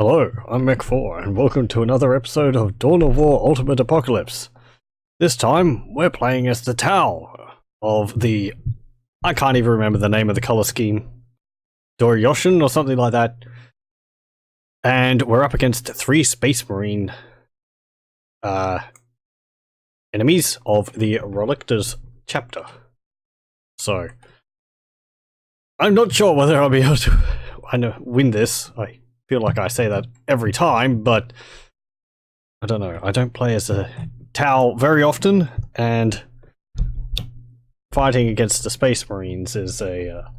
Hello, I'm Mech4, and welcome to another episode of Dawn of War Ultimate Apocalypse. This time, we're playing as the DoW of the... I can't even remember the name of the color scheme. Doryoshin or something like that. And we're up against 3 Space Marine enemies of the Relictors Chapter. So, I'm not sure whether I'll be able to win this. I feel like I say that every time, but I don't know. I don't play as a DoW very often, and fighting against the Space Marines is a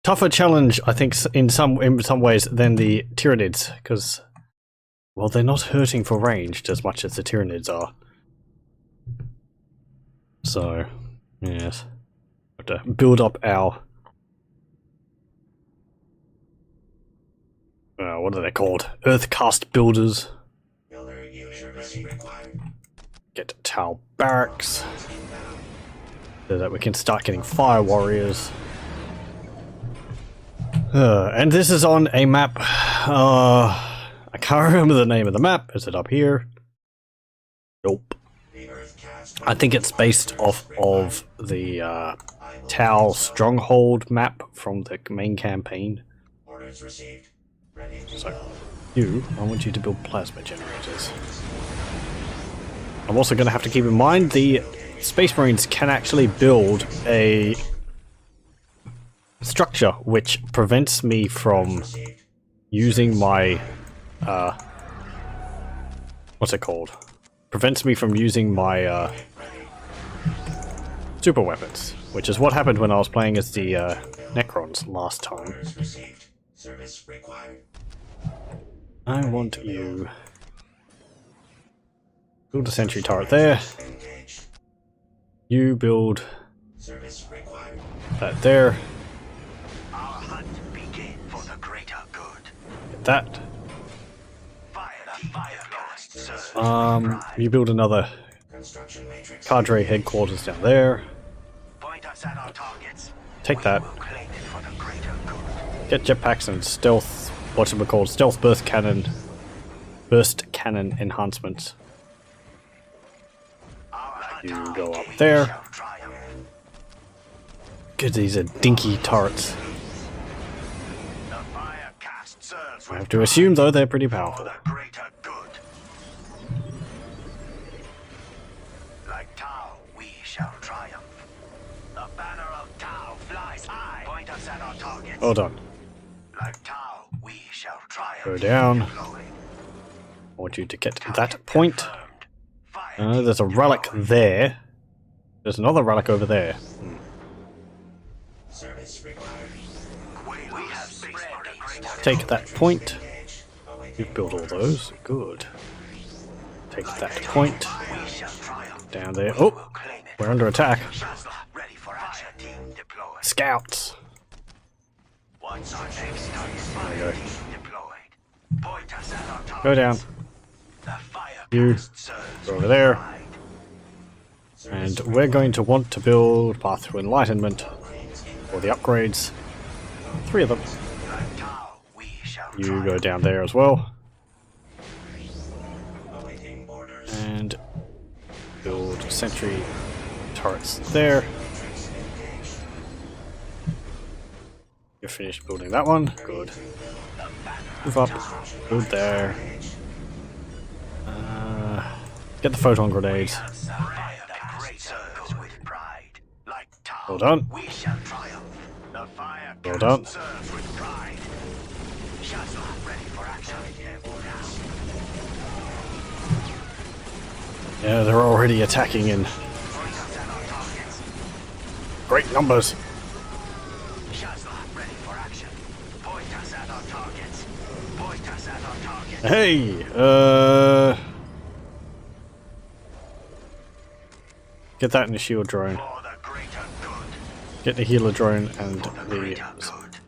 tougher challenge, I think, in some ways than the Tyranids, because, well, they're not hurting for ranged as much as the Tyranids are. So, yes, have to build up our what are they called? Earthcast builders. Get DoW barracks so that we can start getting fire warriors. And this is on a map. I can't remember the name of the map. Is it up here? Nope. I think it's based off of the DoW Stronghold map from the main campaign. Orders received. So, I want you to build plasma generators. I'm also going to have to keep in mind the Space Marines can actually build a structure which prevents me from using my what's it called? Prevents me from using my super weapons, which is what happened when I was playing as the Necrons last time. Service required. I want you build a sentry turret there. You build that there. Our hunt begin for the greater good. Get that. You build another cadre headquarters down there. Take that. Get jetpacks and stealth, what's it called? Stealth burst cannon enhancements. You go up there. Good, these are dinky turrets. I have to assume, though, they're pretty powerful. Like DoW, we shall triumph. The banner of DoW flies high. Point us at our targets. Hold on. Like DoW, we shall triumph. Go down. I want you to get to that point. There's a relic there. There's another relic over there. Take that point. You've built all those. Good. Take that point. Down there. Oh! We're under attack. Scouts! There we go. Go down. You go over there. And we're going to want to build Path to Enlightenment for the upgrades. 3 of them. You go down there as well. And build sentry turrets there. You're finished building that one. Good. Move up. Build there. Get the photon grenades. Well done. Well done. Yeah, they're already attacking in great numbers. Hey, get that in the shield drone. Get the healer drone and the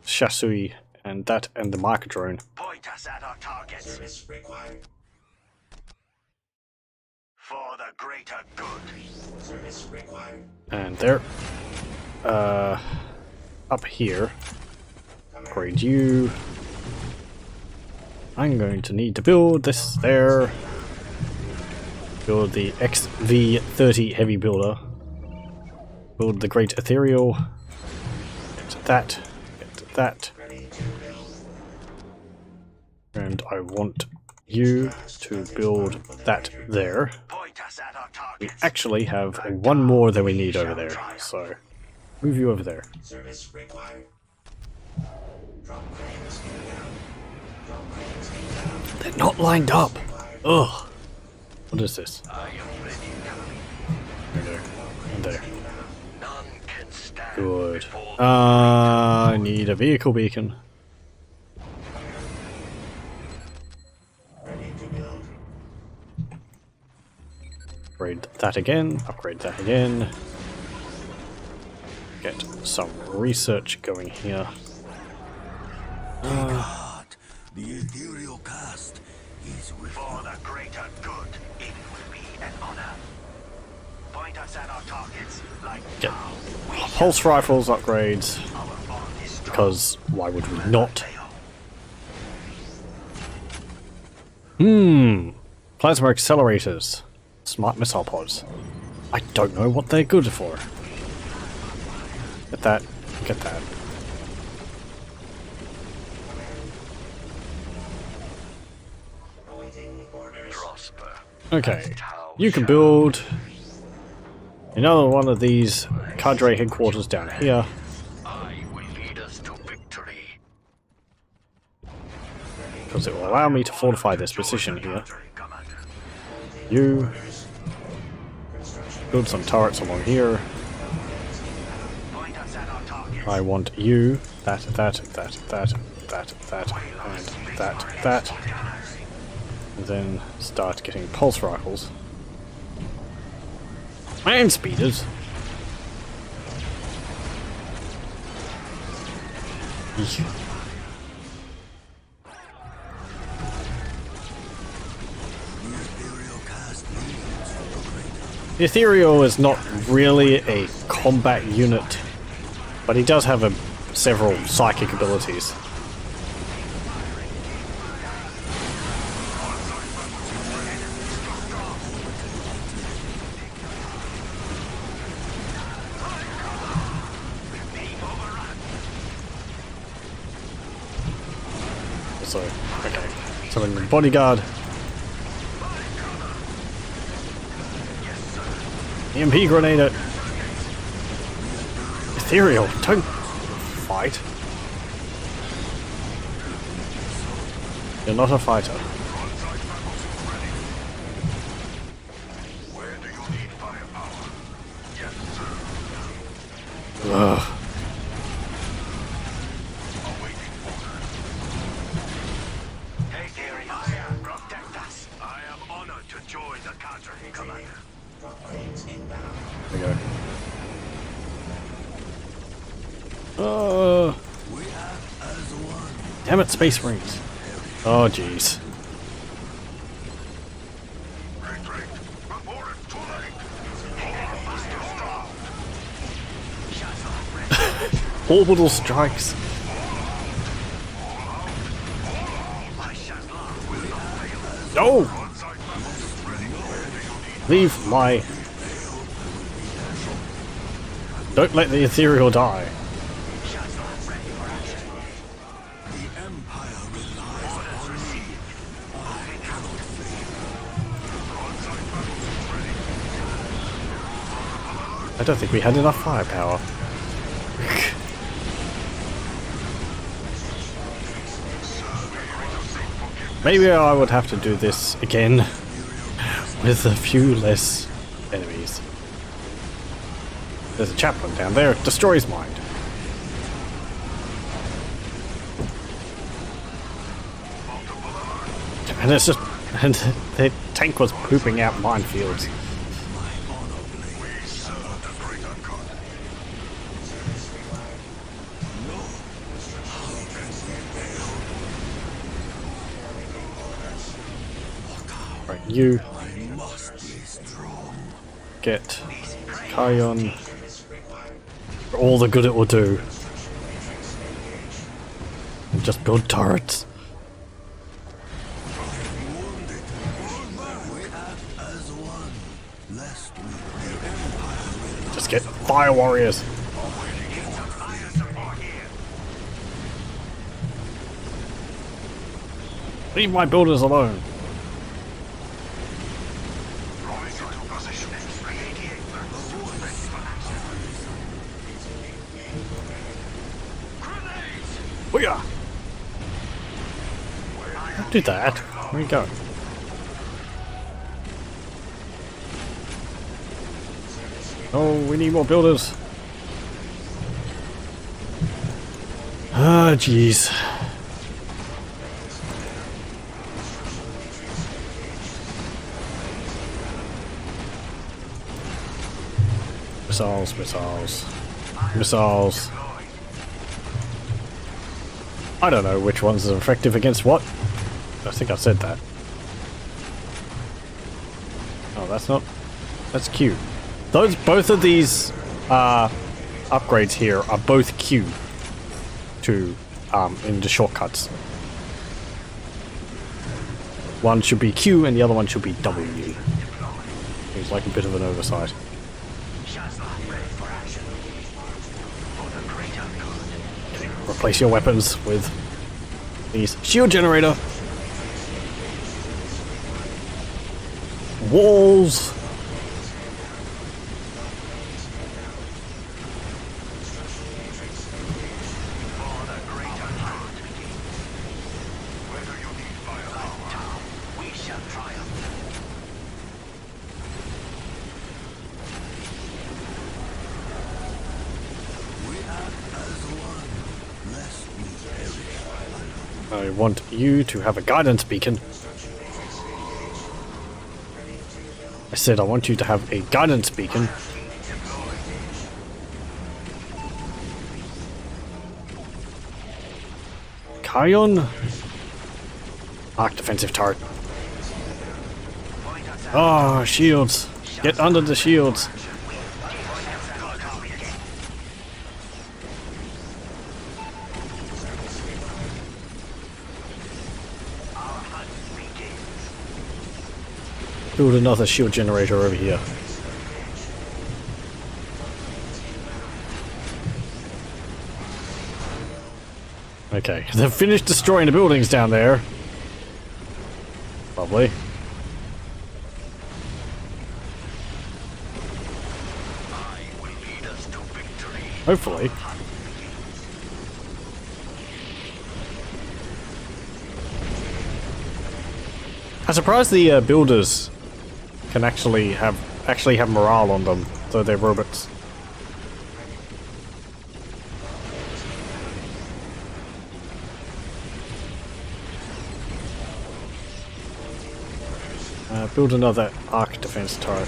Shasui and that and the marker drone. Point us at our targets. For the greater good. Service required. And there. Up here. Upgrade you. I'm going to need to build this there. Build the XV30 heavy builder. Build the Great Ethereal. Get to that. Get to that. And I want you to build that there. We actually have one more than we need over there, so move you over there. They're not lined up! Ugh! What is this? There. And there. Good. I need a vehicle beacon. Upgrade that again, upgrade that again. Get some research going here. The ethereal cast is with for the greater good. It will be an honor. Point us at our targets like get pulse rifles upgrades, because why would we not? Plasma accelerators. Smart missile pods. I don't know what they're good for. Get that. Get that. Okay. You can build another one of these cadre headquarters down here. Because it will allow me to fortify this position here. You build some turrets along here. I want you, that, and that. And then start getting pulse rifles. And speeders. Eek. The Ethereal is not really a combat unit, but he does have several psychic abilities. So, okay. So in the bodyguard. EMP grenade it. Ethereal, don't fight. You're not a fighter. Ugh. There we go. Damn it, Space Marines. Oh, jeez. Orbital strikes. No! Leave my... Don't let the Ethereal die. I don't think we had enough firepower. Maybe I would have to do this again with a few less enemies. There's a chaplain down there. Destroy his mind. And it's just... and the tank was pooping out minefields. Right, you... get Kion for all the good it will do. And just build turrets. get fire warriors. Leave my builders alone. Booyah! Don't do that. Where are you going? Oh, we need more builders. Ah, jeez. Missiles, missiles, missiles. I don't know which ones are effective against what. I think I said that. Oh, that's not. That's Q. Both of these upgrades here are both Q to into shortcuts. One should be Q and the other one should be W. Seems like a bit of an oversight. Okay, replace your weapons with these. Shield generator. Walls. I want you to have a guidance beacon. I said I want you to have a guidance beacon. Carrion. Arc defensive turret. Oh, shields. Get under the shields. Build another shield generator over here. Okay, they've finished destroying the buildings down there. Lovely. Hopefully. I'm surprised the builders can actually have morale on them, though they're robots. Build another arc defense turret.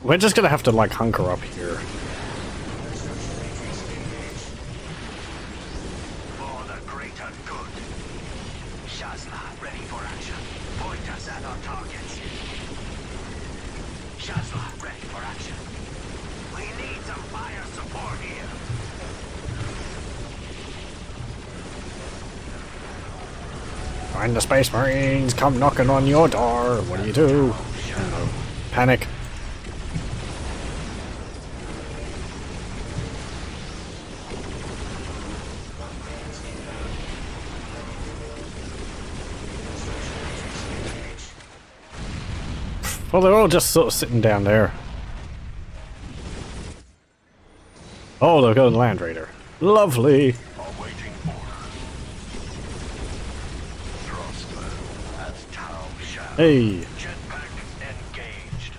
We're just gonna have to like hunker up here. For the greater good. Shazla, ready for action. Point us at our targets. Shazla, ready for action. We need some fire support here. Find the Space Marines come knocking on your door. What do you do? I don't know. Panic. Well, they're all just sort of sitting down there. Oh, they've got a Land Raider. Lovely. Awaiting order. Hey. Jetpack engaged.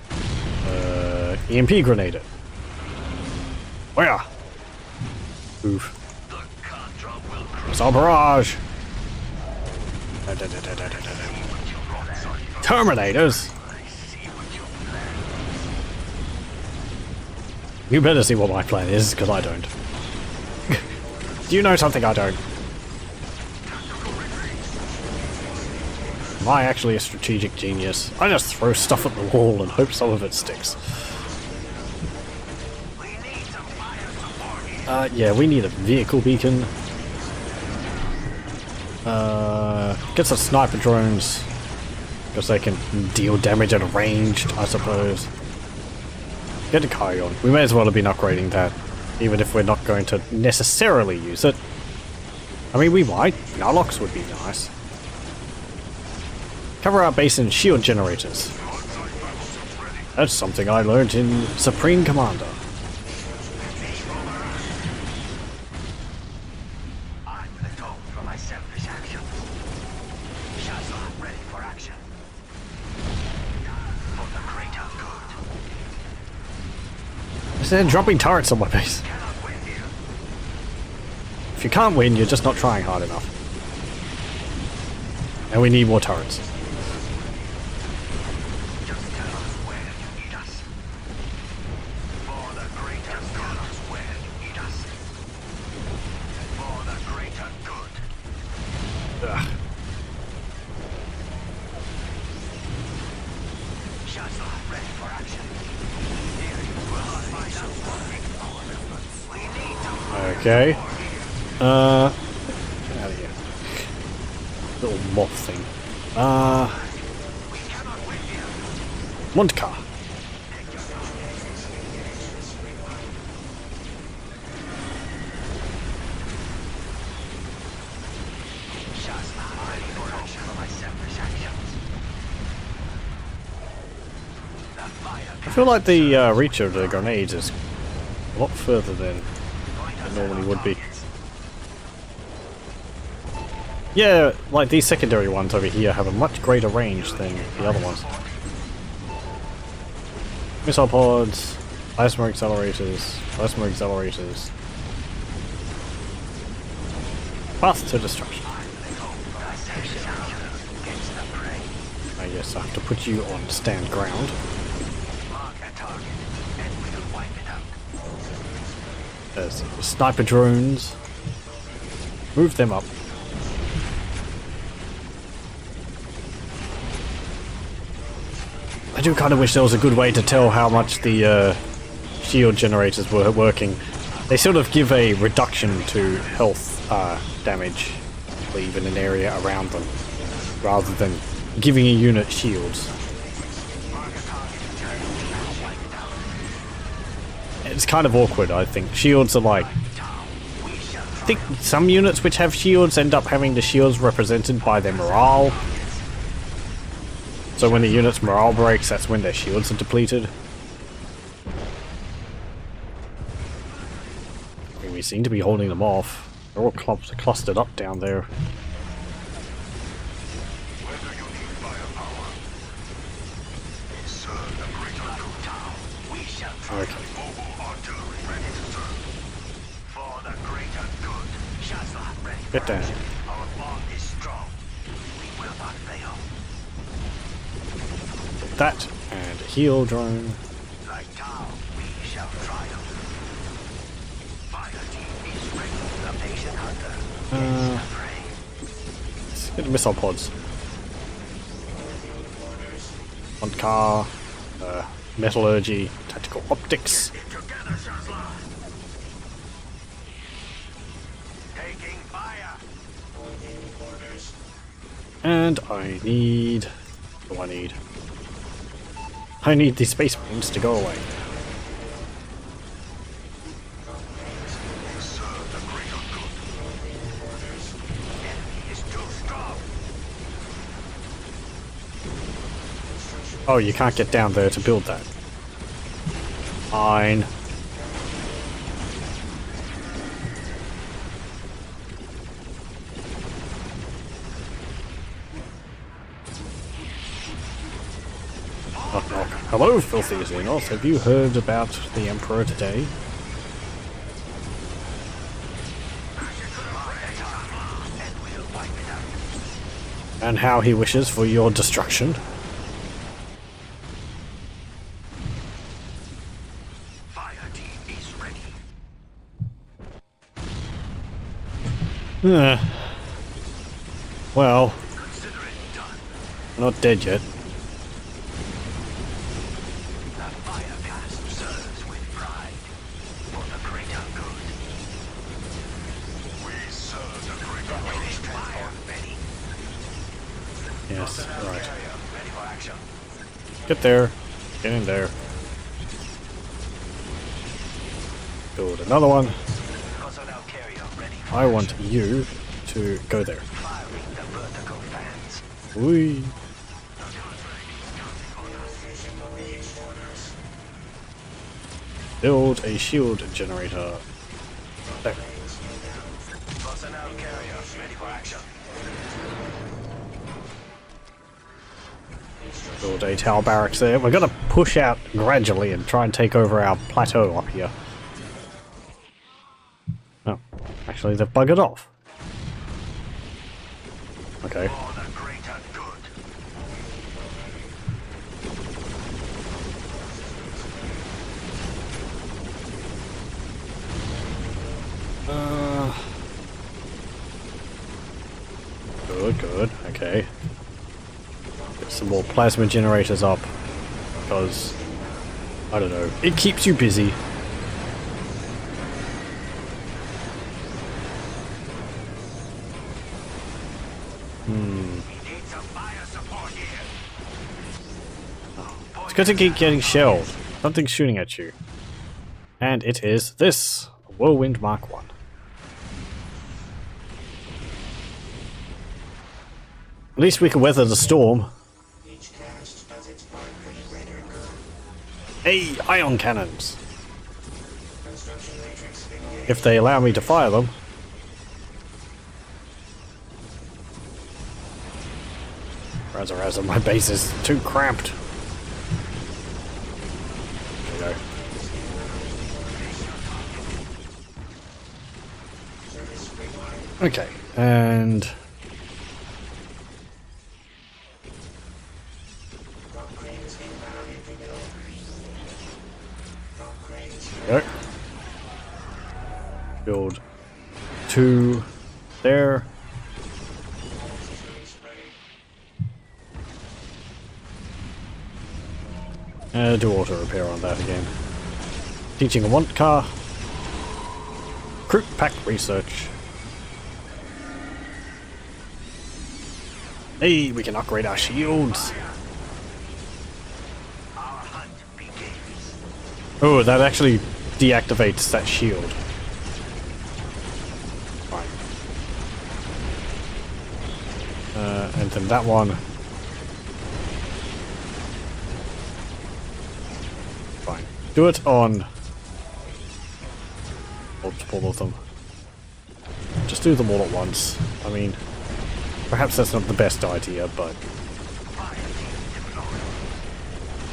EMP grenade it. Where? Oof. The Contra will crush. Missile barrage. Terminators. You better see what my plan is, because I don't. Do you know something I don't? Am I actually a strategic genius? I just throw stuff at the wall and hope some of it sticks. Yeah, we need a vehicle beacon. Get some sniper drones. Because they can deal damage at a ranged, I suppose. Get a Carrion. We may as well have been upgrading that, even if we're not going to necessarily use it. I mean, we might. Narlocks would be nice. Cover our base in shield generators. That's something I learned in Supreme Commander. I'm atone for my selfish actions. Cylarne ready for action. For the greater good. They're dropping turrets on my base. Cannot win here. If you can't win, you're just not trying hard enough. And we need more turrets. Just tell us where you need us. For the greater good. Tell us where you need us. For the greater good. Ugh. Cylarne ready for action. Here you will find out what we need to Okay. Get out of here. Little moth thing. we cannot win here. Montka. Cylarne ready for action for my selfish actions. The fire I feel like the reach of the grenades is a lot further than it normally would be. Yeah, like these secondary ones over here have a much greater range than the other ones. Missile pods, plasma accelerators, path to destruction. I guess I have to put you on stand ground. mark a target and we'll wipe it out. There's sniper drones. Move them up. I do kind of wish there was a good way to tell how much the shield generators were working. They sort of give a reduction to health damage, leave in an area around them, rather than giving a unit shields. It's kind of awkward, I think. Shields are like... I think some units which have shields end up having the shields represented by their morale. So when the unit's morale breaks, that's when their shields are depleted. I mean, we seem to be holding them off. They're all clustered up down there. Whether you need firepower, serve the greater good. We shall try Okay. mobile artillery ready to serve. For the greater good. Cylarne ready for Get down. action. Our bond is strong. We will not fail. That and a heal drone. Like DoW, we shall triumph. Fire team is ready. The patient hunter gets the prey. Let's get the missile pods. One car, metallurgy, tactical optics. Get together, Cylarne. Taking fire. And I need... What do I need? I need the Space Marines to go away. Serve the greater good. Enemy is too strong. Oh, you can't get down there to build that. Fine. Knock, knock. Hello, filthy Xenos. Have you heard about the Emperor today? And how he wishes for your destruction? Fire team is ready. Well, Consider it done. not dead yet. The fire cast serves with pride for the greater good. We serve the greater good. Fire ready. Yes, right. Ready for action. Get there. Get in there. Build another one. Personnel carrier ready. I want you to go there. Firing the vertical fans. Whee. Build a shield generator. There. Personnel carrier ready for action. Build a tower barracks there. We're gonna push out gradually and try and take over our plateau up here. Oh, actually they've buggered off. Okay. For the greater good. Good, okay. Get some more plasma generators up, because, I don't know, it keeps you busy. Need some fire support here. It's good to keep getting shelled. Something's shooting at you. And it is this, a Whirlwind Mark 1. At least we can weather the storm. Hey, ion cannons! If they allow me to fire them. Razor, my base is too cramped. There we go. Okay, and... Go. Build 2 there. Do auto repair on that again. Teaching a want car. Recruit pack research. Hey, we can upgrade our shields. Our hunt begins. Oh, that actually deactivates that shield. Fine. And then that one. Fine. Do it on multiple of them. Just do them all at once. I mean, perhaps that's not the best idea, but... Fire team deployed.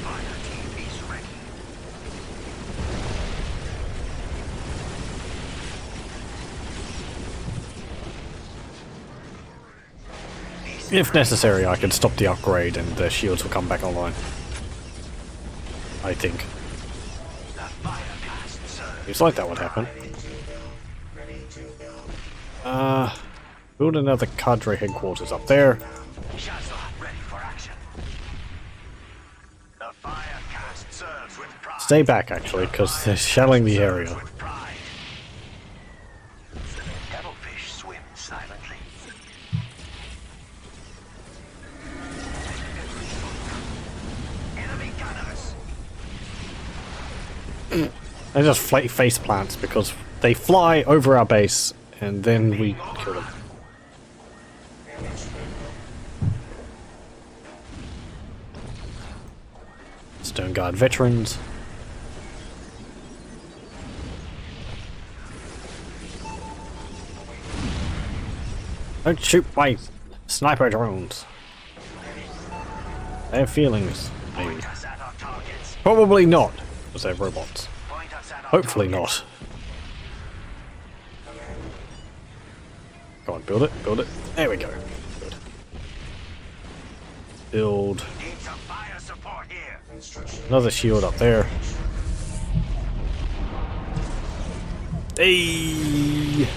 Fire team is ready. If necessary, I can stop the upgrade and the shields will come back online. I think. The fire cast surge. It's like that would happen. Build another cadre headquarters up there. Cylarne ready for action. The fire cast serves with pride. Stay back, actually, because they're shelling the area. With pride. Devilfish swim silently. Enemy gunners. They're just face plants because they fly over our base and then we kill them. Stone Guard veterans. Don't shoot my sniper drones. They have feelings, maybe. Point us at our targets. Probably not, because they're robots. Point us at our Hopefully targets. not. Go on, build it, build it. There we go. Good. Build Need some fire support here. another shield up there. Hey!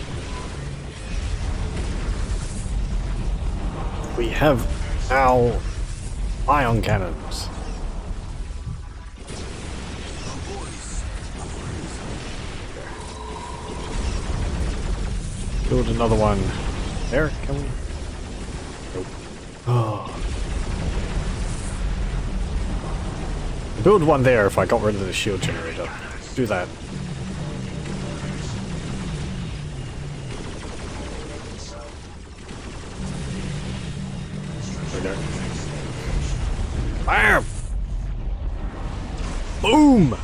We have our ion cannons. Build another one. There, can we? Nope. Oh. Build one there if I got rid of the shield generator. Do that. There we go. Bam! Boom!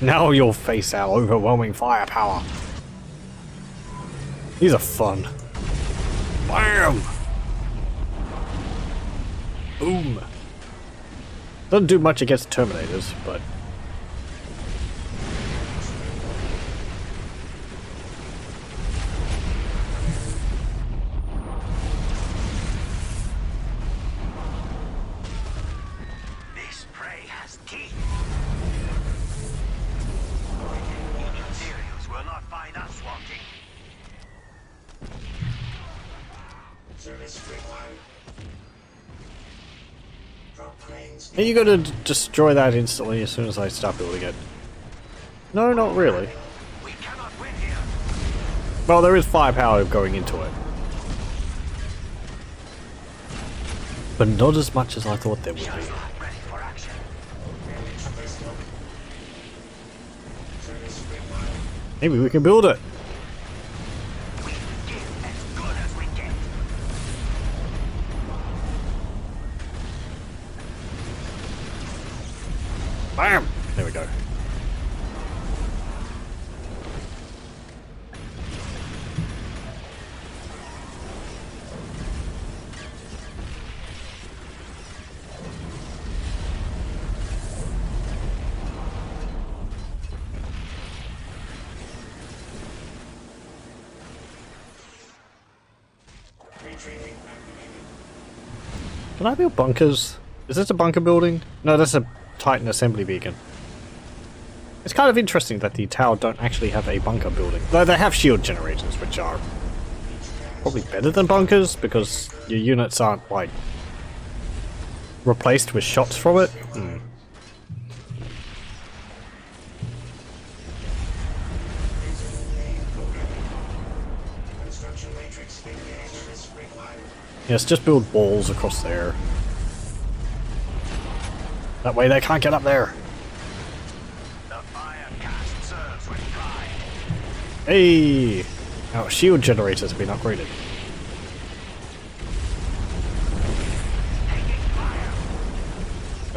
Now you'll face our overwhelming firepower. These are fun. Bam! Boom! Doesn't do much against Terminators, but... This prey has teeth. Imperials will not find us wanting. Service required. Drop planes. Are you gonna destroy that instantly as soon as I stop building it? No, not really. We cannot win here. Well, there is firepower going into it. But not as much as I thought there would be. Ready for action. Maybe we can build it. We give as good as we get. Bam! There we go. Can I build bunkers? Is this a bunker building? No, that's a Titan assembly beacon. It's kind of interesting that the Tau don't actually have a bunker building. Though they have shield generators, which are probably better than bunkers, because your units aren't, like, replaced with shots from it. Yes, just build walls across there. That way they can't get up there. The fire cast serves with pride. Hey! Our shield generators have been upgraded. Taking fire.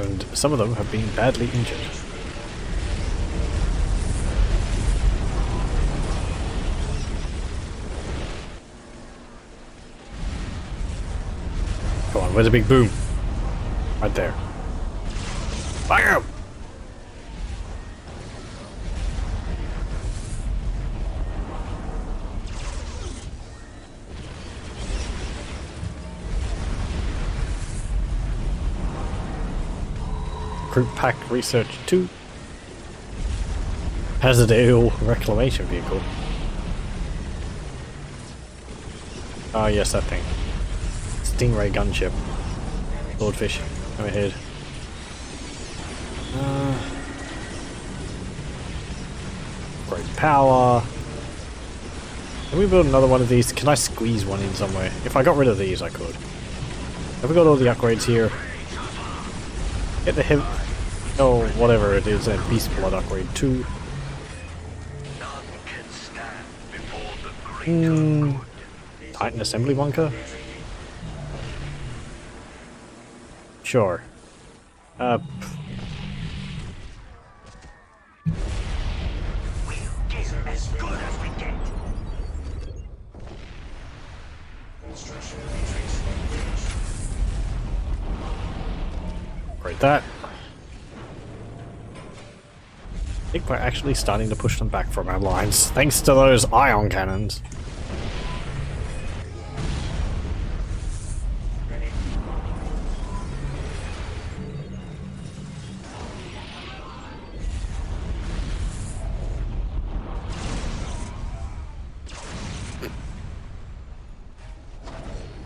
And some of them have been badly injured. Come on, where's the big boom? Right there. Bam! Group Pack Research 2. Hazard Ale Reclamation Vehicle. Ah, yes, that thing. Stingray gunship. Swordfish, go ahead. Great power. Can we build another one of these? Can I squeeze one in somewhere? If I got rid of these, I could. Have we got all the upgrades here? Get the him. Oh, whatever it is, and Beast Blood upgrade 2. None can stand before the greater good. Titan assembly bunker? Sure. We'll give as good as we get. Upgrade that. I think we're actually starting to push them back from our lines, thanks to those ion cannons.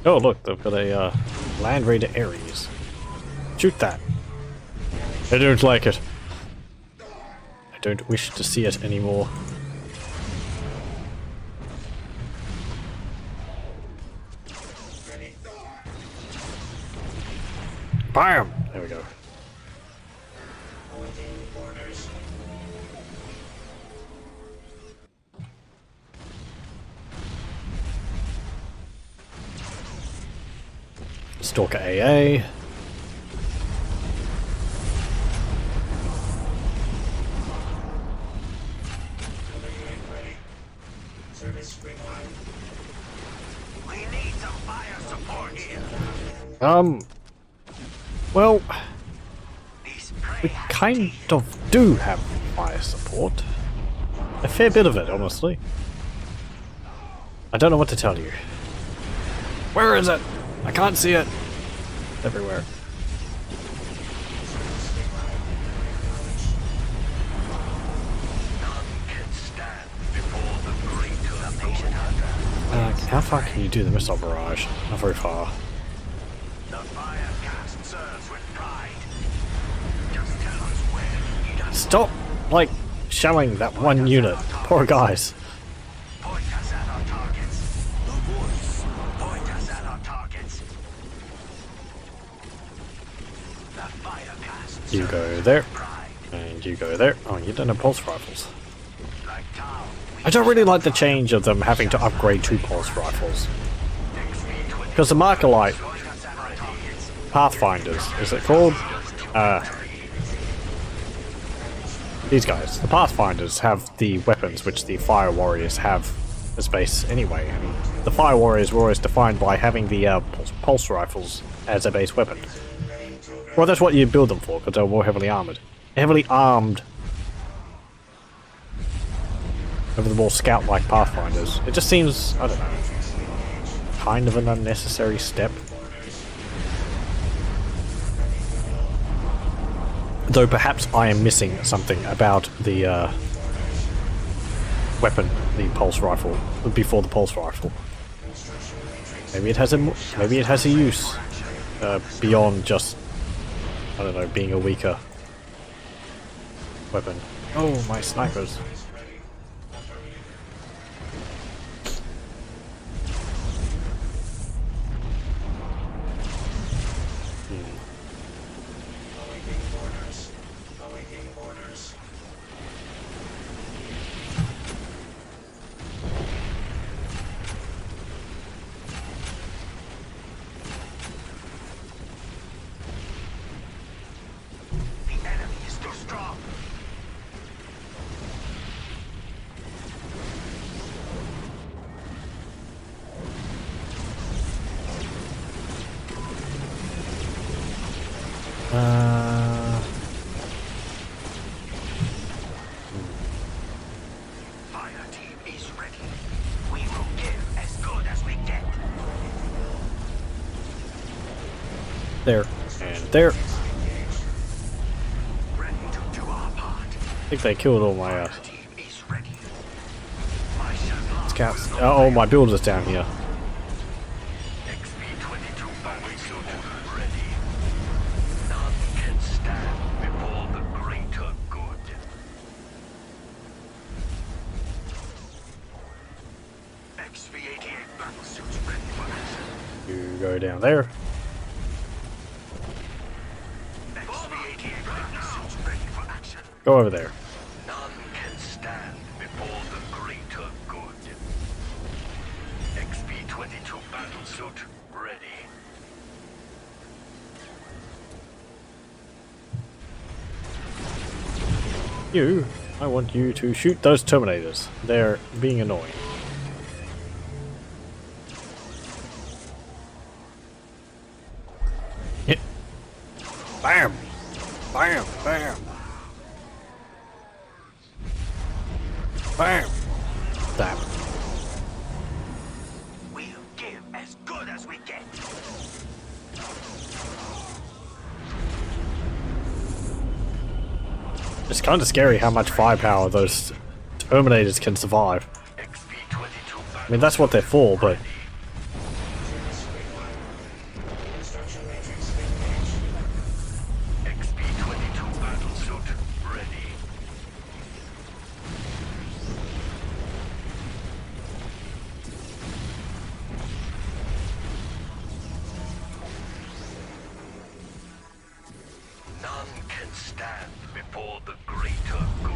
Oh look, they've got a Land Raider Ares. Shoot that. I don't like it. I don't wish to see it anymore. Bam! There we go. Stalker AA. We need some fire support here. Well, These we kind of do have fire support. A fair bit of it, honestly. I don't know what to tell you. Where is it? I can't see it. Everywhere. How far can you do the missile barrage? Not very far. The fire cast serves with pride. Just tell us where you need us. Stop, like, shelling that one unit. Poor guys. Point us at our targets. The voice. Point us at our targets. The fire cast You go serves there, with pride. and you go there. Oh, you don't have pulse rifles. Like DoW, we I don't really like the change of them having to upgrade to pulse rifles. Because the Markalite point us at our targets. Pathfinders, is it called? These guys, the Pathfinders, have the weapons which the Fire Warriors have as base anyway. I mean, the Fire Warriors were always defined by having the pulse rifles as a base weapon. Well, that's what you build them for, because they're more heavily armored. Heavily armed over the more scout-like Pathfinders. It just seems, I don't know, kind of an unnecessary step. Though perhaps I am missing something about the weapon, the pulse rifle, before the pulse rifle. Maybe it has a use beyond just, I don't know, being a weaker weapon. Oh, my snipers. The enemy is too strong. Fire team is ready. We will give as good as we get. There and there. Ready to do our part. I think they killed all my Team is ready. My Cylarne scouts. Oh, my builders down here. XP-22 battlesuit ready. None can stand before the greater good. XP-88 battlesuits ready for action. You go down there. XP-88 battlesuits ready for action. Go over there. None can stand before the greater good. XP-22 battlesuit ready. You, I want you to shoot those Terminators. They're being annoying. Hit. Bam! Bam! Bam! Bam! Damn. We'll give as good as we get. It's kind of scary how much firepower those Terminators can survive. XP-22 I mean, that's what they're for, but XP-22 battlesuit ready. None can stand before the greater good.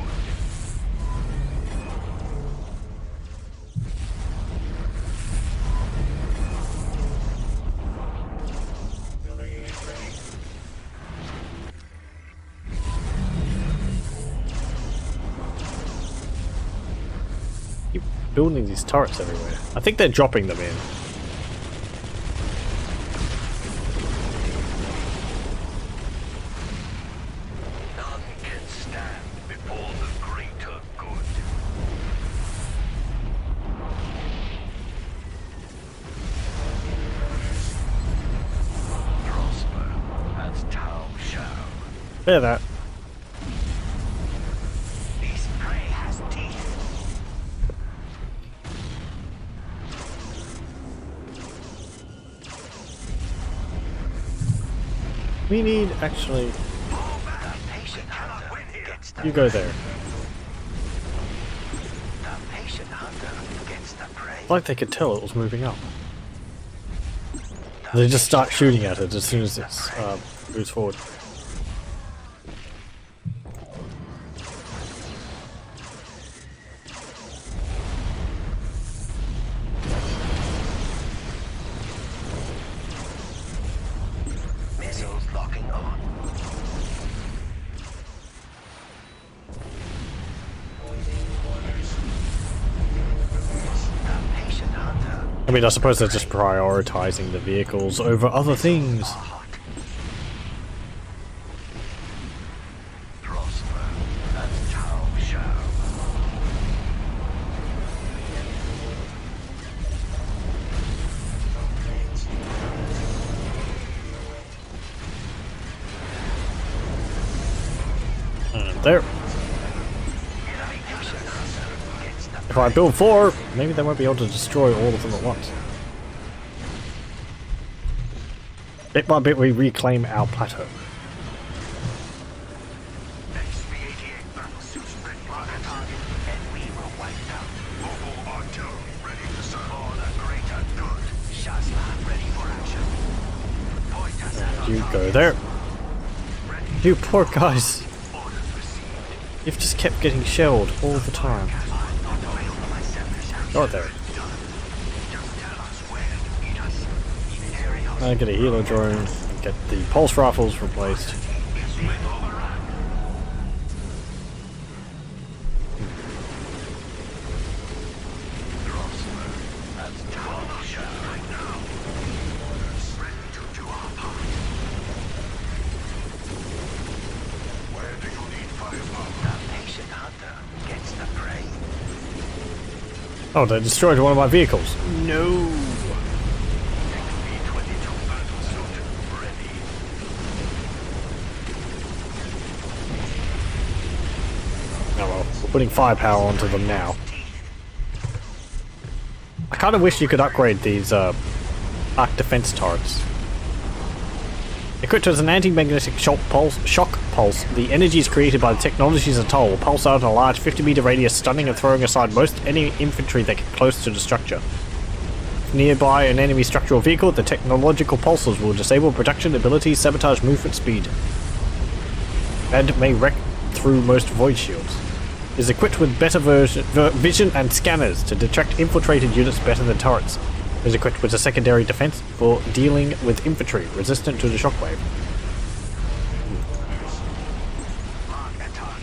building these turrets everywhere? I think they're dropping them in. None can stand before the greater good. Prosper as DoW shall. Hear that? This prey has teeth. We need actually. The patient hunter gets the You go there. The patient hunter gets the prey. It's like they could tell it was moving up. They just start shooting at it as soon as it moves forward. Missiles locking on. The patient hunter I mean, I suppose they're just prioritizing the vehicles over other things. are hot. Prosper as DoW shall. And there. Enemy patient hunter gets the If I build 4, maybe they won't be able to destroy all of them at once. Bit by bit we reclaim our plateau. XV-88 battlesuits ready for the target, and we will wipe out. Mobile artillery ready to serve. For the greater good. Cylarne ready for action. Point us at our You target. go there. Ready. You poor guys. Orders received. You've just kept getting shelled all the time. Not to wait for myself. Go there. Just tell us where to meet us. Area I get a healer drone, get the pulse rifles replaced. is with overrun. Prosper as DoW shall right now. Ready to do our part. Where do you need firepower? The patient hunter gets the prey. Oh, they destroyed one of my vehicles. No. XV-22 battlesuit ready. Oh well, we're putting firepower onto them now. I kind of wish you could upgrade these arc defense turrets. Equipped with an anti-magnetic shock pulse, the energies created by the technologies at all will pulse out in a large 50-meter radius, stunning and throwing aside most any infantry that get close to the structure. If nearby an enemy structural vehicle, the technological pulses will disable production abilities, sabotage movement speed, and may wreck through most void shields. Is equipped with better vision and scanners to detect infiltrated units better than turrets. Is equipped with a secondary defense for dealing with infantry resistant to the shockwave. Mark a target,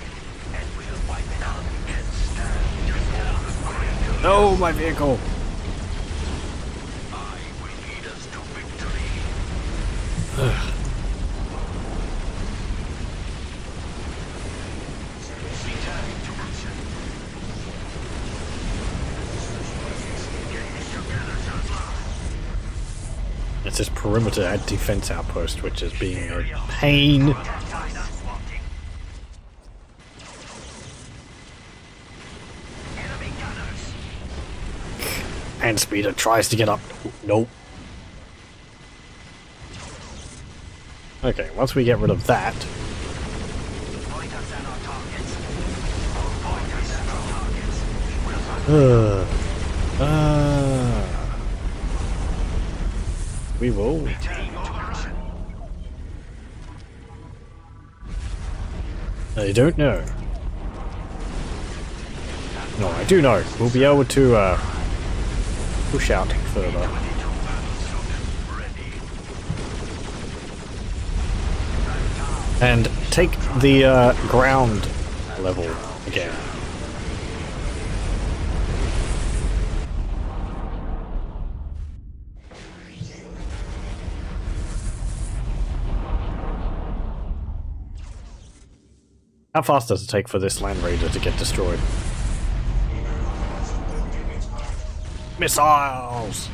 and we'll wipe it out. Can stand before the greater. No, my vehicle! I will lead us to victory. Returning to action. Get this together, Cylarne. It's this perimeter defense outpost, which is being a pain. Tactics wanting. Enemy gunners. And Speeder tries to get up. Nope. Okay, once we get rid of that, Point us at our targets. Point us at our targets. We'll find we will. team overrun. I don't know. No, I do know. We'll be able to push out further. And take the ground level again. How fast does it take for this Land Raider to get destroyed? Missiles!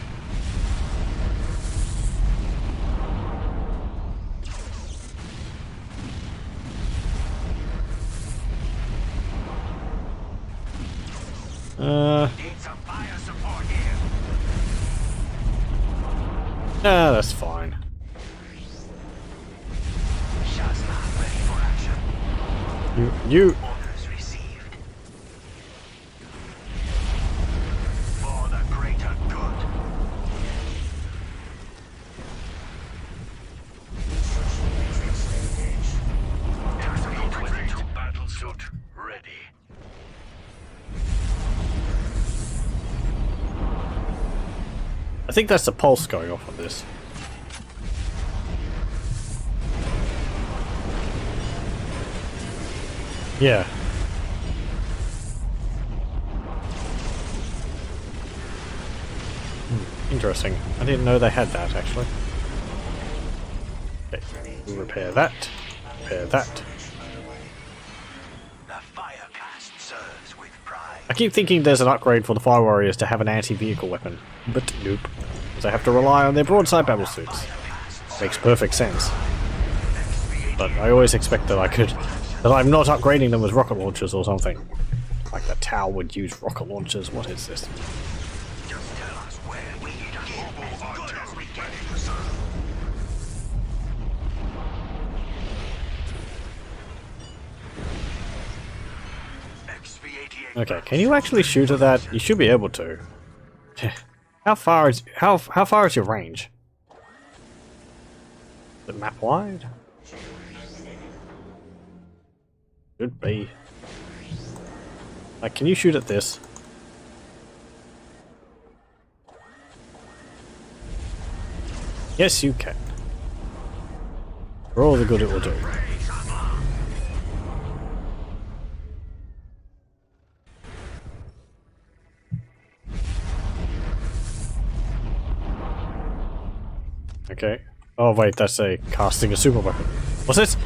Need some fire support here. Yeah, that's fine. Cylarne ready for action. You. Orders received. For the greater good. Exfiltrate to battle suit ready. I think that's the pulse going off on this. Yeah. Interesting. I didn't know they had that, actually. Okay, we'll repair that. Repair that. The fire cast serves with pride. I keep thinking there's an upgrade for the Fire Warriors to have an anti-vehicle weapon, but nope. Because they have to rely on their broadside battle suits. Makes perfect sense. But I always expect that that I'm not upgrading them with rocket launchers or something. Like the ToW would use rocket launchers. What is this? Just tell us where we need to get as good as we can. Ready to serve. Expiate. Okay, can you actually shoot at that? You should be able to. How far is your range? Is it map wide? Should be. Like, can you shoot at this? Yes, you can. For all the good it will do. Okay. Oh wait, that's a casting a super weapon. What's this?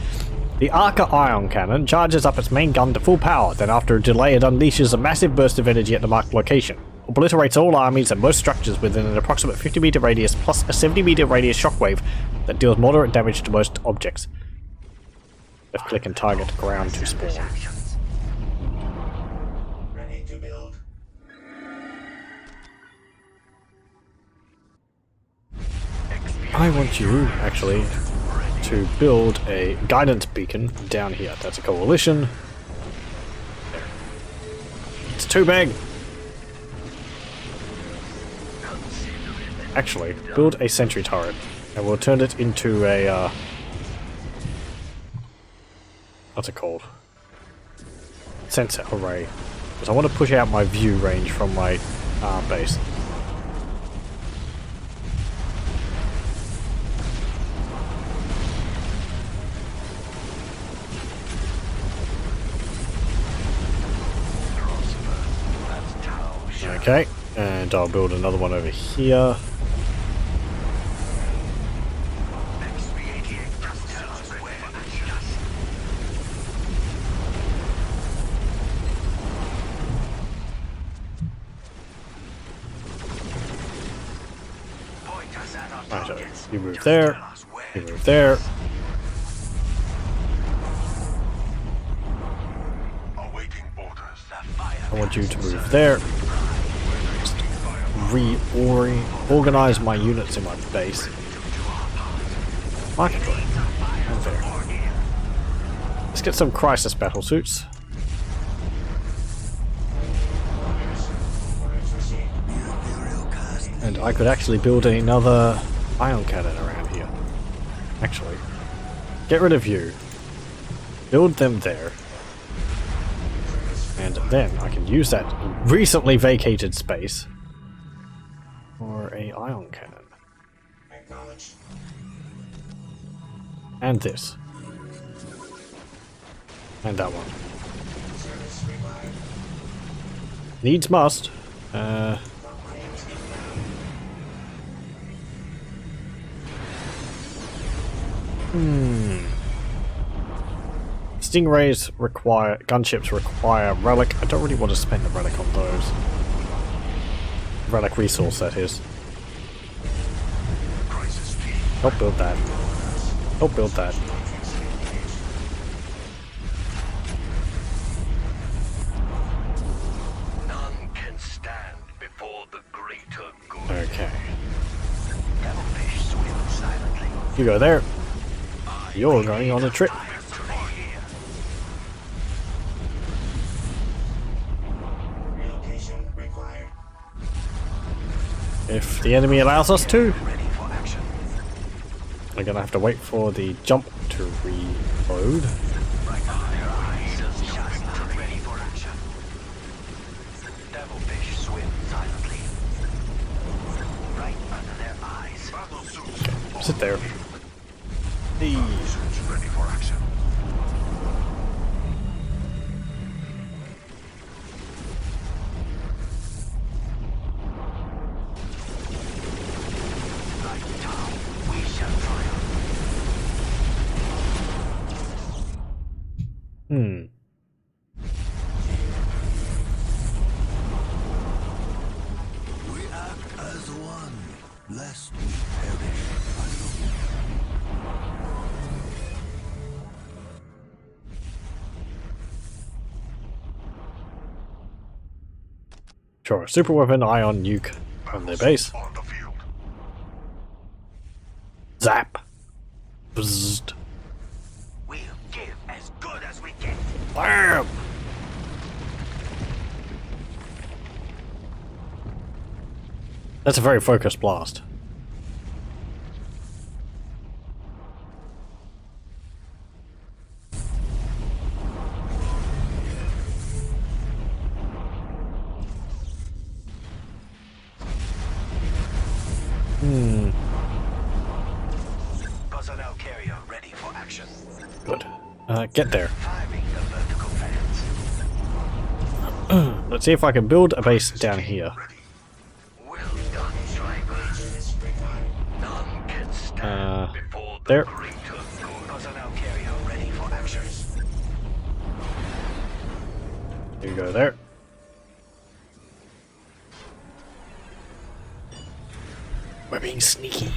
The Arca Ion Cannon charges up its main gun to full power, then after a delay it unleashes a massive burst of energy at the marked location. Obliterates all armies and most structures within an approximate 50-meter radius plus a 70-meter radius shockwave that deals moderate damage to most objects. Left click and target ground to spawn. Ready to build. I want you, actually, to build a guidance beacon down here. That's a coalition. There. It's too big! Actually, build a sentry turret, and we'll turn it into a, what's it called? Sensor array. Because I want to push out my view range from my base. Okay, and I'll build another one over here. Right, so you move there, you move there. Awaiting orders. I want you to move there. Just reorganize my units in my base. Market point. And there. Let's get some crisis battle suits. And I could actually build another ion cannon around here. Actually, get rid of you. Build them there. And then I can use that recently vacated space for a ion cannon. And this. And that one. Needs must. Stingrays require, gunships require relic. I don't really want to spend the relic on those. Relic resource, that is. Don't build that. Don't build that. None can stand before the greater good. Okay. Devilfish swim silently. You go there. You're going on a trip. If the enemy allows us to, Ready for action. we're gonna have to wait for the jump to reload. Right under their eyes. Cylarne ready for action. Devilfish swim silently. Right under their eyes. Battle suits. Sit there. Suits ready for action. Like DoW, we shall triumph. We act as one, lest we perish alone. Sure, super weapon, ion nuke on their base. On the field. Zap. Bzzzt. We'll give as good as we get. Bam! That's a very focused blast. Personnel carrier ready for action. Good. Get there. Firing the vertical fans. Let's see if I can build a base down here. Well done, drivers. None can stand before the there. greater good. Personnel carrier ready for action. You go there. We're being sneaky.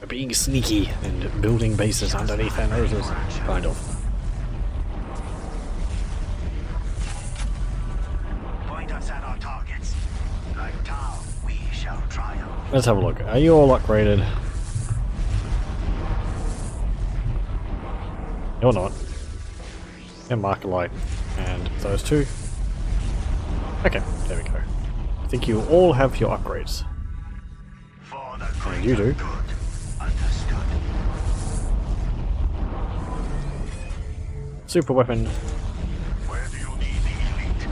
We're being sneaky and building bases underneath our noses. Kind of. Point us at our targets. Like DoW, we shall triumph. Let's have a look. Are you all upgraded? You're not. And mark a light. And those two. Okay, there we go. I think you all have your upgrades. For the And you do. greater good. Understood. Super weapon. Where do you need the elite?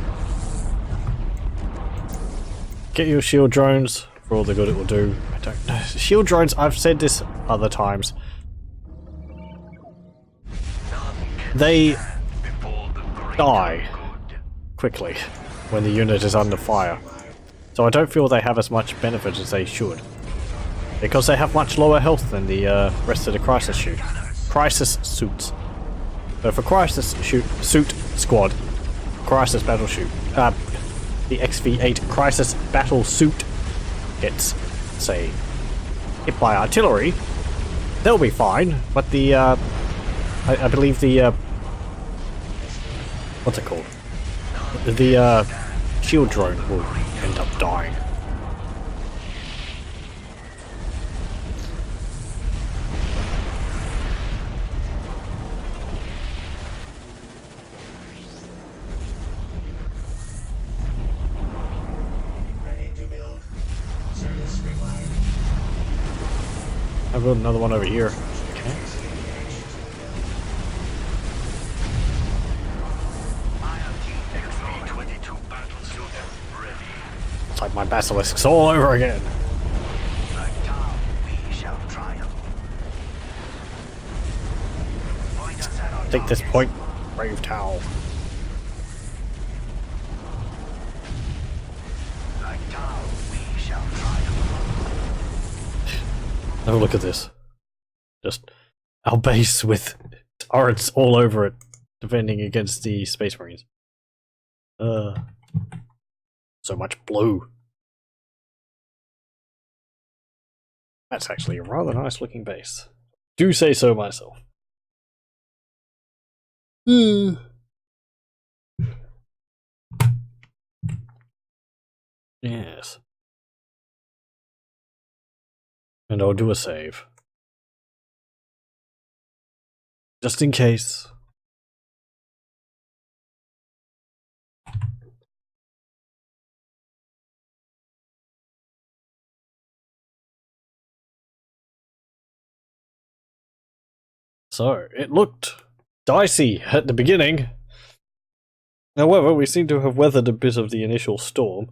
Get your shield drones for all the good it will do. I don't. Shield drones, I've said this other times. They Before the greater die good. quickly when the unit is under fire. So I don't feel they have as much benefit as they should. Because they have much lower health than the rest of the crisis suits. So for crisis suit squad, crisis battle shoot, the XV8 crisis battle suit gets, say, hit by artillery, they'll be fine. But the I believe the what's it called? The shield drone will end up dying. I'll build another one over here. Okay. XV-22 battlesuit ready. It's like my basilisks all over again. Like DoW, we shall triumph. Point us at our Take this targets. point, Brave Towel. Like DoW, we shall triumph. Have a look at this. Just our base with turrets all over it. defending against the Space Marines. So much blue. That's actually a rather nice looking base. Do say so myself. Yes. And I'll do a save. Just in case. So, it looked dicey at the beginning. However, we seem to have weathered a bit of the initial storm.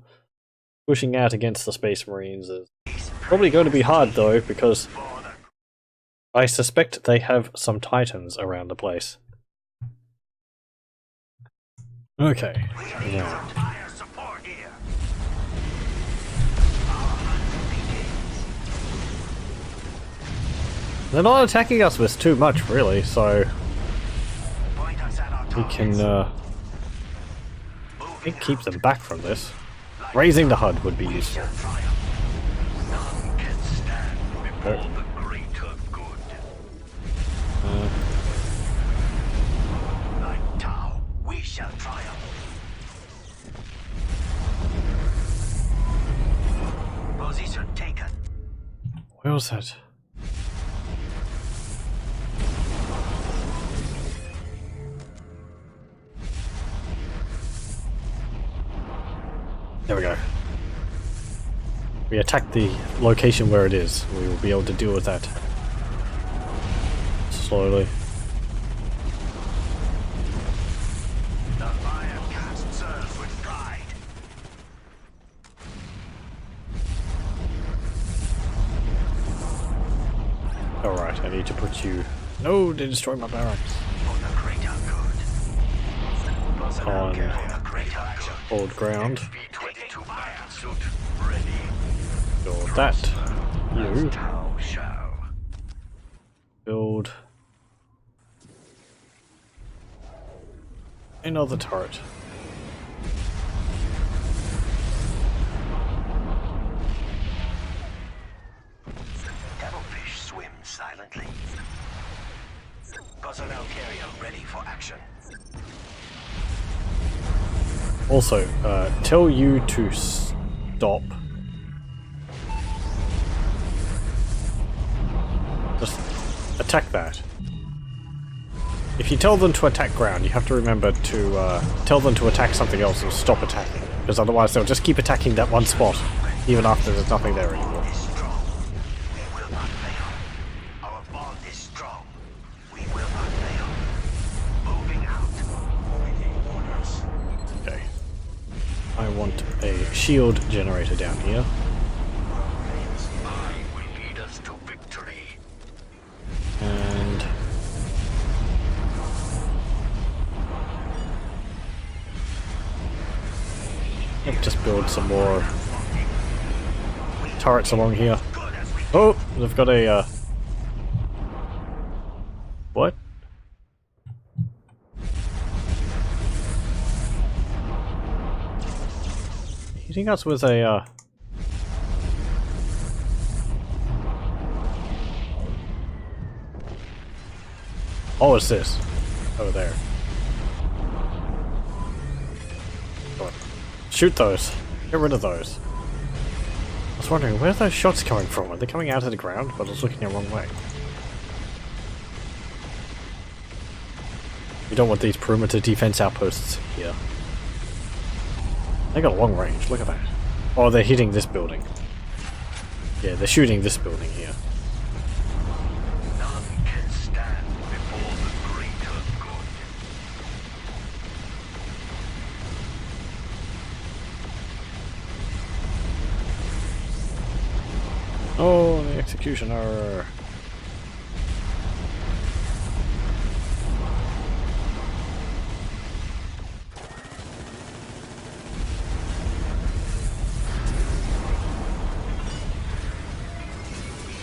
Pushing out against the Space Marines is probably going to be hard though, because I suspect they have some Titans around the place. Okay. Now. They're not attacking us with too much, really, so we can I think keep them back from this. Raising the HUD would be useful. Like DoW, we shall triumph. Position taken. Where was that? There we go. We attack the location where it is. We will be able to deal with that slowly. The fire cast serves with pride. Alright, I need to put you... No, they destroyed my barracks. For the greater good. On old ground. B-22 fire suit ready. Build that. You. DoW shall. Build another turret. Devilfish swim silently. Personnel carrier ready for action. Also, tell you to stop. Just attack that. If you tell them to attack ground, you have to remember to tell them to attack something else and stop attacking. Because otherwise they'll just keep attacking that one spot, even after there's nothing there anymore. Is strong. We will not fail. Our bond is strong. We will not fail. Moving out. Waiting orders. Okay. I want a shield generator down here. I will lead us to victory. And yep, just build some more turrets along here. Oh, they've got a what? Hitting us with a oh, it's this. Over there. Go on. Shoot those. Get rid of those. I was wondering, where are those shots coming from? Are they coming out of the ground? But I was looking the wrong way. We don't want these perimeter defense outposts here. They got a long range, look at that. Oh, they're hitting this building. Yeah, they're shooting this building here. None can stand before the greater good. Oh, the executioner.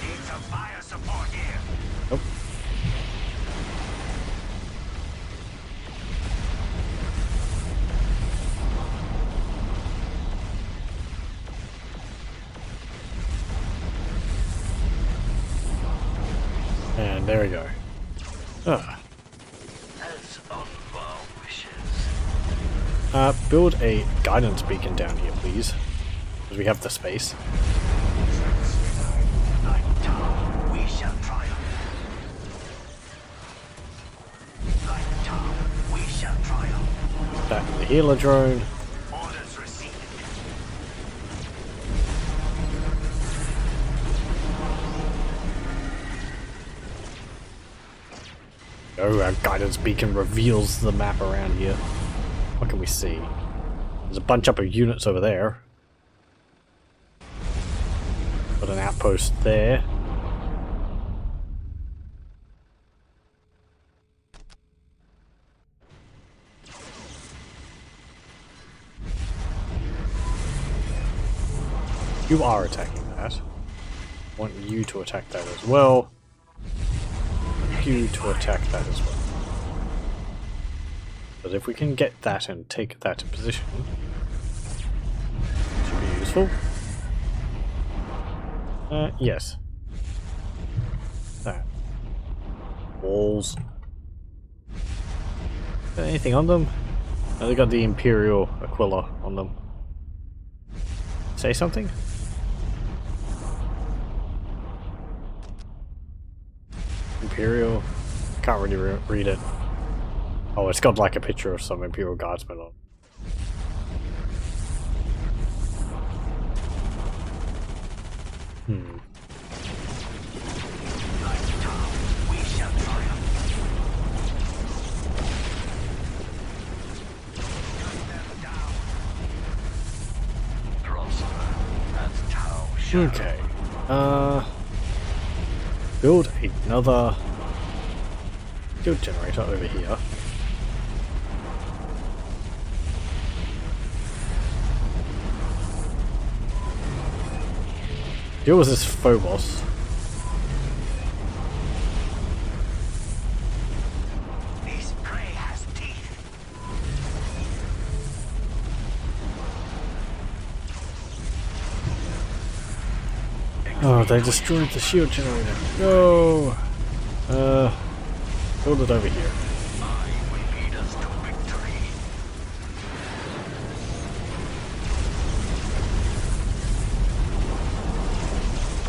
Need some fire support here. Nope. And there we go. Ugh. As on our wishes. Build a guidance beacon down here, please. Because we have the space. Like Tom, we shall triumph. Like Tom, we shall triumph. Back to the healer drone. Orders received. Oh, our guidance beacon reveals the map around here. What can we see? There's a bunch up of units over there. Got an outpost there. You are attacking that. I want you to attack that as well. You to attack that as well. But if we can get that and take that in position, should be useful. Yes. That. Walls. Got anything on them? No, they got the Imperial Aquila on them. Say something? Imperial? Can't really read it. Oh, it's got like a picture of some Imperial Guardsmen on. Like Tom, we shall triumph. Cut them down. Prosper as Tau shall. Okay. Build another fuel generator over here. Deal with this Phobos. This prey has teeth. Oh, they destroyed the shield generator. No! Build it over here. I will lead us to victory.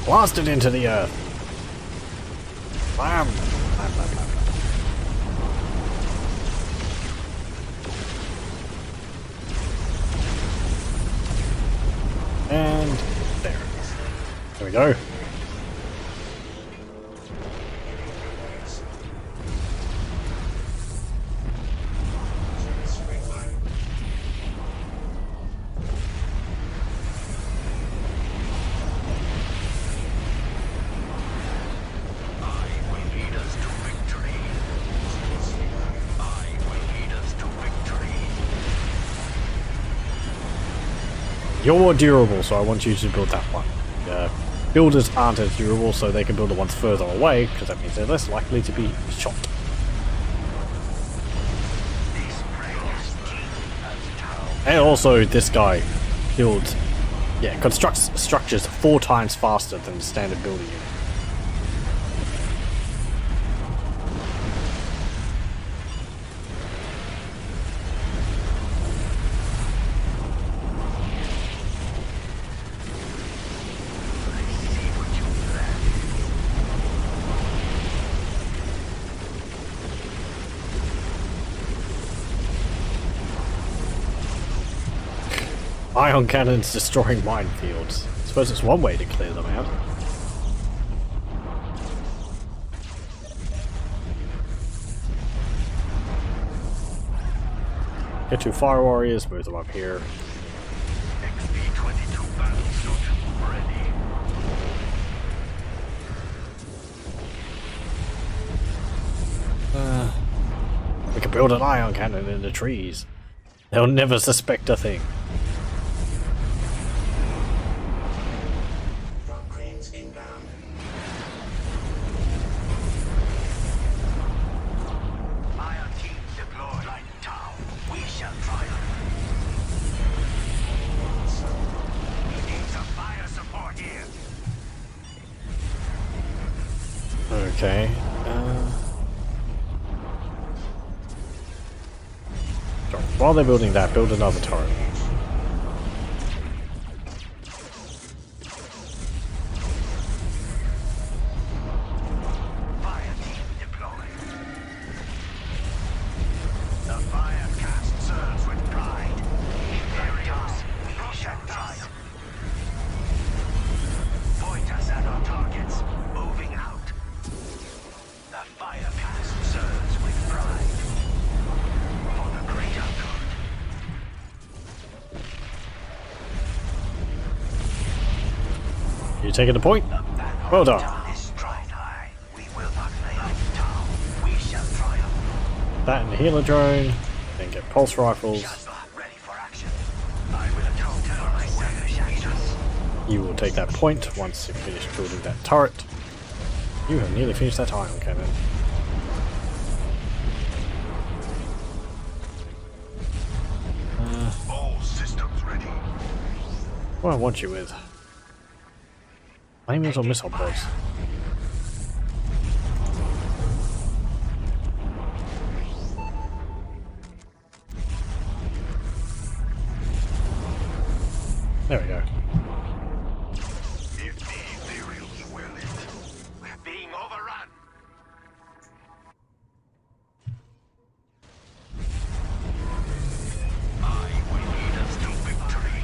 Blast it into the earth! Bam! Bam, bam, bam, bam. And there. There we go. You're durable, so I want you to build that one. Builders aren't as durable, so they can build the ones further away, because that means they're less likely to be shot. And also, this guy builds, constructs structures 4 times faster than the standard building unit. Ion cannons destroying minefields. I suppose it's one way to clear them out. Get 2 fire warriors, move them up here. XP-22 battle suit ready. We can build an ion cannon in the trees. They'll never suspect a thing. Fire team deployed. Like Tau, we shall triumph. We need some fire support here. Okay. So while they're building that, build another turret. Fire team deployed. The fire cast serves with pride. Imperials, we shall triumph. Point us at our targets. Moving out. The fire cast serves with pride. For the greater good. You taking the point? Well done. We will not lay down. We shall triumph. That and the healer drone. Then get pulse rifles. Ready for action. I will atone for my sacrifices. You will take that point once you finish building that turret. You have nearly finished that ion cannon. All systems ready. What do I want you with? Flamers or missile pods? There we go. If the Imperials will it, we're being overrun. I will lead us to victory.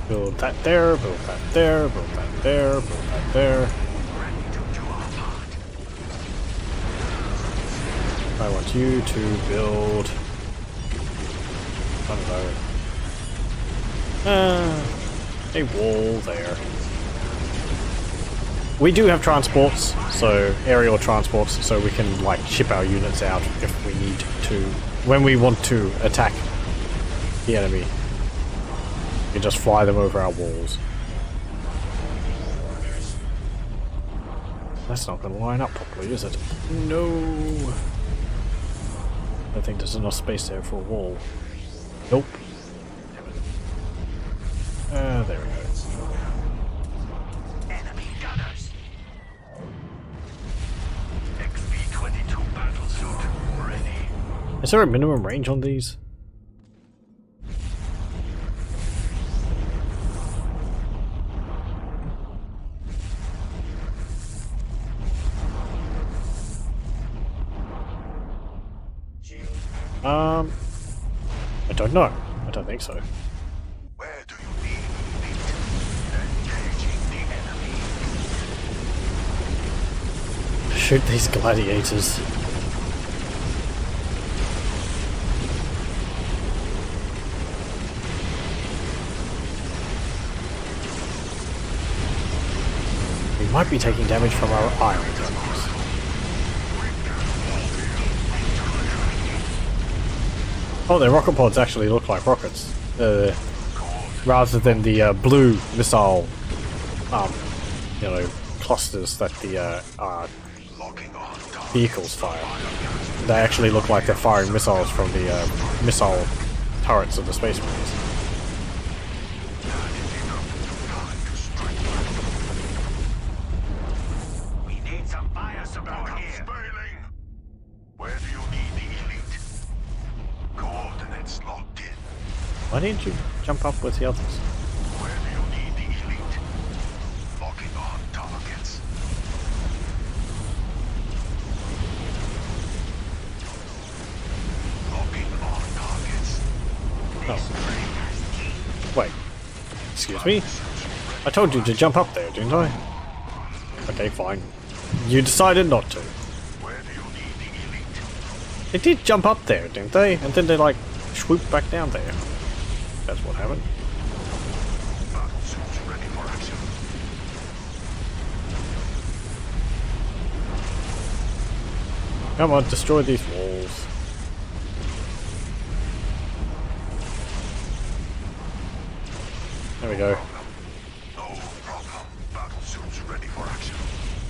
Build that there, build that there, build that there, build that there. Ready to do our part. I want you to build. I don't know. A wall there. We do have transports, so aerial transports, so we can like ship our units out if we need to. When we want to attack the enemy, we can just fly them over our walls. That's not going to line up properly, is it? No. I think there's enough space there for a wall. Nope. There we go. Enemy gunners. XP-22 battlesuit ready. Is there a minimum range on these? I don't know. I don't think so. Where do you need meat? Engaging the enemy. Shoot these gladiators. We might be taking damage from our iron guns. Oh, their rocket pods actually look like rockets, rather than the blue missile, you know, clusters that the vehicles fire. They actually look like they're firing missiles from the missile turrets of the Space Marines. We need some fire support here. Where do you need the elite? Coordinates locked in. Why didn't you jump up with the others? Where do you need the elite? Locking on targets. Locking on targets. Oh. Wait. Excuse me? I told you to jump up there, didn't I? Okay, fine. You decided not to. Where do you need the elite? They did jump up there, didn't they? And then they like swooped back down there. That's what happened. Battlesuits ready for action. Come on, destroy these walls. There we go. No problem. Battlesuits ready for action.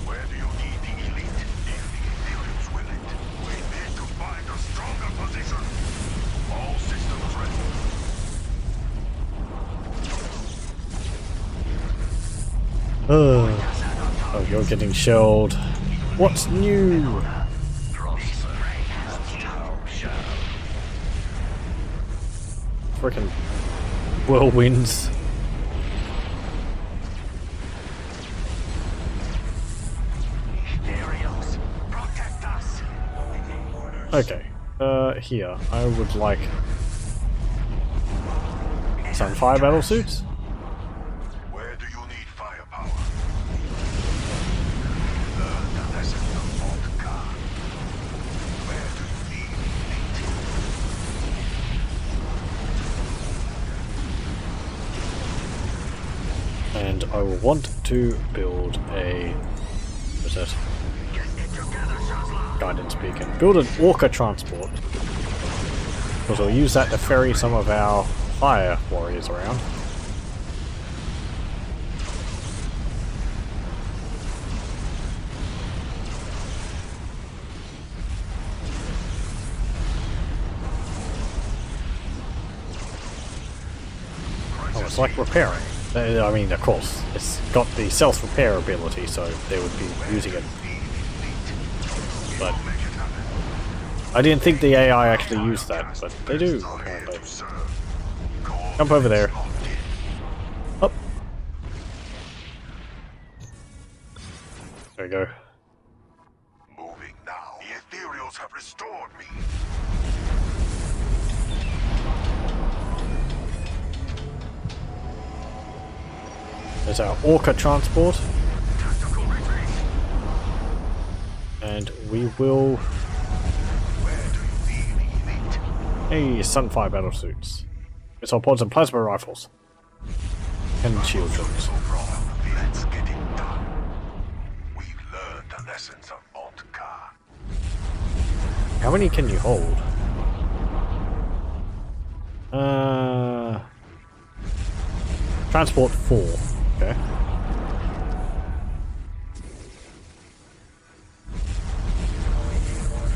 Where do you need the elite? If the Imperials will it, we need to find a stronger position. All systems ready. Oh, you're getting shelled. What's new? Freaking whirlwinds. Okay, here, I would like some fire battle suits. Where do you need firepower? Learn the lesson of Voltcar. Where do you need meat? And I will want to build a... what's that? Guidance beacon. Build an orca transport. Because we'll use that to ferry some of our fire warriors around. Oh, it's like repairing. I mean, of course, it's got the self-repair ability, so they would be using it. But I didn't think the AI actually used that, but they do, apparently. Jump over there. Up. There we go. Moving now. The ethereals have restored me. There's our orca transport. And we will... Hey, Sunfire battle suits. Missile pods and plasma rifles. And shield troops. Let's get it done. We've learned the lessons of Voltcar. How many can you hold? Transport 4. Okay.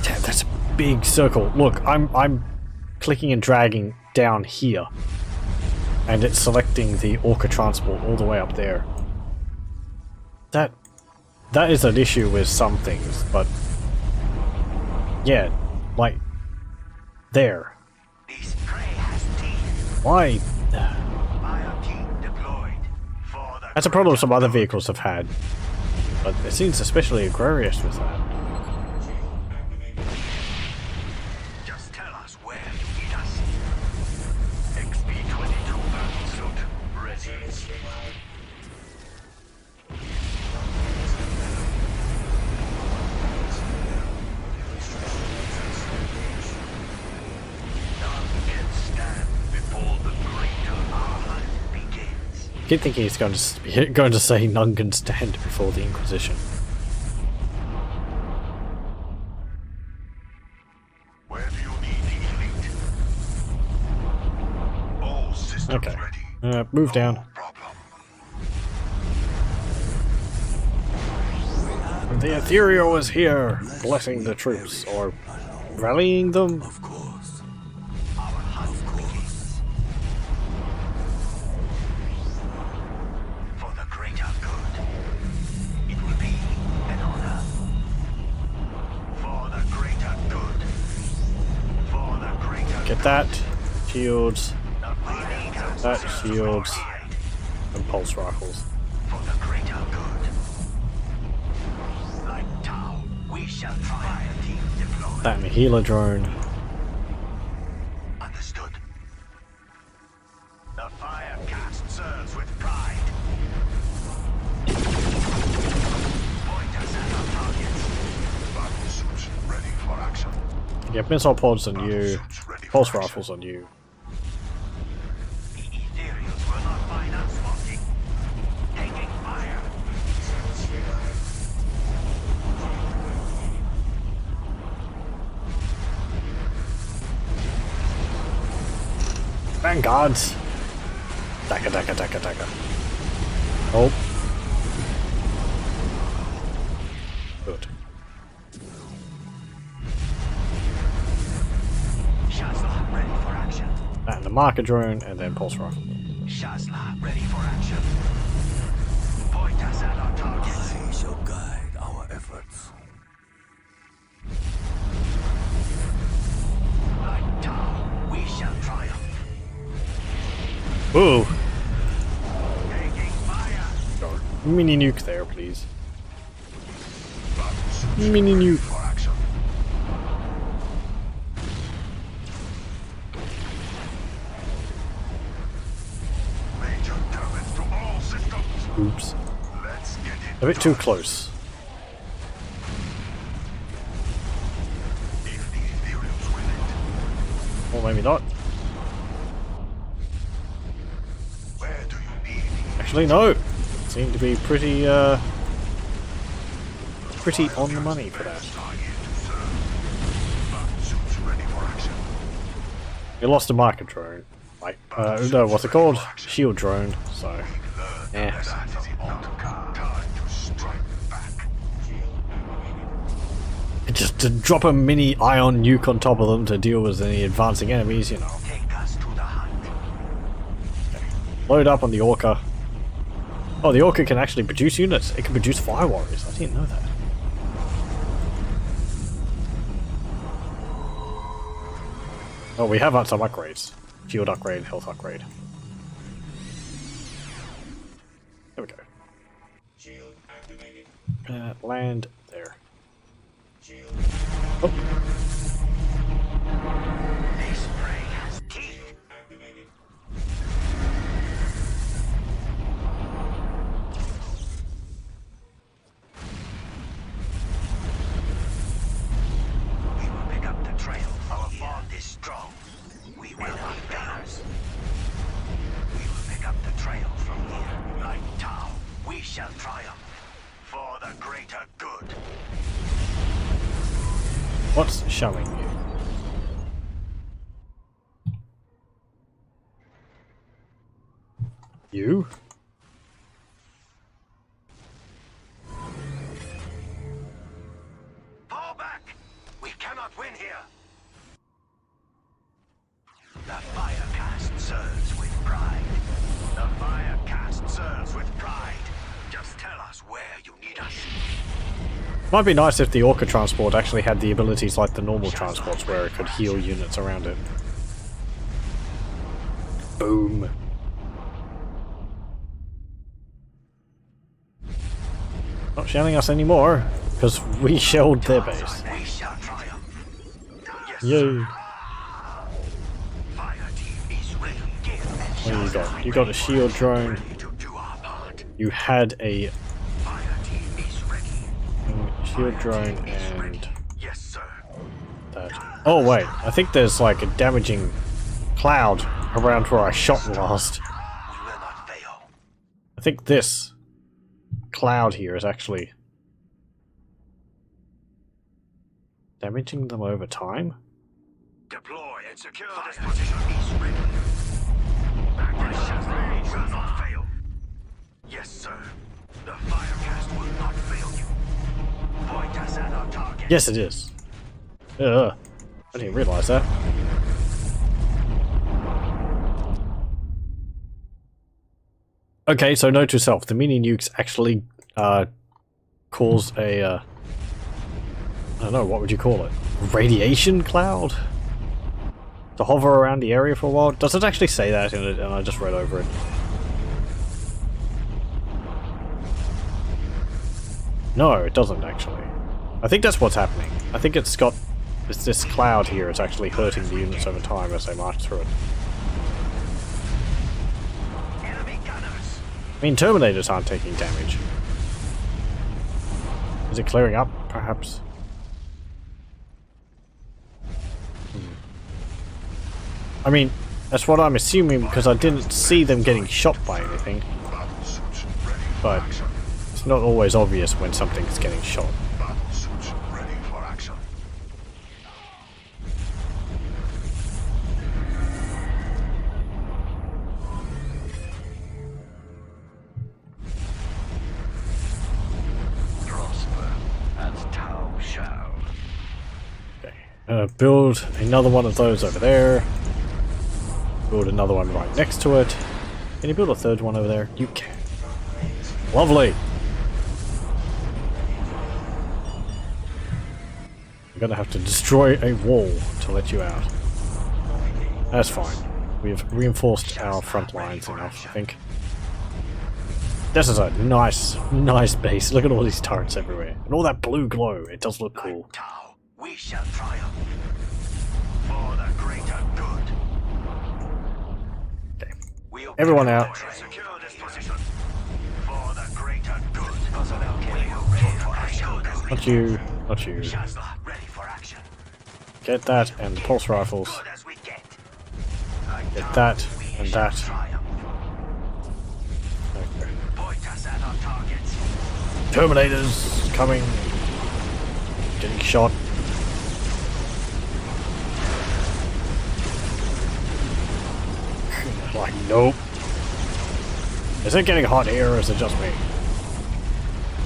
Damn, that's a big circle. Look, I'm clicking and dragging down here, and it's selecting the orca transport all the way up there. That is an issue with some things, but yeah, like there. Why? That's a problem some other vehicles have had, but it seems especially egregious with that. Just tell us where you need us. XP-22 battle suit ready. None can stand before the greater Arhan begins. I keep thinking he's going to say none can stand before the Inquisition. Where do you need the elite? All systems Okay. ready. Move down. No problem. The Ethereal is here, blessing the troops, or rallying them. Of course. Our hunt begins. For the greater good. It will be an honor. For the greater good. For the greater Get that. Shields. The fighting council That serves shields. for pride. And pulse rifles. For the greater good. Like DoW, we shall try a team deployed. That and a healer drone. Understood. The fire cast serves with pride. Point us at our targets. Battle suits ready for action. Get missile pods on you. Suits ready for Pulse action. rifles on you. The ethereals will not find us wanting. Taking fire. Vanguards! Daka daka daka daka. Oh. Good. Shazla ready for action. That and the marker drone, and then pulse rifle. Shazla ready for action. Point us at Ooh. Taking fire. Mini nuke there, please. Mini nuke. For action. Major damage to all systems. Oops. Let's get it. A bit too close. If the Imperials will it. Or maybe not. Where do you need me? Actually, no. Seem to be pretty, pretty on the money for that. Are here to serve. Battle suits ready for action. We lost a marker drone. Like, no, what's it called? Shield drone, so. Yeah. That is not time to strike back. Just to drop a mini ion nuke on top of them to deal with any advancing enemies, you know. Take us to the hunt. Load up on the Orca. Oh, the Orca can actually produce units. It can produce fire warriors. I didn't know that. Oh, we have some upgrades. Shield upgrade, health upgrade. There we go. Shield activated. Land there. Shield. Oh, This prey has teeth. Activated. We will pick up the trail. Our bond is strong. We will not fail. We will pick up the trail from here. Like DoW, we shall triumph. For the greater good. what's showing you? You? Fall back! We cannot win here! The Firecast serves with pride. The Firecast serves with pride. Just tell us where you need us. Might be nice if the Orca transport actually had the abilities like the normal transports where it could heal units around it. Boom. Not shelling us anymore, because we shelled their base. We shall triumph. Yes, Yay. sir. Fire team is ready. Give and What do you shall got? You got a shield drone. ready to do our part. You had a Fire team is ready. shield drone Fire team is ready. and Yes, sir. that. Oh wait, I think there's like a damaging cloud around where I shot last. We will not fail. I think this cloud here is actually damaging them over time. Deploy and secure this position. Is ready. Back will not fail. Yes, sir. The Firecast will not fail you. Point us at our target. Yes, it is. I didn't realize that. Okay, so note to self, the mini nukes actually cause a I don't know, what would you call it? Radiation cloud? To hover around the area for a while? Does it actually say that in it and I just read over it? No, it doesn't actually. I think that's what's happening. I think it's got this cloud here is actually hurting the units over time as they march through it. Enemy gunners. I mean, Terminators aren't taking damage. Is it clearing up, perhaps? I mean, that's what I'm assuming because I didn't see them getting shot by anything. Battle suits ready for But action. it's not always obvious when something's getting shot. Battle suits ready for action. Prosper as DoW shall. Okay. Build another one of those over there. Build another one right next to it. Can you build a third one over there? You can. Lovely! I'm gonna have to destroy a wall to let you out. That's fine. We've reinforced our front lines enough, I think. This is a nice base. Look at all these turrets everywhere. And all that blue glow. It does look cool. DoW, we shall triumph. For the greater good. Okay. We'll Everyone out. secure this position. For the greater good. Personnel ready for action. Not you. Not you. Shazla, ready for action. Get that and the pulse rifles. Good as we get. Get that and that. Triumph. Okay. Point us at our targets. Terminators coming. Getting shot. Like, nope. Is it getting hot here or is it just me?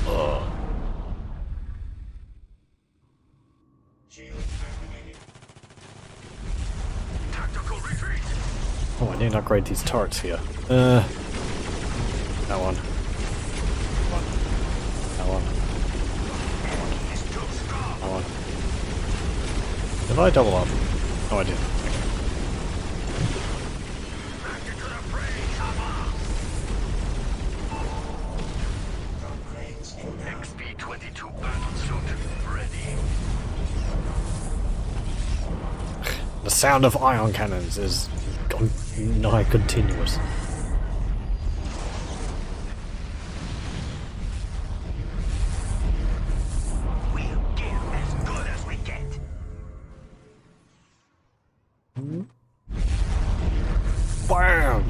Ugh. Shield activated. Tactical retreat. Oh, I need to upgrade these turrets here. That one. That one. It's too strong. That one. Did I double up? Oh, I did. Back into the fray, come Upgrades inbound. XP-22 battlesuit ready. The sound of ion cannons is nigh continuous. We'll give as good as we get. Bam!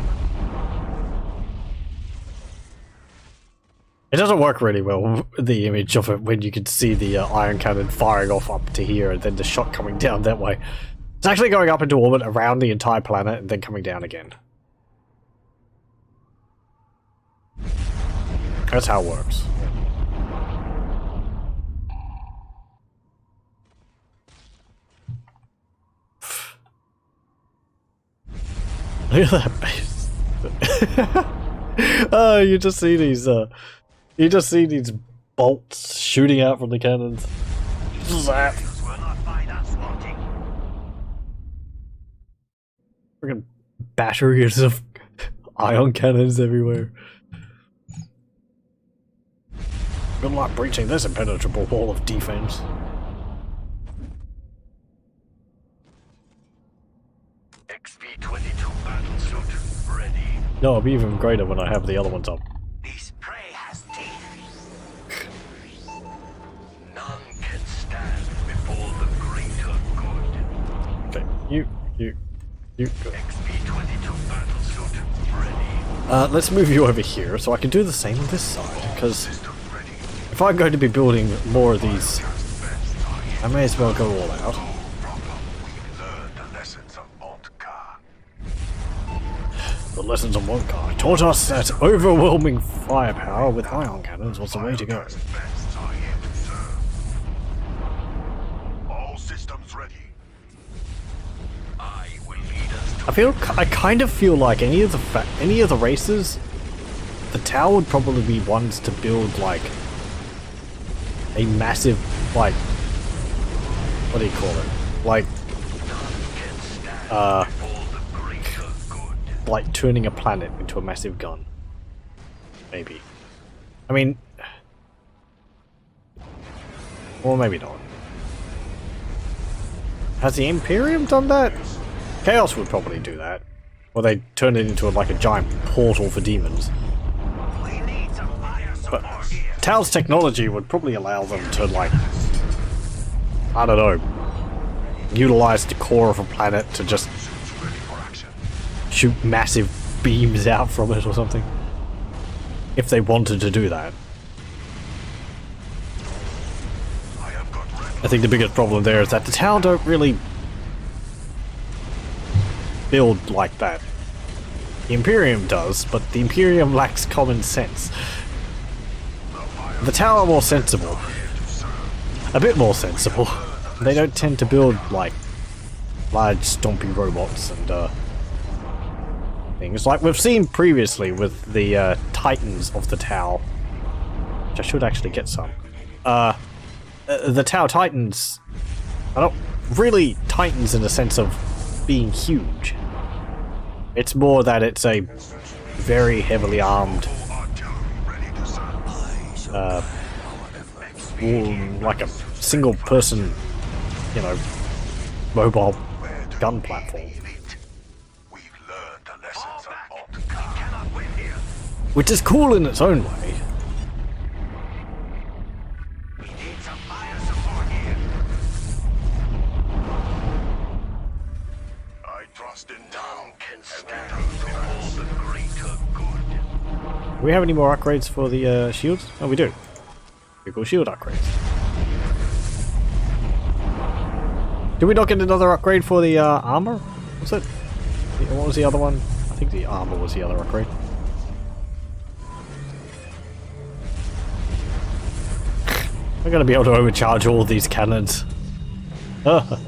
It doesn't work really well, the image of it, when you can see the ion cannon firing off up to here and then the shot coming down that way. It's actually going up into orbit around the entire planet and then coming down again. That's how it works. Look at that base. Oh, you just see these bolts shooting out from the cannons. Zap. Will not find us wanting. Freaking batteries of ion cannons everywhere. Good luck breaching this impenetrable wall of defense. XP-22 battlesuit ready. No, it'll be even greater when I have the other ones up. This prey has teeth. None can stand before the greater good. Okay, you. Good. XP-22 battlesuit ready. Let's move you over here so I can do the same on this side, because System ready. if I'm going to be building more of these, I may as well go all out. We've learned the lessons of Montka. The lessons of Wonka taught us that overwhelming firepower with ion cannons was the way to go. Best are yet to serve. All systems ready. I will lead us to I kind of feel like any of the races, the Tau would probably be ones to build like a massive, like, what do you call it? Like, before the greater good. like turning a planet into a massive gun. Maybe. I mean, or maybe not. Has the Imperium done that? Chaos would probably do that. Or they turn it into like a giant portal for demons. We need some fire But support here. Tao's technology would probably allow them to, like, I don't know, utilize the core of a planet to just Ready for action. shoot massive beams out from it or something. If they wanted to do that. I have got ready. I think the biggest problem there is that the Tau don't really build like that. The Imperium does, but the Imperium lacks common sense. The Tau are more sensible. A bit more sensible. They don't tend to build, like, large stompy robots and, things. Like we've seen previously with the, Titans of the Tau. Which I should actually get some. The Tau Titans are not really Titans in the sense of being huge. It's more that it's a very heavily armed, like a single person, you know, mobile gun platform. Which is cool in its own way. We need some fire support here. I trust in DoW can stand for all the greater good. Do we have any more upgrades for the shields? Oh, we do. Pretty cool shield upgrades. Did we not get another upgrade for the armor? Was it? What was the other one? I think the armor was the other upgrade. We're gonna be able to overcharge all these cannons. I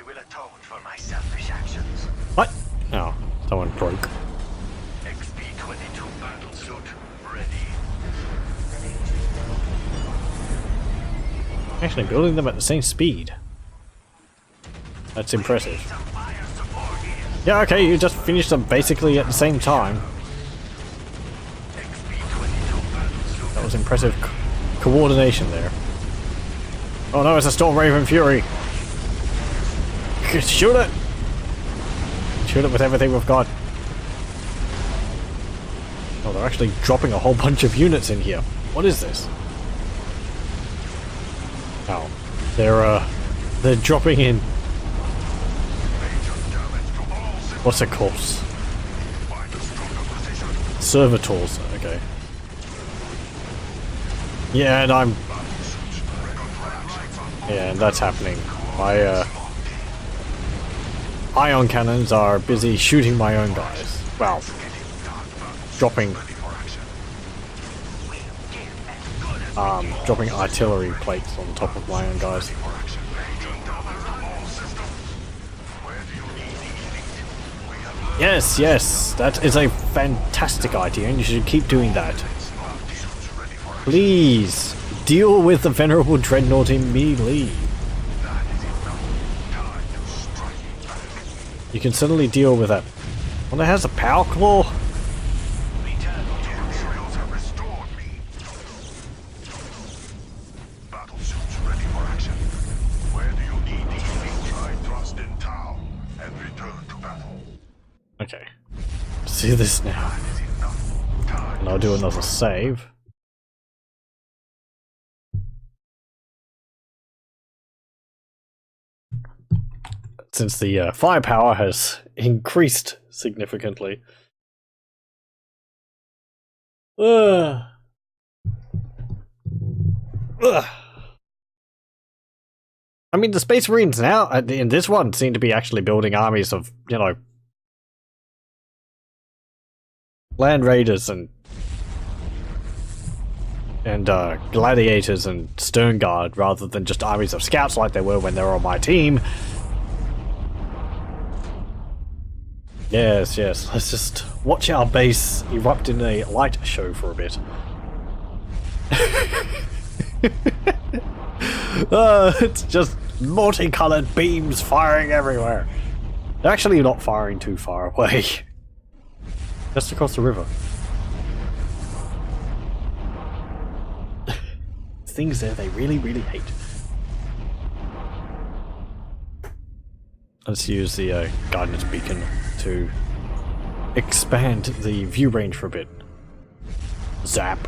will atone for my selfish actions. What? Oh, someone broke. XP-22 battlesuit ready. Actually, building them at the same speed. That's impressive. Some fire support here. Yeah, okay, you just finished them basically at the same time. XP-22 battlesuit. That was impressive coordination there. Oh no, it's a Storm Raven Fury! Shoot it! Shoot it with everything we've got. Oh, they're actually dropping a whole bunch of units in here. What is this? Oh, they're dropping in. What's it called? Servitors. Okay. Yeah, and and that's happening. My ion cannons are busy shooting my own guys. Well, dropping artillery plates on top of my own guys. Yes, yes, that is a fantastic idea, and you should keep doing that. Please, deal with the Venerable Dreadnought immediately. You can certainly deal with that. Well, it has a power claw. Okay. See this now. And I'll do another save. Since the firepower has increased significantly. Ugh. Ugh. I mean, the Space Marines now, in this one, seem to be actually building armies of, you know, Land Raiders and Gladiators and Stern Guard, rather than just armies of Scouts like they were when they were on my team. Yes, yes, let's just watch our base erupt in a light show for a bit. It's just multicolored beams firing everywhere. They're actually not firing too far away. Just across the river. Things there they really, really hate. Let's use the guidance beacon to expand the view range for a bit. Zap.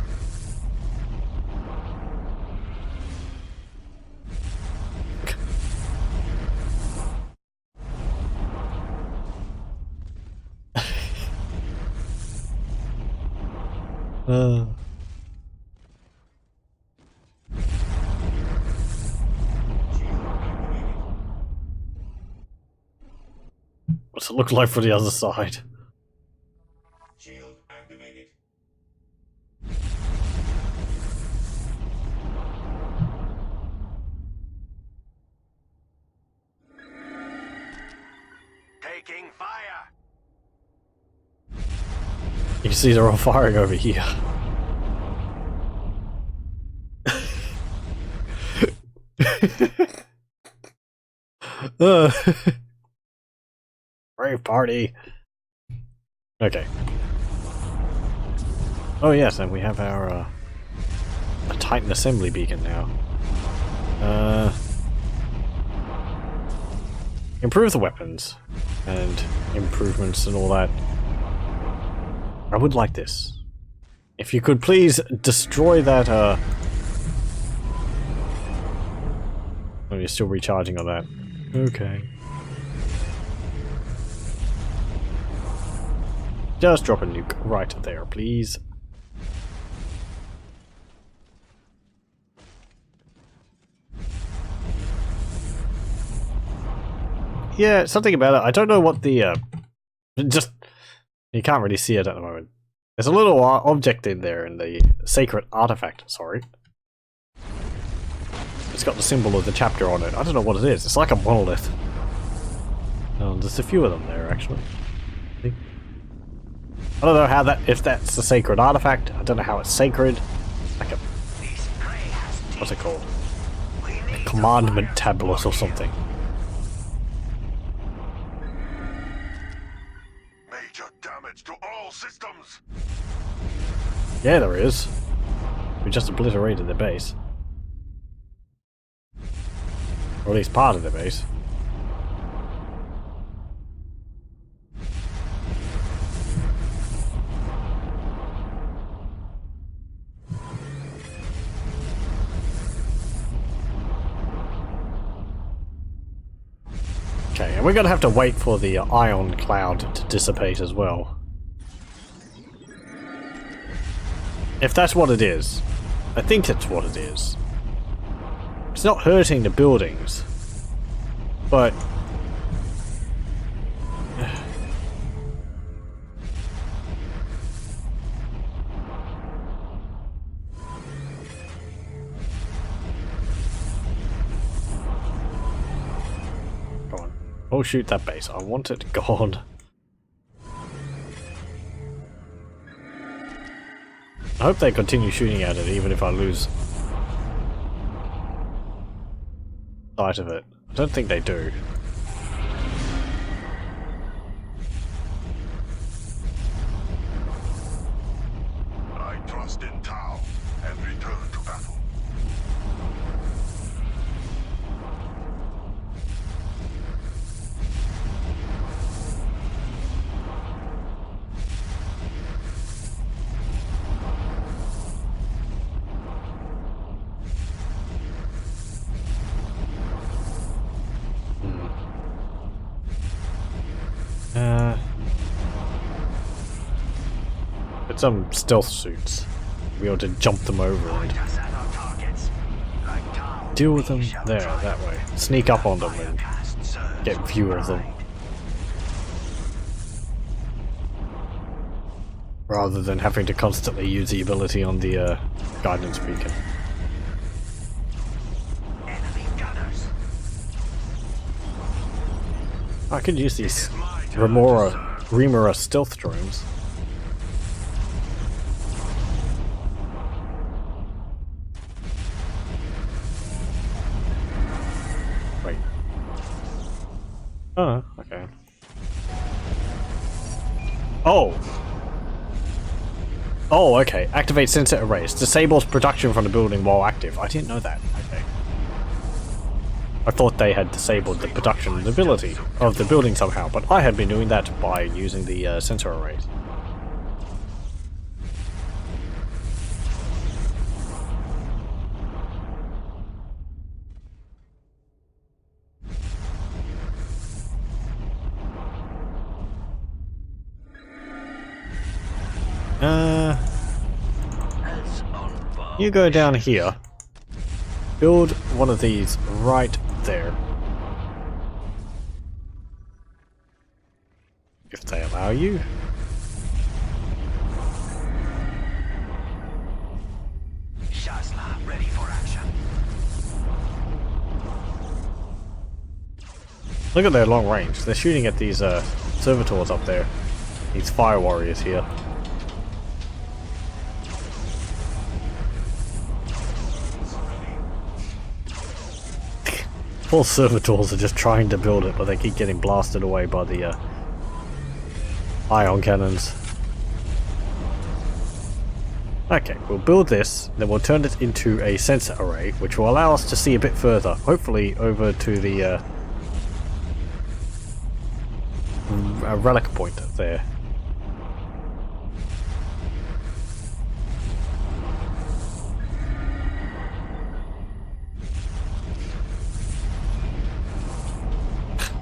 What's it look like for the other side? Shield activated. You can see they're all firing over here. Brave party. Okay. Oh yes, and we have our a Titan assembly beacon now. Improve the weapons and improvements and all that. I would like this. If you could please destroy that oh, you're still recharging on that. Okay. Just drop a nuke right there, please. Yeah, something about it. I don't know what the just you can't really see it at the moment. There's a little object in there in the sacred artifact. Sorry, it's got the symbol of the chapter on it. I don't know what it is. It's like a monolith. Oh, there's a few of them there actually. I don't know how that if that's a sacred artifact. I don't know how it's sacred. Like a what's it called? A commandment tablet or something. To all systems. Yeah, there is. We just obliterated the base. Or at least part of the base. Okay, and we're gonna have to wait for the ion cloud to dissipate as well. If that's what it is. I think it's what it is. It's not hurting the buildings. But... Come on. Oh shoot, that base. I want it gone. I hope they continue shooting at it even if I lose sight of it. I don't think they do. I trust in DoW and return to battle. Get some stealth suits. Be able to jump them over and deal with them there, that way. Sneak up on them and get view of them. Rather than having to constantly use the ability on the guidance beacon. I could use these Remora stealth drones. Wait. Oh, okay. Oh! Oh, okay. Activate sensor arrays. Disables production from the building while active. I didn't know that. Okay. I thought they had disabled the production ability of the building somehow, but I had been doing that by using the sensor arrays. You go down here. Build one of these right there. If they allow you. Cylarne ready for action. Look at their long range. They're shooting at these servitors up there. These fire warriors here. Poor servitors are just trying to build it, but they keep getting blasted away by the ion cannons. Okay, we'll build this, then we'll turn it into a sensor array, which will allow us to see a bit further, hopefully over to the a relic point there.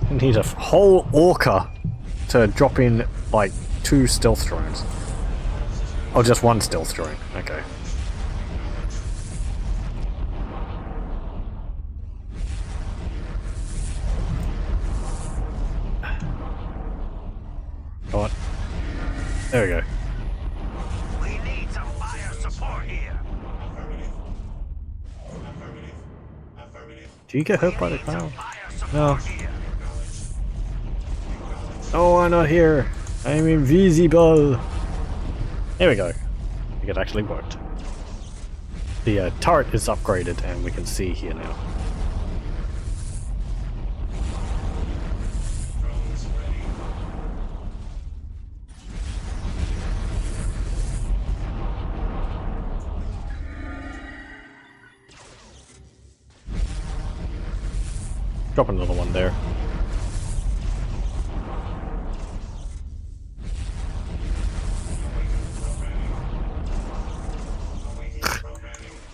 I need a whole orca to drop in like 2 stealth drones. Oh, just 1 stealth drone. Okay. Come on. There we go. We need some fire support here. Do you get hurt by the cloud? Fire No. support here. Oh, I'm not here. I'm invisible. There we go. I think it actually worked. The turret is upgraded and we can see here now. Drop another one there.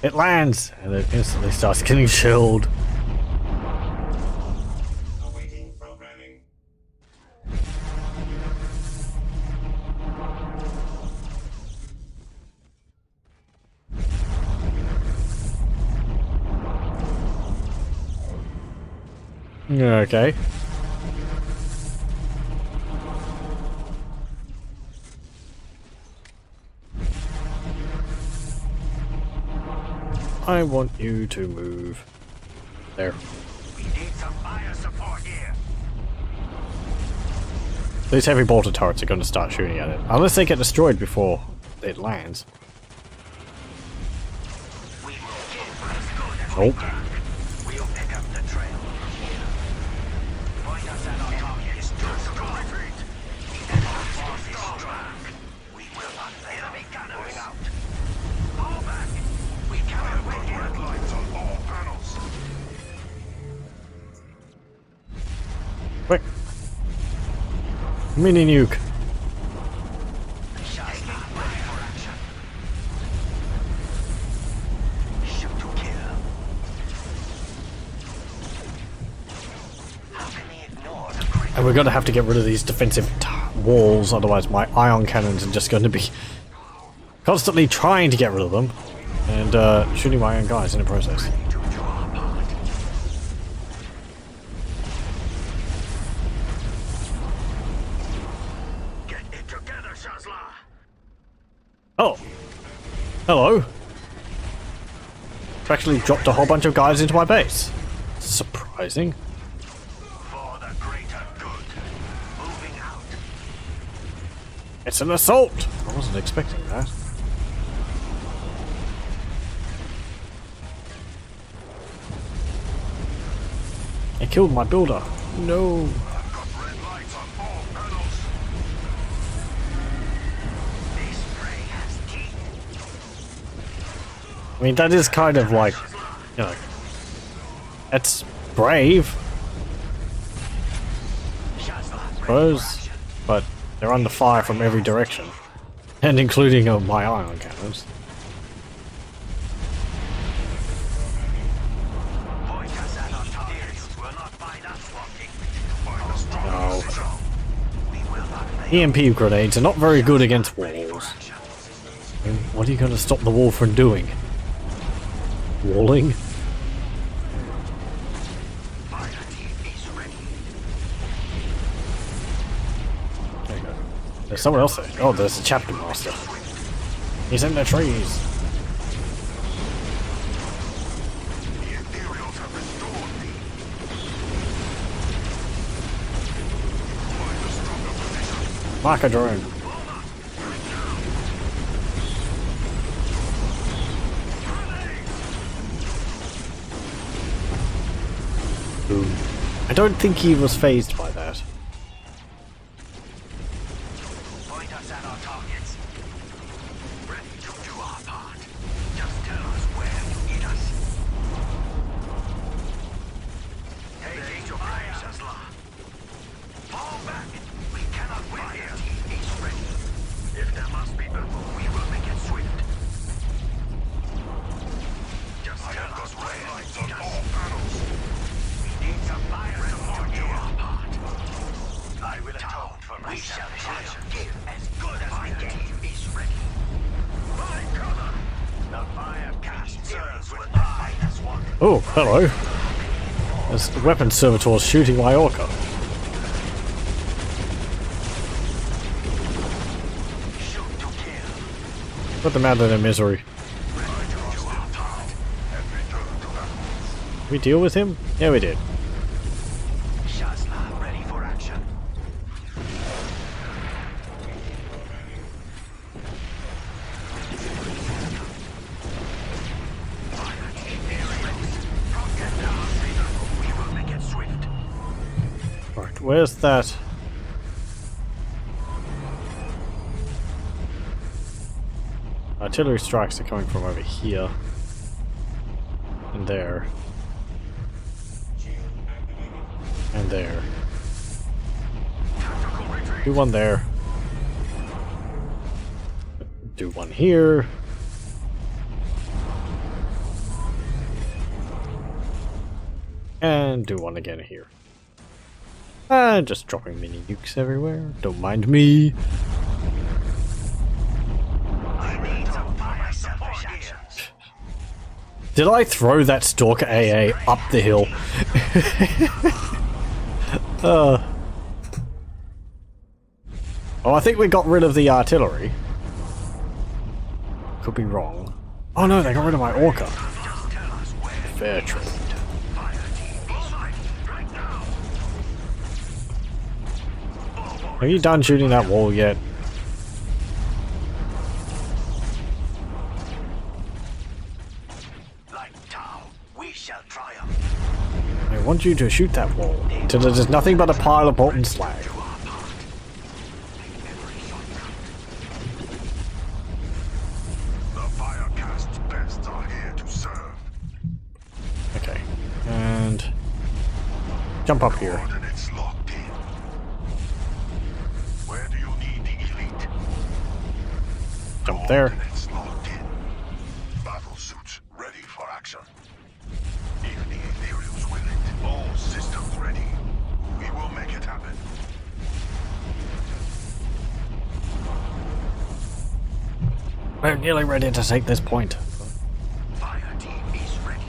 It lands, and it instantly starts getting shelled. Awaiting programming. Okay. I want you to move. There. We need some fire support here. These heavy bolter turrets are going to start shooting at it. Unless they get destroyed before it lands. We will get as good as Oh. we'll pick up the trail. Point us at our target. Is too strong. Retreat. The enemy force is strong. We will not fail. Enemy gunners out. Fall back. We cannot win here. Red lights on all panels. Quick. Mini nuke. Shots not ready for action. Shoot to kill. How can they ignore the great? And we're going to have to get rid of these defensive walls, otherwise my ion cannons are just going to be constantly trying to get rid of them. And shooting my own guys in the process. To do our part. Get it together, Shazla. Oh. Hello. I've actually dropped a whole bunch of guys into my base. Surprising. For the greater good. Moving out. It's an assault! I wasn't expecting that. I killed my builder. No. Got red lights on all panels. This spray has teeth. I mean, that is kind of like, you know, it's brave, Shazla, I suppose, but they're under fire from every direction, and including my ion cannons. point us at our targets. Will not find us walking. Find us No. strong. We will not fail. EMP grenades are not very good against walls. Action. I mean, what are you going to stop the wall from doing? Walling? Fire team is ready. There you go. There's someone else there. Oh, there's a chapter master. He's in the trees. The Imperials have restored me. Find a stronger position. Mark a drone. I don't think he was phased by that. Point us at our targets. Ready to do our part. Just tell us where you need us. Taking your fire, Cylarne. Fall back. We cannot win here. He's ready. If there must be battle, we will make it swift. Just tell us where you need us. We need some fire support to do our part. I will atone for myself. We shall give as good as we get. Is ready. By cover. The fire cast serves with I as one. Oh, hello. There's the weapon servitors shooting my orca. Shoot to kill. Put them out of their misery. Ready to do our part. And return to battle. We deal with him? Yeah, we did. Cylarne ready for action. Fire team ready. Rocket down, Vader. We will make it swift. Right, where's that? Artillery strikes are coming from over here. And there. And there. Do one there. Do one here. And do one again here. And just dropping mini nukes everywhere. Don't mind me. I need some fire support here. Did I throw that Stalker AA up the hill? Oh, I think we got rid of the artillery. Could be wrong. Oh no, they got rid of my orca. Just tell us where Fair trade. fire team is right now. Are you done shooting that wall yet? Like DoW, we shall triumph. I want you to shoot that wall until it is nothing but a pile of molten slag. Do our part. Make every shortcut. The Firecast's best are here to serve. Okay, and jump up here. Coordinates locked in. Where do you need the elite? Jump there. Coordinates locked in. Battle suits ready for action. If the Ethereals will it, all systems ready. We will make it happen. We're nearly ready to take this point. Fire team is ready.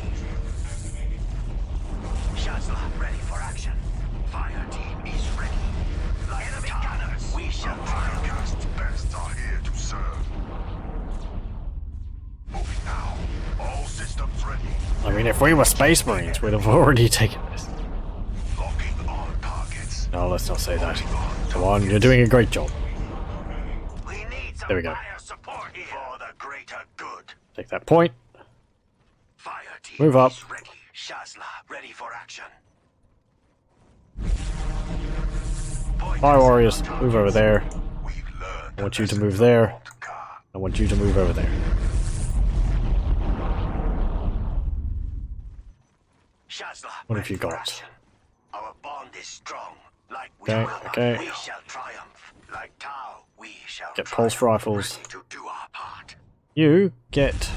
Cylarne ready for action. Fire team is ready. Like enemy gunners, we shall triumph. Firecast's best are here to serve. Moving now. All systems ready. I mean, if we were Space Marines, we'd have already taken this. Locking on targets. No, let's not say that. Come on, you're doing a great job. We need some There we go. fire support here for the greater good. Take that point. Fire team Move up. is ready. Cylarne ready for action. Fire warriors, move over there. We've learned I want you to move there. I want you to move over there. Cylarne What have ready you for got? action. Our bond is strong. Like we Okay, will. okay. We shall triumph. Like DoW, we shall Get triumph. pulse rifles. Ready to do our part. You get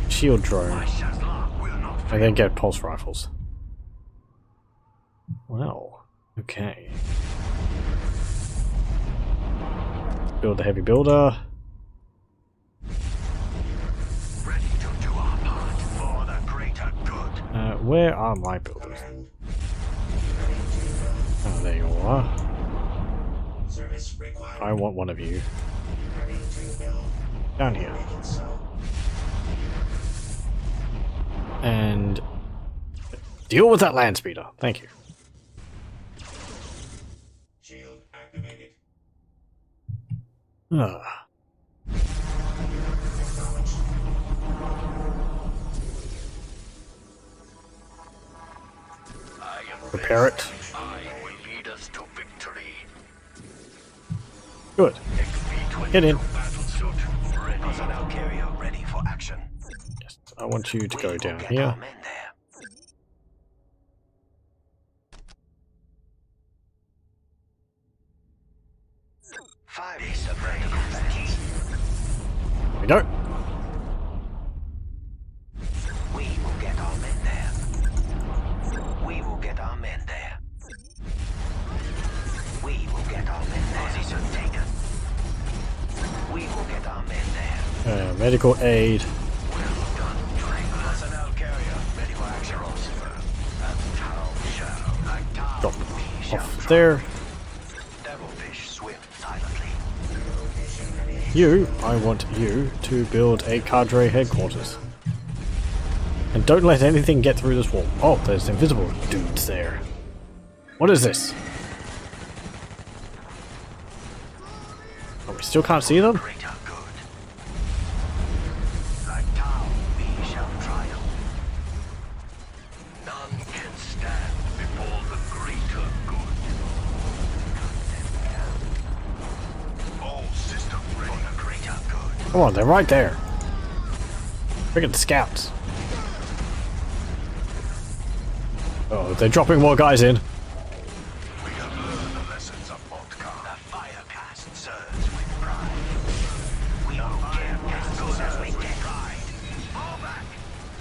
shield My drone, Cylarne will not fail. and then get pulse rifles. Well, okay. Build the heavy builder. Ready to do our part for the greater good. Where are my builders? Oh, there you all are. Service required. I want one of you Ready to build. down here. Making so. And deal with that land speeder. Thank you. Shield activated. Ah. Acknowledged. I repair it. I will lead us to victory. Good. Get in. Personnel carrier ready for action. Yes, I want you to go We down will get here. our men there. Five days of ready advance. There we go. We will get our men there. We will get our men there. We will get our men there. Position taken. We will get our men there. Medical aid. Well done, Traitor. Personnel carrier ready for action. That town shall, like town, Drop we shall off try. there. Devilfish swim silently. You, I want you to build a cadre headquarters. And don't let anything get through this wall. Oh, there's invisible dudes there. What is this? Oh, we still can't see them? Greater good. Like town, we shall triumph. None can stand before the greater good. All systems ready for the greater good. Come on, they're right there. Friggin' scouts. Oh, they're dropping more guys in. We have learned the lessons of Vodka. The fire cast surge with pride. We don't care as good as we get. Pride. Fall back.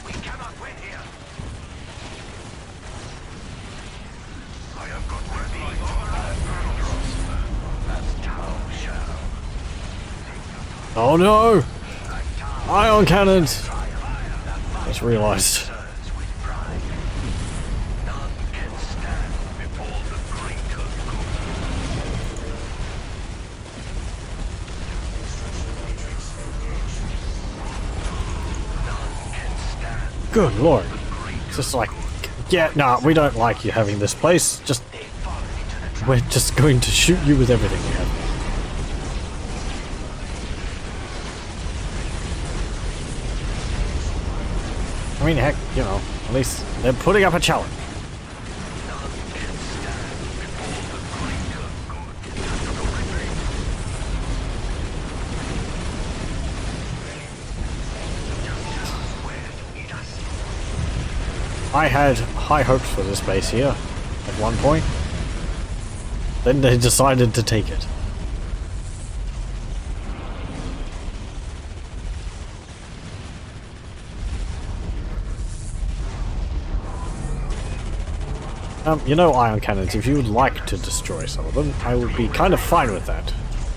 We cannot win here. I have got ready to That's town shall. Oh no! Ion cannons! Just realised. Surge with pride. None can stand before the greater good. None can stand. Good lord. It's just like, yeah, nah, we don't like you having this place. Just, They've fallen into the trap. we're just going to shoot you with everything we have. I mean, heck, you know, at least they're putting up a challenge. I had high hopes for this base here at one point. Then they decided to take it. You know, ion cannons, if you would like to destroy some of them, I would be kind of fine with that.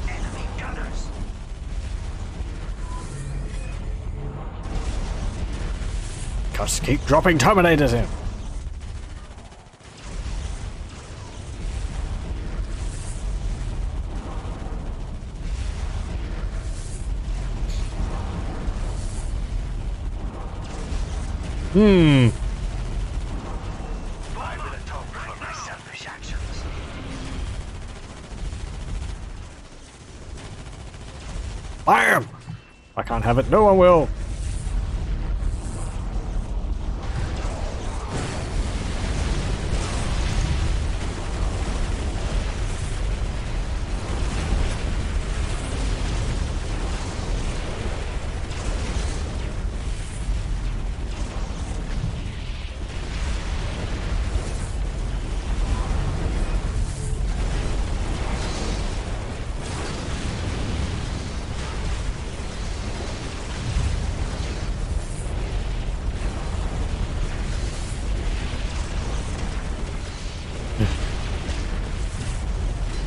Enemy gunners. Just keep dropping Terminators in. I will atone for my selfish actions. Bam! I can't have it, no one will.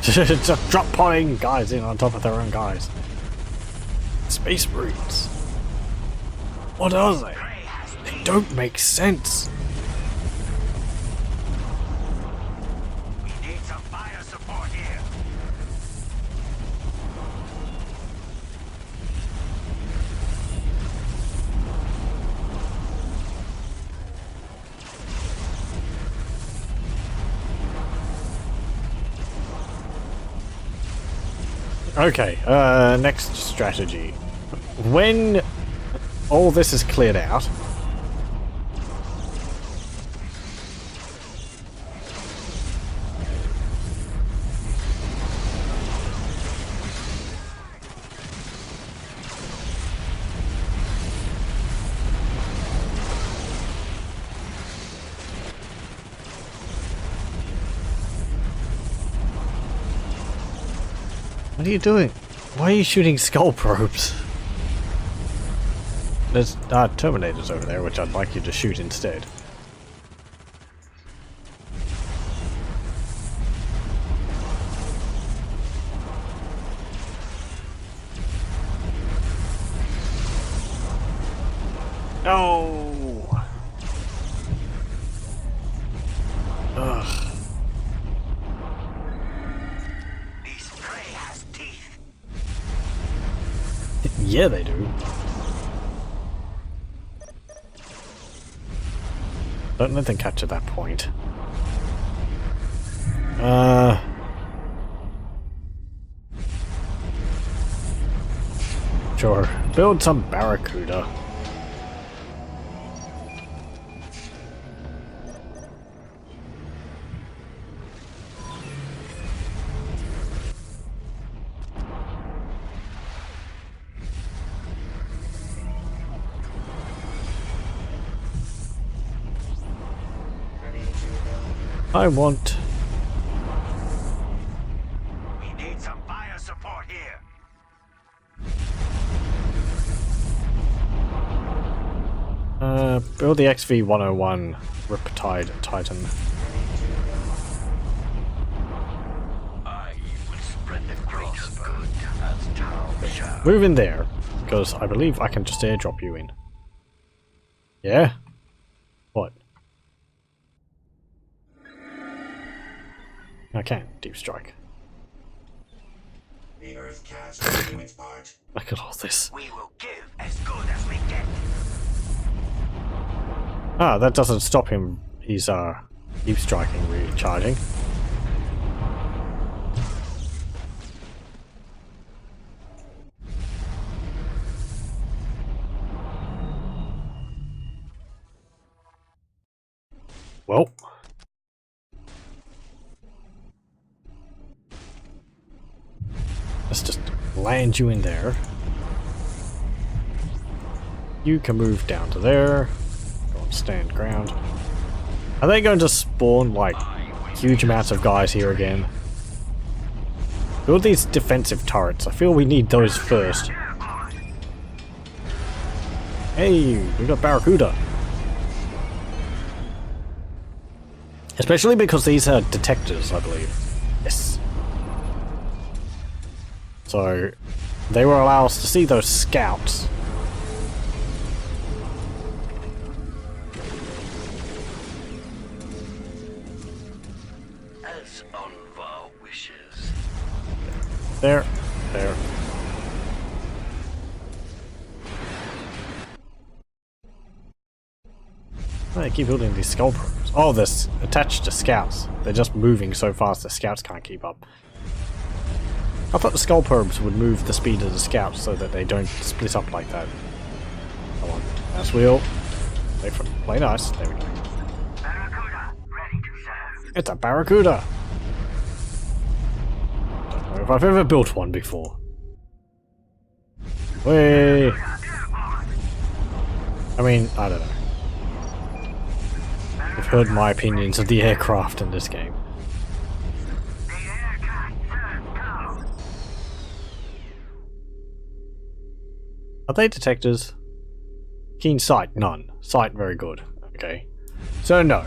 Just drop potting guys in on top of their own guys. Space Marines. What are they? They don't make sense. We need some fire support here. Okay, next strategy. When all this is cleared out, What are you doing? Why are you shooting skull probes? There's Terminators over there, which I'd like you to shoot instead. No! Ugh. Beast prey has teeth. Yeah, they do. Don't let them catch at that point. Sure. Build some Barracuda. I want... We need some fire support here. Build the XV-101 Riptide Titan. I will spread the greater good as DoW shall. Move in there, because I believe I can just airdrop you in. Yeah? What? I can. Deep strike. The Earth cast will do its part. Look at all this. We will give as good as we get. Ah, that doesn't stop him. He's deep striking, recharging. Well. Let's just land you in there. You can move down to there. Go and stand ground. Are they going to spawn, like, huge amounts of guys here again? Build these defensive turrets. I feel we need those first. Hey, we got Barracuda. Especially because these are detectors, I believe. Yes. So, they will allow us to see those scouts. As on our wishes. There. There. Oh, they keep building these skull probes. Oh, they're attached to scouts. They're just moving so fast the scouts can't keep up. I thought the skull probes would move the speed of the scouts so that they don't split up like that. Come on. That's wheel. Play nice. There we go. Barracuda, ready to serve. It's a Barracuda! Don't know if I've ever built one before. Way. I mean, I don't know. You've heard my opinions of the aircraft in this game. The air cat serves DoW. Are they detectors? Keen sight? None. Sight, very good. Okay. So no.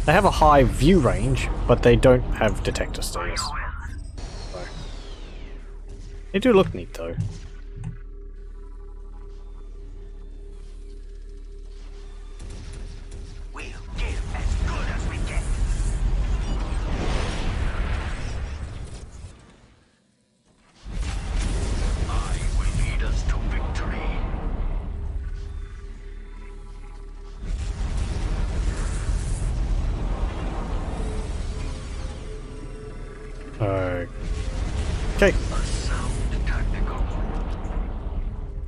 They have a high view range, but they don't have detector status. So. They do look neat though. We'll give as good as we get. I will lead us to victory. Okay. A sound tactical.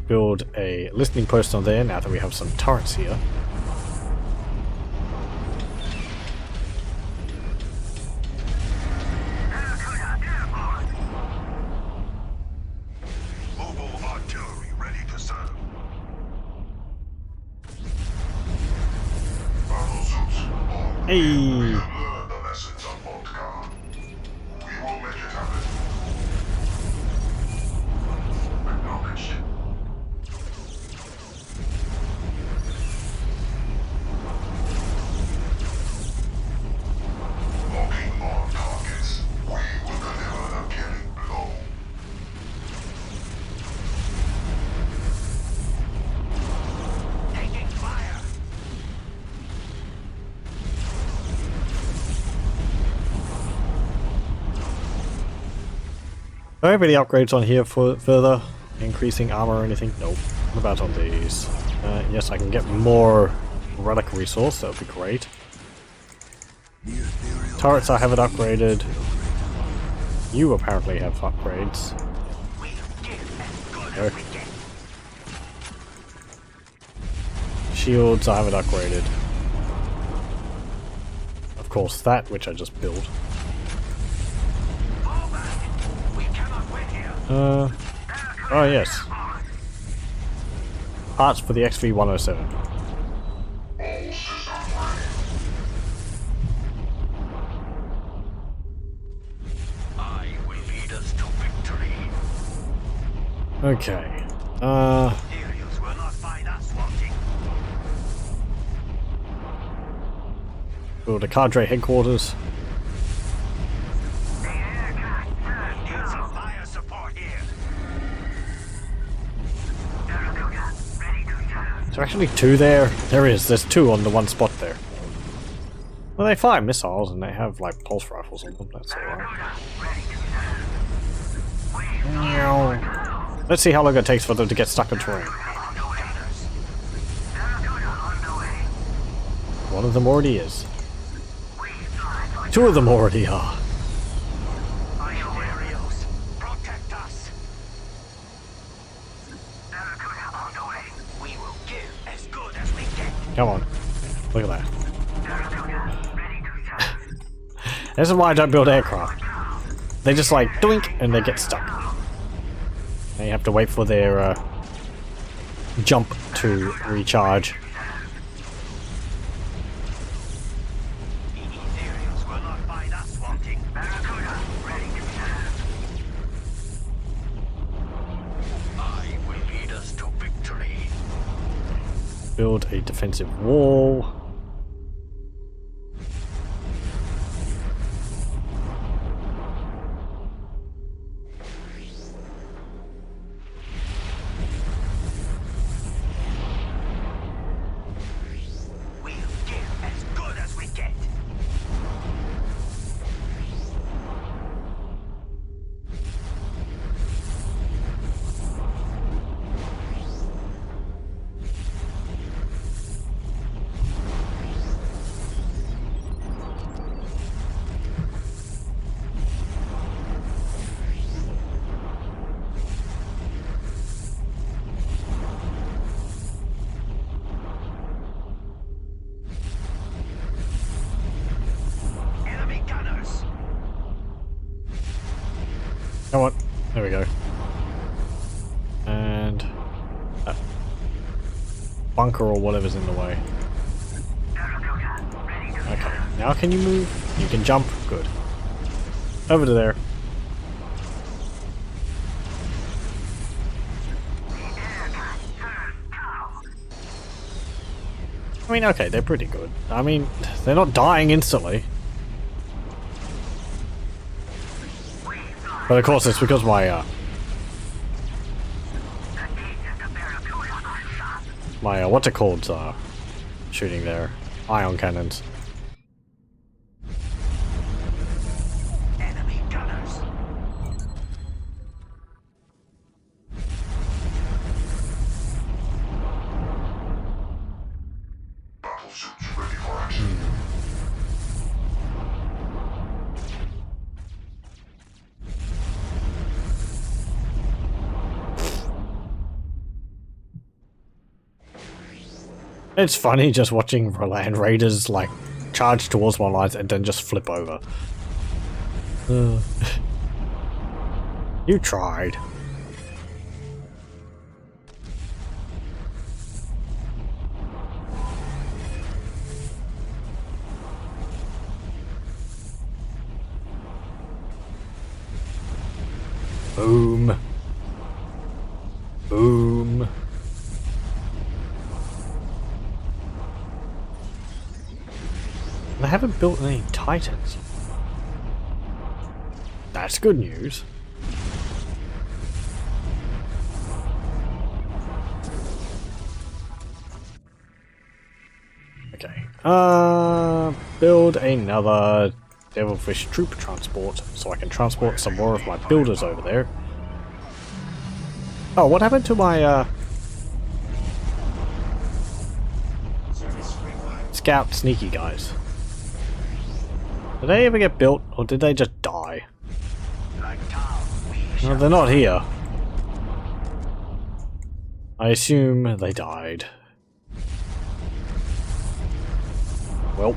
Build a listening post on there now that we have some turrets here. Barracuda airborne. Mobile artillery ready to serve. Battle suits. Hey! Learn the lessons on Voltcar. We will make it happen. Do I have any upgrades on here for further? Increasing armor or anything? Nope. What about on these? Yes, I can get more relic resource, that would be great. Turrets I haven't upgraded. You apparently have upgrades. There. Shields I haven't upgraded. Of course that which I just built. Oh yes. Parts for the XV-107. I will lead us to victory. Okay. Imperials will not find us wanting. Build a cadre headquarters. We need some fire support here. Is there actually two there? There is. There's two on the one spot there. Well, they fire missiles and they have like pulse rifles on them. That's alright. Let's see how long it takes for them to get stuck in terrain. One of them already is. Two of them already are. Imperials, protect us. We will give as good as we get. Come on. Look at that. This is why I don't build aircraft. They just like doink and they get stuck. And you have to wait for their jump to recharge. Imperials will not find us wanting. I will lead us to victory. Build a defensive wall. We'll give as good as we get. Enemy gunners. Come on. There we go. And that bunker or whatever's in the way. Okay. Now can you move? You can jump. Good. Over to there. I mean, okay, they're pretty good. I mean, they're not dying instantly. But of course, it's because my what's it called, shooting their ion cannons. Enemy gunners. Battleships ready for action. It's funny just watching land raiders like charge towards my lines and then just flip over. You tried. Boom. Boom. I haven't built any Titans. That's good news. Okay. Build another Devilfish troop transport so I can transport some more of my builders over there. Oh, what happened to my scout sneaky guys? Did they ever get built, or did they just die? No, they're not here. I assume they died. Well.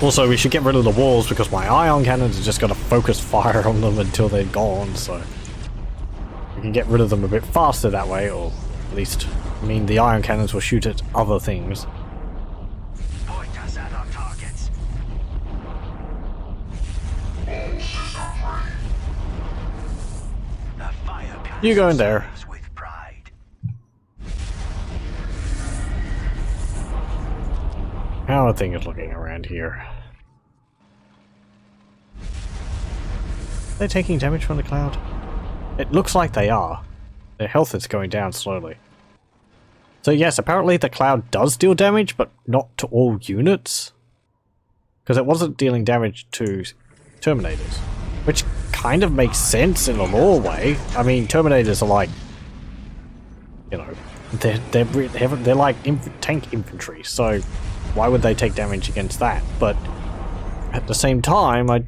Also, we should get rid of the walls because my ion cannons are just going to focus fire on them until they're gone, so we can get rid of them a bit faster that way, or at least, I mean, the ion cannons will shoot at other things. Point us at our targets. The fire You go in there. with pride. How are things looking around here? Are they taking damage from the cloud? It looks like they are. Their health is going down slowly. So yes, apparently the cloud does deal damage, but not to all units. Because it wasn't dealing damage to Terminators. Which kind of makes sense in a lore way. I mean, Terminators are like, you know, they're like tank infantry, so why would they take damage against that? But at the same time, I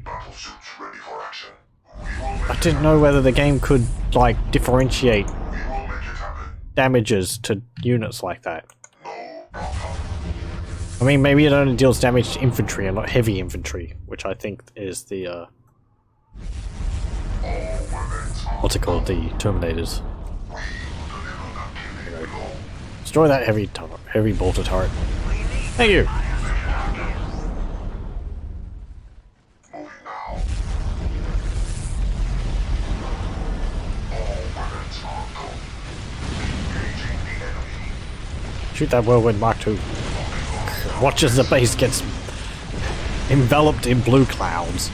didn't know whether the game could, like, differentiate damages to units like that. I mean, maybe it only deals damage to infantry and not heavy infantry, which I think is the, what's it called? The Terminators. There you go. Destroy that heavy bolter turret. Thank you! Shoot that whirlwind Mark II. Watch as the base gets enveloped in blue clouds.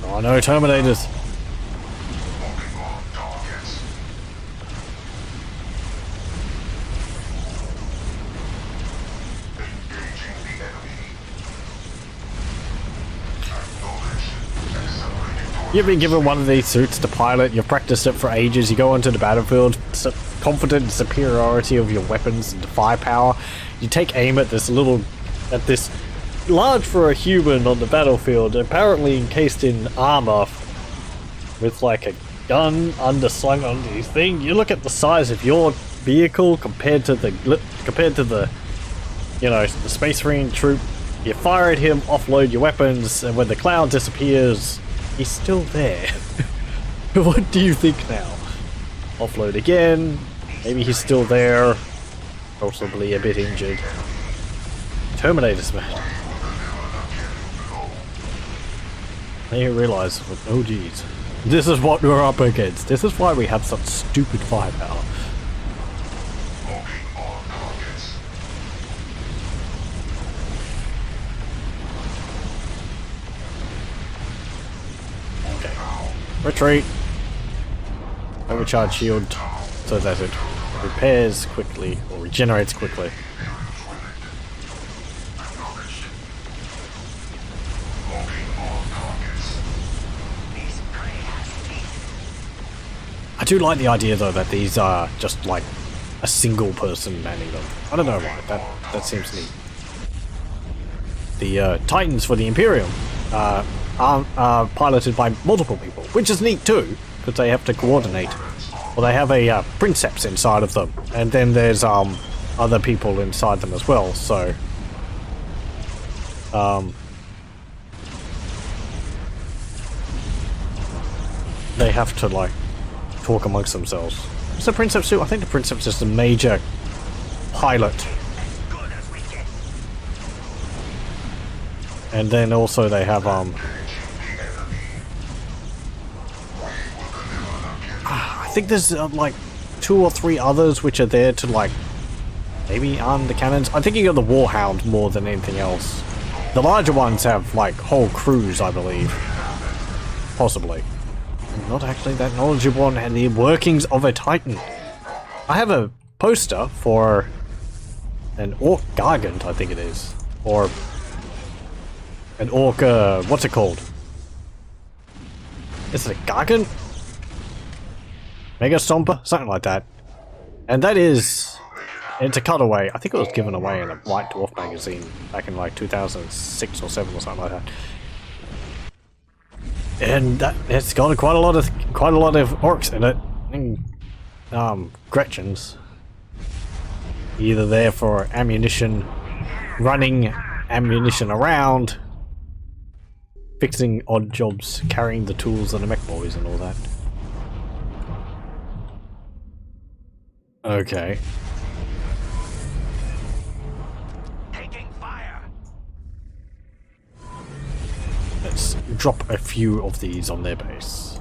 Oh no, Terminators! You've been given one of these suits to pilot, you've practiced it for ages, you go onto the battlefield, confident in superiority of your weapons and firepower. You take aim at this large for a human on the battlefield, apparently encased in armor with like a gun underslung on his thing. You look at the size of your vehicle compared to the you know, the Space Marine troop. You fire at him, offload your weapons, and when the cloud disappears, he's still there. What do you think now? Offload again. Maybe he's still there. Possibly a bit injured. Terminators, man. I didn't realise. Oh geez. This is what we're up against. This is why we have such stupid firepower. Retreat. Overcharge shield so that it repairs quickly or regenerates quickly. I do like the idea though that these are just like a single person manning them. I don't know why. That seems neat. The Titans for the Imperium are piloted by multiple people, which is neat too, because they have to coordinate. Well, they have a princeps inside of them, and then there's other people inside them as well. So, they have to like talk amongst themselves. What's the princeps do? I think the princeps is the major pilot. And then also they have I think there's like 2 or 3 others which are there to like Maybe on the cannons. I'm thinking of the Warhound more than anything else. The larger ones have like whole crews, I believe. Possibly. I'm not actually that knowledgeable on the workings of a Titan. I have a poster for an Orc Gargant, I think it is. Or an Orc, what's it called? Is it a Gargant? Mega Stomper? Something like that. And that is... It's a cutaway. I think it was given away in a White Dwarf magazine back in like 2006 or 7 or something like that. And it's got quite a lot of orcs in it. And, Gretchens. Either there for ammunition, running ammunition around, fixing odd jobs, carrying the tools and the mech boys and all that. Okay. Taking fire. Let's drop a few of these on their base.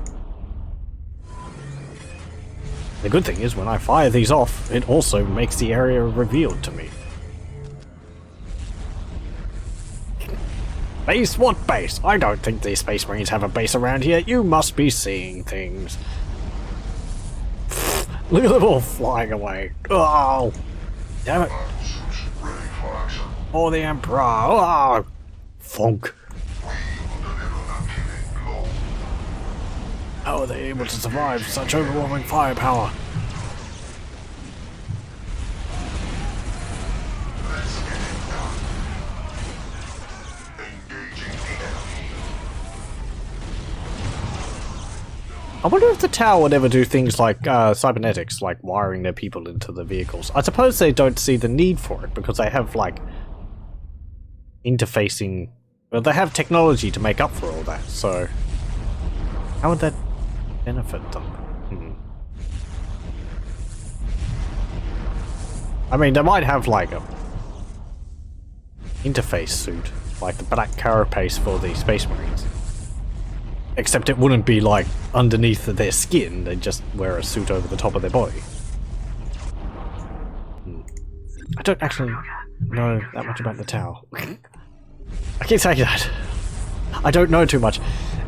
The good thing is when I fire these off, it also makes the area revealed to me. Base? What base? I don't think the Space Marines have a base around here. You must be seeing things. Look at them all flying away. Oh! Damn it. Oh, the Emperor. Oh! Funk. How are they able to survive such overwhelming firepower? I wonder if the tower would ever do things like cybernetics, like wiring their people into the vehicles. I suppose they don't see the need for it because they have like interfacing. Well, they have technology to make up for all that. So how would that benefit them? I mean, they might have like a interface suit, like the black carapace for the Space Marines. Except it wouldn't be like underneath their skin, they'd just wear a suit over the top of their body. I don't actually know that much about the tower. I keep saying that. I don't know too much.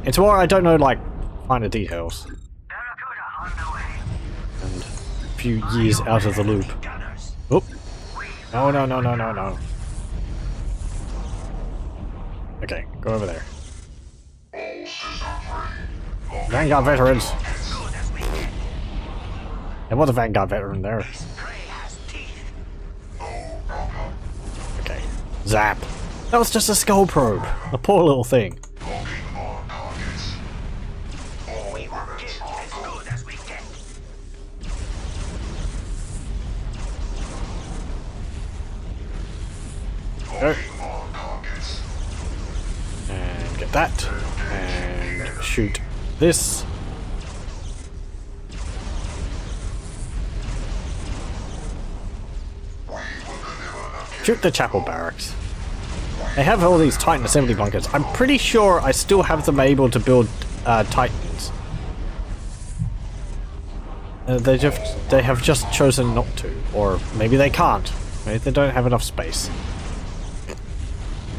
It's more I don't know like finer details. And a few years out of the loop. Oh! No, no, no, no, no, no. Okay, go over there. Vanguard veterans! There was a Vanguard veteran there. Okay. Zap! That was just a skull probe! A poor little thing. Go. And get that. And shoot this. Shoot the chapel barracks. They have all these Titan assembly bunkers. I'm pretty sure I still have them able to build Titans. They have just chosen not to, or maybe they can't. Maybe they don't have enough space.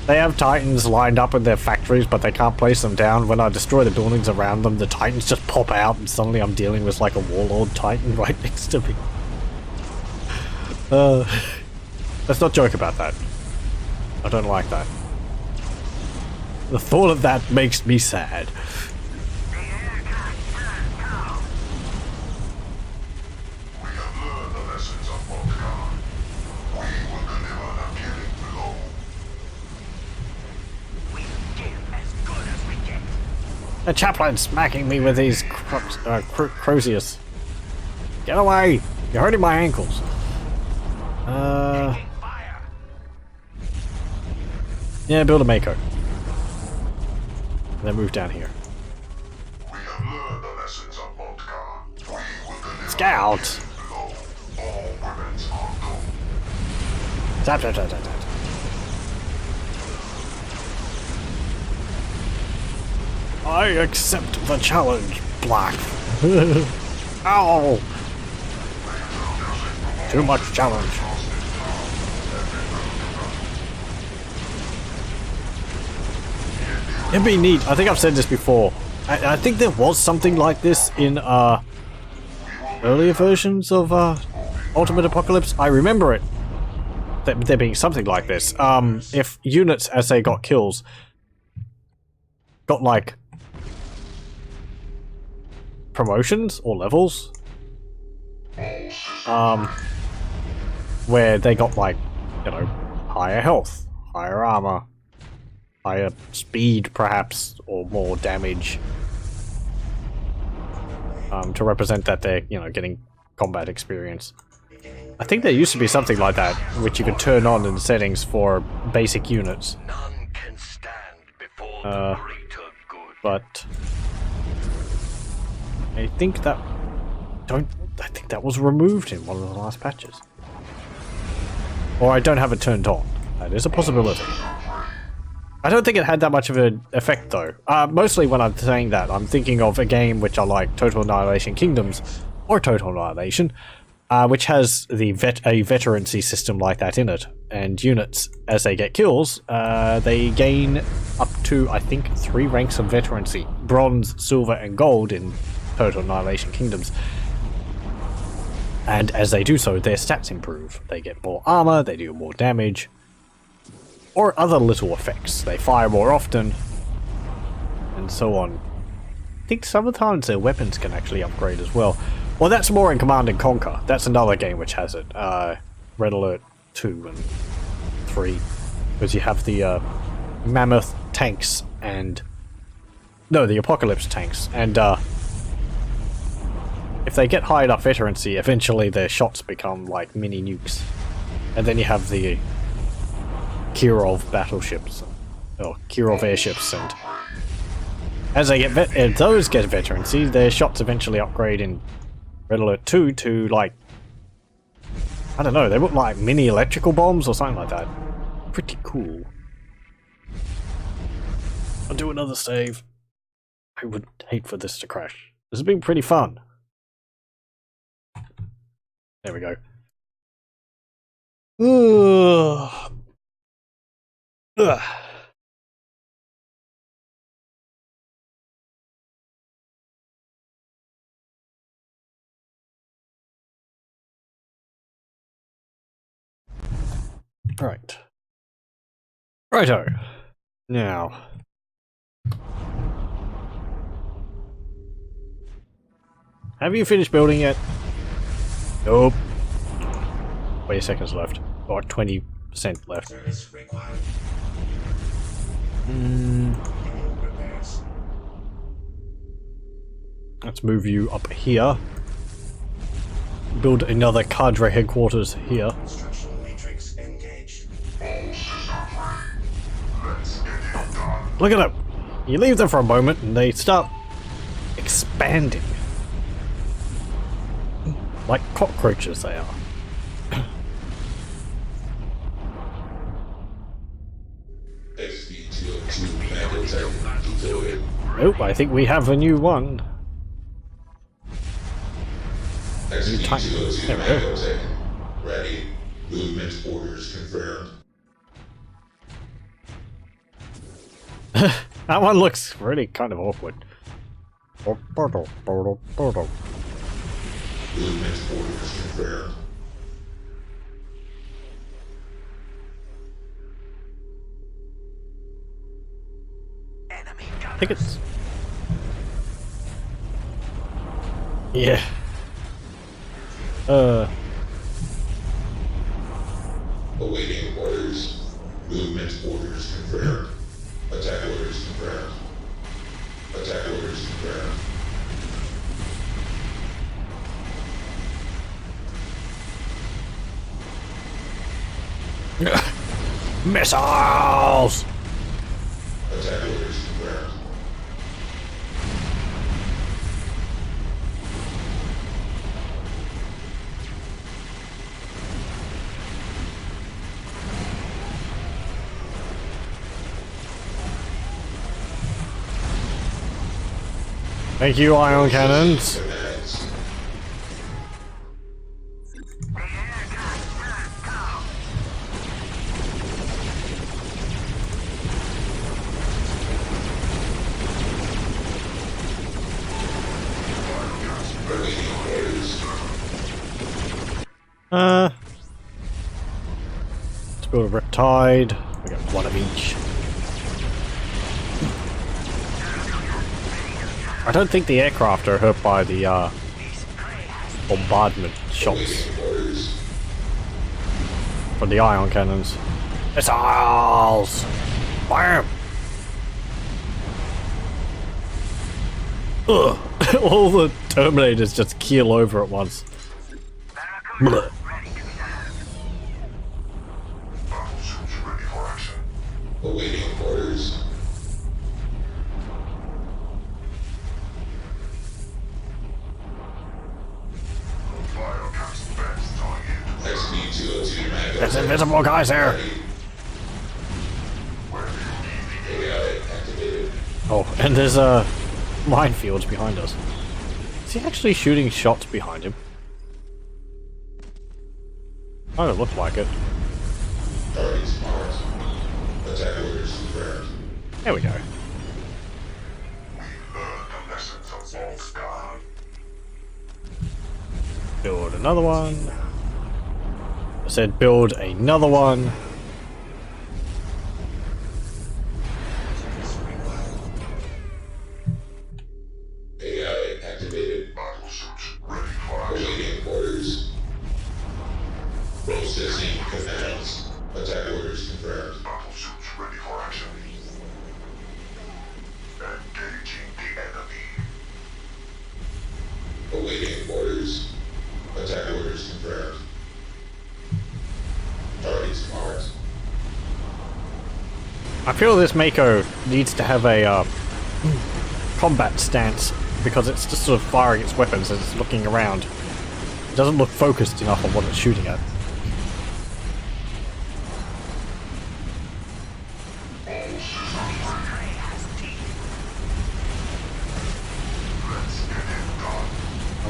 They have Titans lined up in their factories, but they can't place them down. When I destroy the buildings around them, the Titans just pop out, and suddenly I'm dealing with like a Warlord Titan right next to me. Let's not joke about that. I don't like that. The thought of that makes me sad. The chaplain's smacking me with these croziers. Get away! You're hurting my ankles. Yeah, build a Mako. And then move down here. Scout! Zap, zap, zap, zap, zap. I accept the challenge, Black. Ow! Too much challenge. It'd be neat. I think I've said this before. I think there was something like this in earlier versions of Ultimate Apocalypse. I remember it. There being something like this. If units, as they got kills, got like promotions or levels, where they got like, you know, higher health, higher armor, higher speed perhaps, or more damage, to represent that they're, you know, getting combat experience. I think there used to be something like that, which you could turn on in the settings for basic units. None can stand before the greater good. But I think that was removed in one of the last patches. Or I don't have it turned on. That is a possibility. I don't think it had that much of an effect though. Mostly when I'm saying that, I'm thinking of a game which I like, Total Annihilation Kingdoms, or Total Annihilation, which has a veterancy system like that in it. And units, as they get kills, they gain up to, I think, 3 ranks of veterancy. Bronze, silver, and gold in Total Annihilation Kingdoms. And as they do so, their stats improve. They get more armor, they do more damage, or other little effects. They fire more often, and so on. I think sometimes their weapons can actually upgrade as well. Well, that's more in Command & Conquer. That's another game which has it. Red Alert 2 and 3. Because you have the Mammoth tanks and... No, the Apocalypse tanks. And if they get high enough veterancy, eventually their shots become like mini nukes. And then you have the Kirov battleships, or Kirov airships, and as they get those get veterancy, their shots eventually upgrade in Red Alert 2 to like, I don't know, they look like mini electrical bombs or something like that. Pretty cool. I'll do another save. I would hate for this to crash. This has been pretty fun. There we go. Ugh. Ugh. Right. Righto. Now. Have you finished building yet? Nope. 20 seconds left. Or 20% left. Let's move you up here. Build another cadre headquarters here. Look at them! You leave them for a moment and they start expanding. Like cockroaches they are. Nope, I think we have a new one. New type. There we go. Ready. Movement orders confirmed. That one looks really kind of awkward. Movement orders confirmed. I think it's... Yeah. Awaiting orders. Movement orders confirmed. Attack orders confirmed. Attack orders confirmed. Missiles! Attack orders confirmed. Thank you, ion cannons. Let's build a Riptide. We got one of each. I don't think the aircraft are hurt by the bombardment shots from the ion cannons. Missiles! Bam! Ugh. All the Terminators just keel over at once. Blech. Battleships ready for action. Awaiting orders. Biocast best target. XP-202 mag. There's invisible guys there! AI activated. Oh, and there's minefields behind us. Is he actually shooting shots behind him? I don't look like it. Targets marked. Attack orders confirmed. There we go. We learned the lessons of Volscar. Build another one. I said build another one. AI activated. Battleships ready for action. Awaiting orders. Processing commands. Attack orders confirmed. Battleships ready for action. Engaging the enemy. Awaiting orders. Attack orders confirmed. Targets marked. I feel this Mako needs to have a combat stance because it's just sort of firing its weapons as it's looking around. It doesn't look focused enough on what it's shooting at.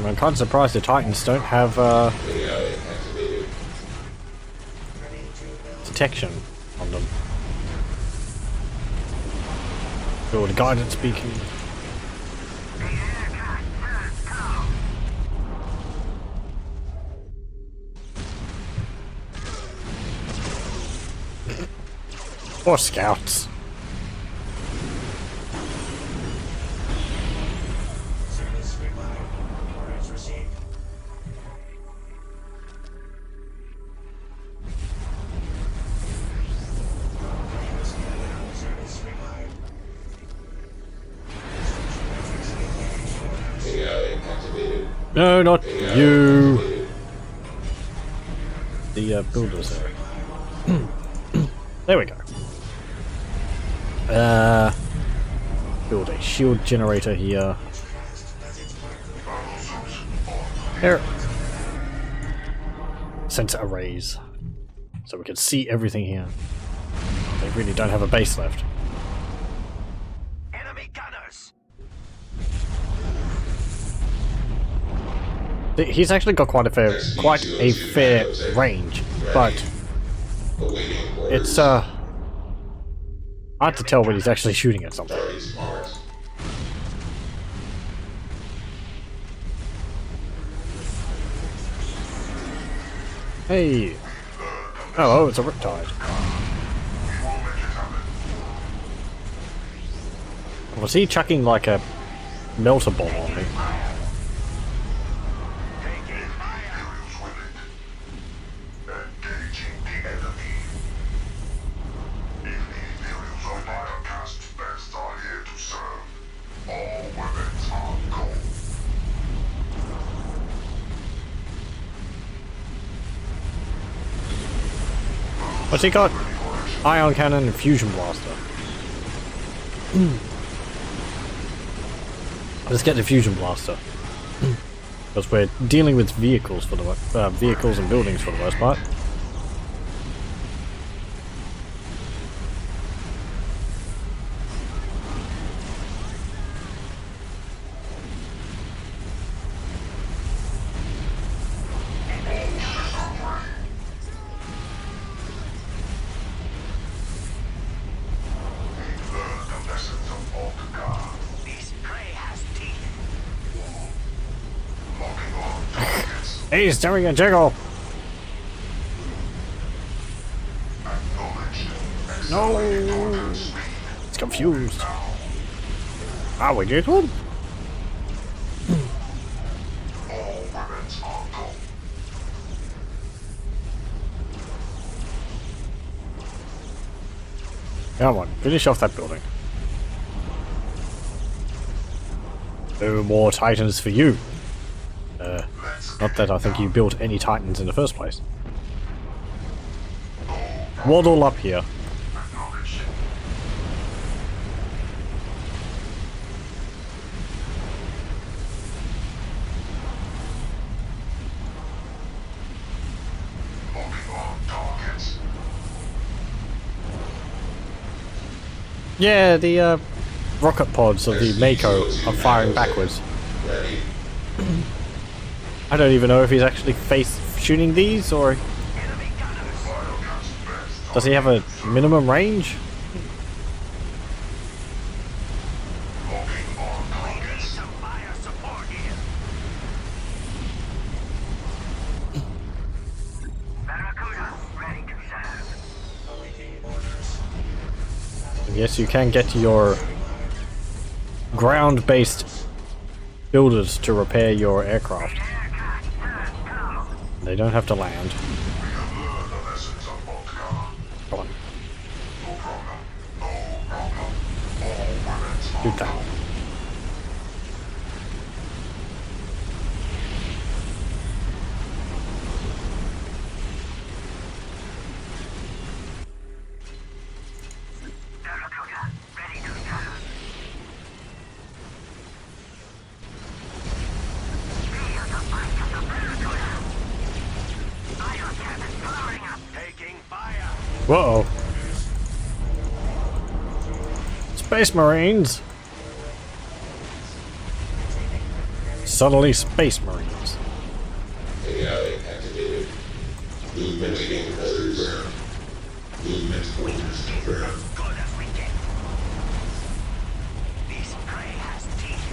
I'm kind of surprised the Titans don't have AI activated. detection on them. Build guidance beacon. Or scouts. Service required. Orders received. Service required. AI activated. No, not AI you. activated. The builders there. There we go. Build a shield generator here. Here. Sensor arrays. So we can see everything here. They really don't have a base left. Enemy gunners. He's actually got quite a fair range, but Awaiting orders. it's hard to tell when he's actually shooting at something. Targets marked. Hey! Oh, it's a Riptide. Was he chucking like a melter bomb on me? Taking fire. Engaging the enemy. If the Imperials or Biocast best are here to serve, all weapons are gold. What's he got? Ion cannon and fusion blaster. Let's get the fusion blaster. Because we're dealing with vehicles for the vehicles and buildings for the most part. Learn the lessons of Volscar. This prey has teeth. Locking on targets. He's doing a jiggle! No! It's confused. Ah, we did one? Come on, finish off that building. No more Titans for you. Not that I think you built any Titans in the first place. Waddle up here. Yeah, the rocket pods of the Mako are firing backwards. Ready. I don't even know if he's actually face shooting these, or does he have a minimum range? Yes, you can get your ground-based builders to repair your aircraft. They don't have to land. Come on. Shoot that. Whoa. Space Marines. Suddenly Space Marines. AI activated. Movement waiting orders. Movement orders confirmed. Good as we get. This prey has teeth.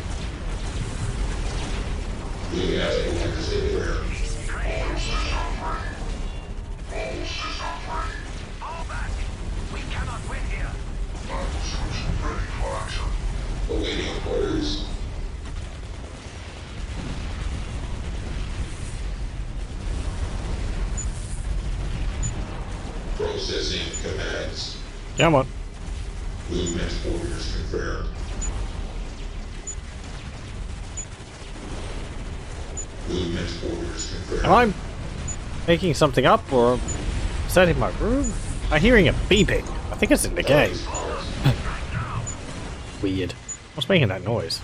AI activated. This prey has teeth. Fall back. We cannot win here. Awaiting orders. Processing commands. Come on. Movement orders confirmed. Movement orders confirmed. Am I making something up, or is that in my room? I'm hearing a beeping. I think it's in the game. Weird. What's making that noise?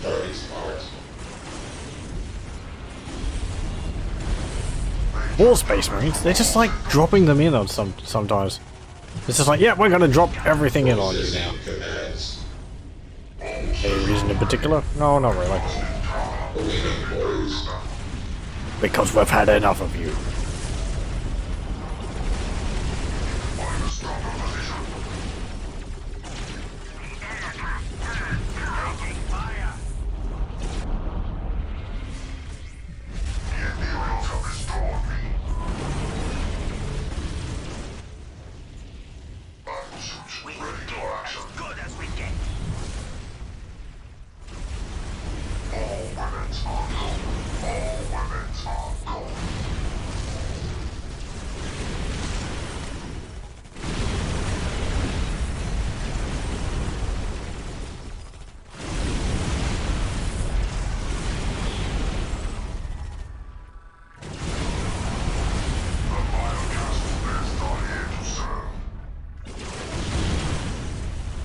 Targets marked. More Space Marines? They're just like dropping them in on sometimes. It's just like, yeah, we're gonna drop everything in on you now. Processing commands. Any reason in particular? No, not really. Awaiting orders. Because we've had enough of you. Taking fire. We will get as good as we get.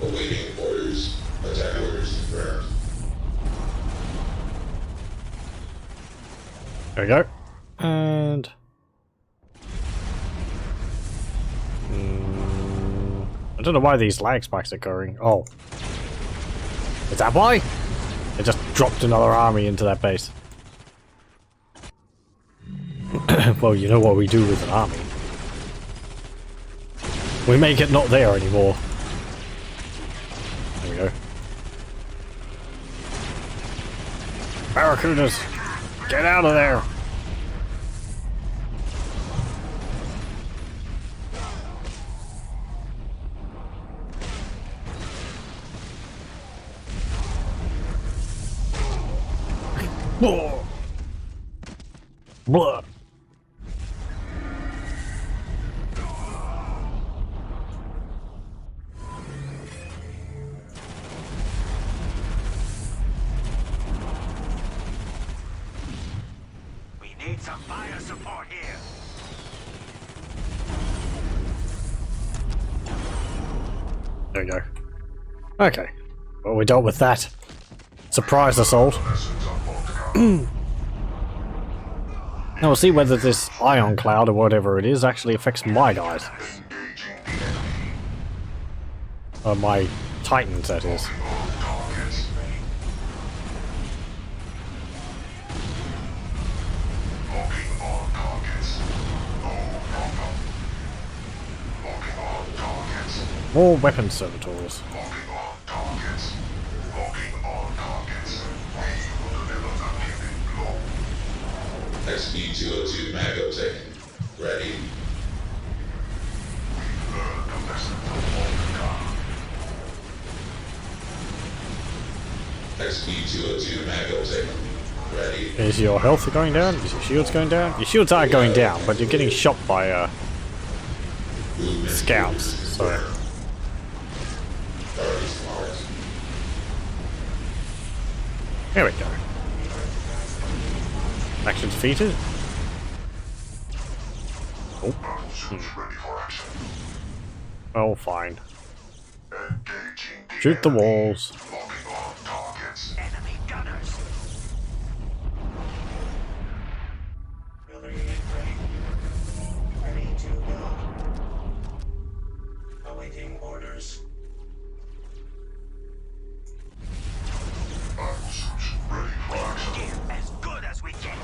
Awaiting orders. Attack orders confirmed. There we go. And... I don't know why these lag spikes are occurring. Oh. Is that why? They just dropped another army into that base. Well, you know what we do with an army. We make it not there anymore. There we go. Barracudas! Get out of there! Blah. Blah. We need some fire support here. There we go. Okay. Well, we dealt with that. Surprise assault. Now we'll see whether this ion cloud or whatever it is actually affects my guys. My titans, that is. More weapon servitors. XP-202 Mago taken. Ready. XP-202 Mago taken. Ready. Is your health going down? Is your shields going down? Your shields are going down, but you're getting shot by scouts, so... There we go. Action defeated. Oh. Oh, fine. Shoot the walls. Enemy gunners. Building unit ready. Ready to build. Awaiting orders. Gear as good as we can.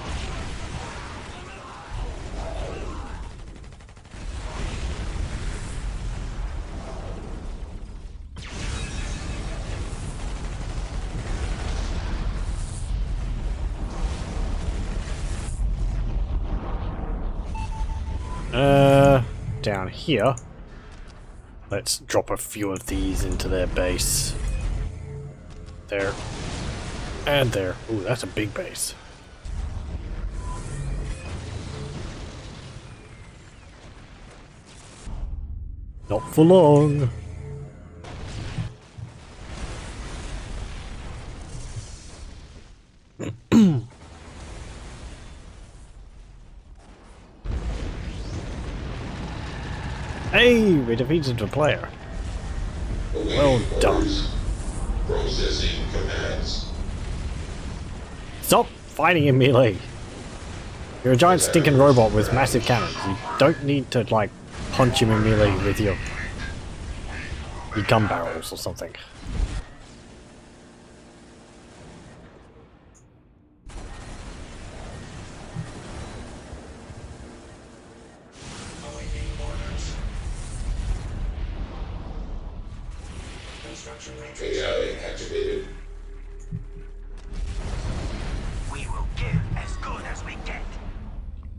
Down here. Let's drop a few of these into their base. There. And there. Ooh, that's a big base. Not for long. Hey, we defeated a player. Well done. Processing commands. Stop fighting in melee. You're a giant stinking robot with massive cannons. You don't need to, like, punch him in melee with your gun barrels or something. Awaiting orders. Construction matrix. AI activated. We will give as good as we get.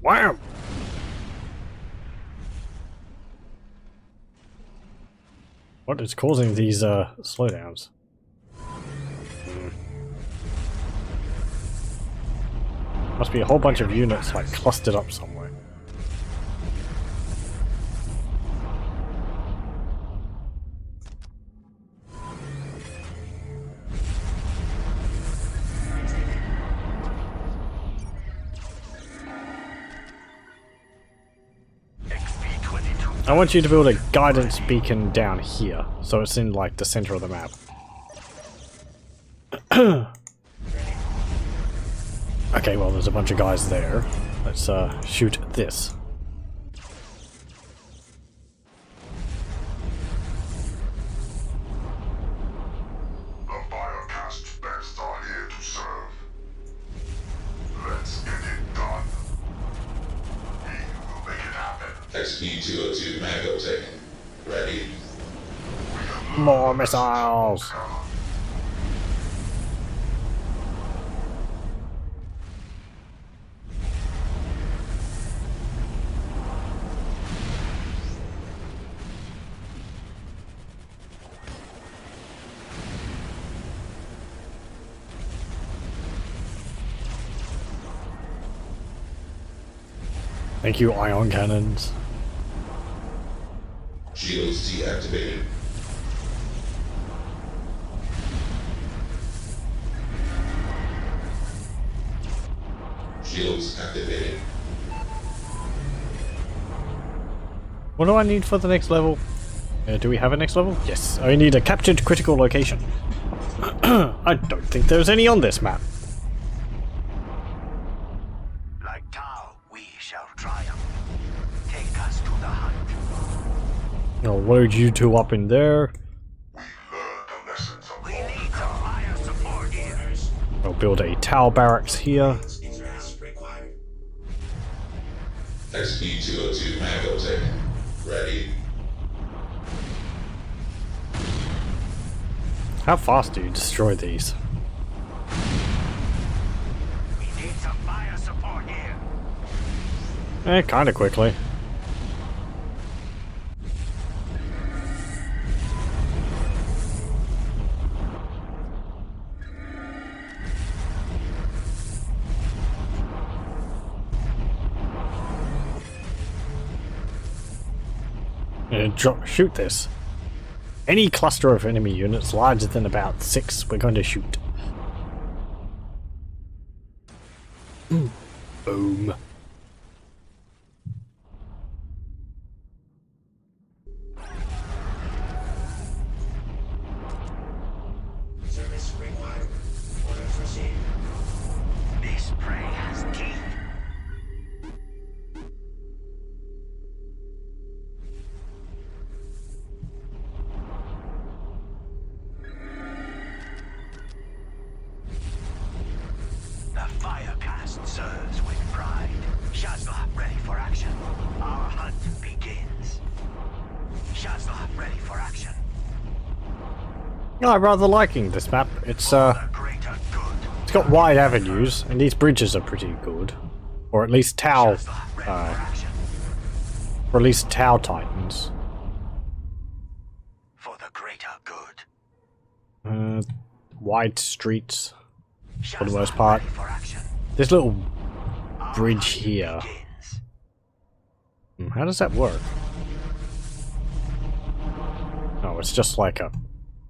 Wham! What is causing these slowdowns? Must be a whole bunch of units like clustered up somewhere. XP-22. I want you to build a guidance beacon down here, so it's in like the center of the map. Okay, well there's a bunch of guys there. Let's shoot this. The Biocast best are here to serve. Let's get it done. We will make it happen. XP-202 Mago taken. Ready. More missiles! Thank you, ion cannons. Shields deactivated. Shields activated. What do I need for the next level? Do we have a next level? Yes, I need a captured critical location. I don't think there's any on this map. Like DoW, we shall triumph. Take us to the hunt. I'll load you two up in there. We learned the lessons of we need some fire support here. I'll build a tower barracks here. XP-202 Magotech. Ready. How fast do you destroy these? We need some fire support here. Kinda quickly. Shoot this. Any cluster of enemy units larger than about 6, we're going to shoot. Boom. Service required. Orders received. This prey has teeth. The fire cast serves with pride. Shazla ready for action. Our hunt begins. Shazla ready for action. I'm rather liking this map. It's The greater good. it's got wide avenues, and these bridges are pretty good. Or at least Tau, Shazla ready for action. or at least Tau Titans. For the greater good. Wide streets. For the Shazla most part. ready for action. This little Our bridge hunt here. begins. How does that work? Oh, it's just like a...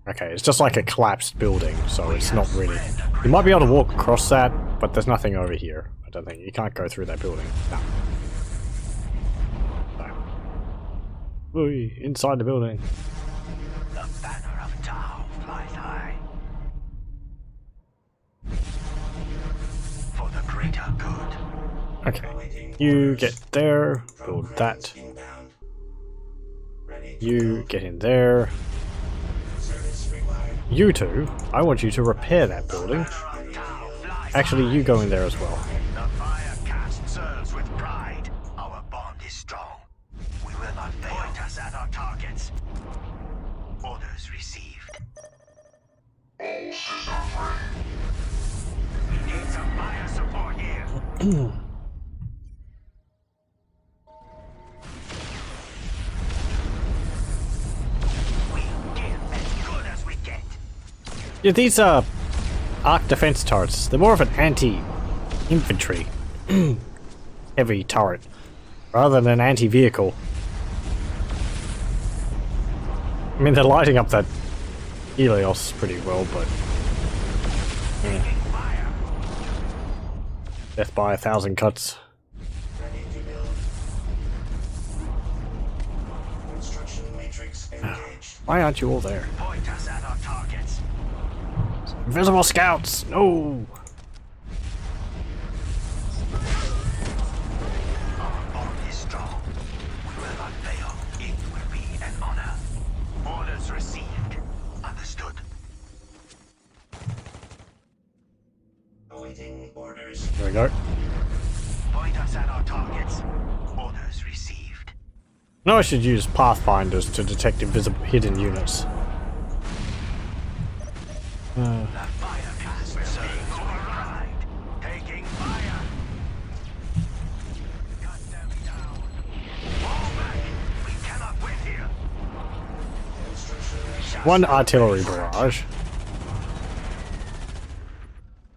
Okay, it's just like a collapsed building, so it's not really... You might be able to walk across that, but there's nothing over here. I don't think. You can't go through that building. No. Ooh, inside the building. The banner of DoW flies high. For the greater good. Okay. You get there. Build that. You get in there. You two, I want you to repair that building. Actually, you go in there as well. The fire cast serves with pride. Our bond is strong. We will not fail. Point us at our targets. Orders received. We need some fire support here. We'll give as good as we get. Yeah, these arc defense turrets, they're more of an anti-infantry heavy turret rather than an anti-vehicle. I mean, they're lighting up that Helios pretty well, but Taking fire. death by 1,000 cuts. Ready to build. Construction matrix engaged. Why aren't you all there? Point us at our targets. Invisible scouts! No! Our bond is strong. We will not fail. It will be an honor. Orders received. Understood. Awaiting orders. There we go. Point us at our targets. Orders received. Now I should use pathfinders to detect invisible hidden units. The fire cast serves override. Taking fire. Cut them down. Fall back. We cannot win here. One artillery barrage.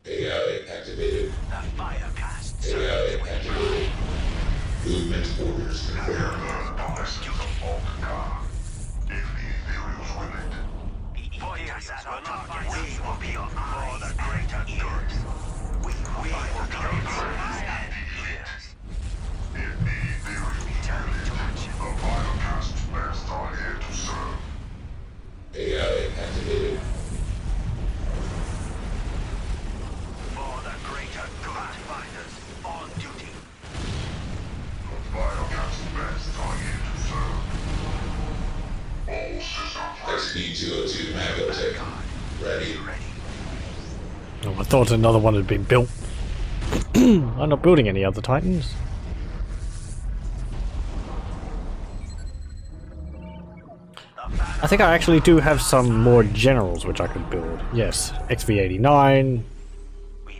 AI activated. The fire cast AI serves with activated. pride. Movement orders confirmed. AI activated. For the greater good, fighters on duty. XP-202 Magotech. Ready. Oh, I thought another one had been built. I'm not building any other Titans. I think I actually do have some more generals which I could build. Yes, XV-89,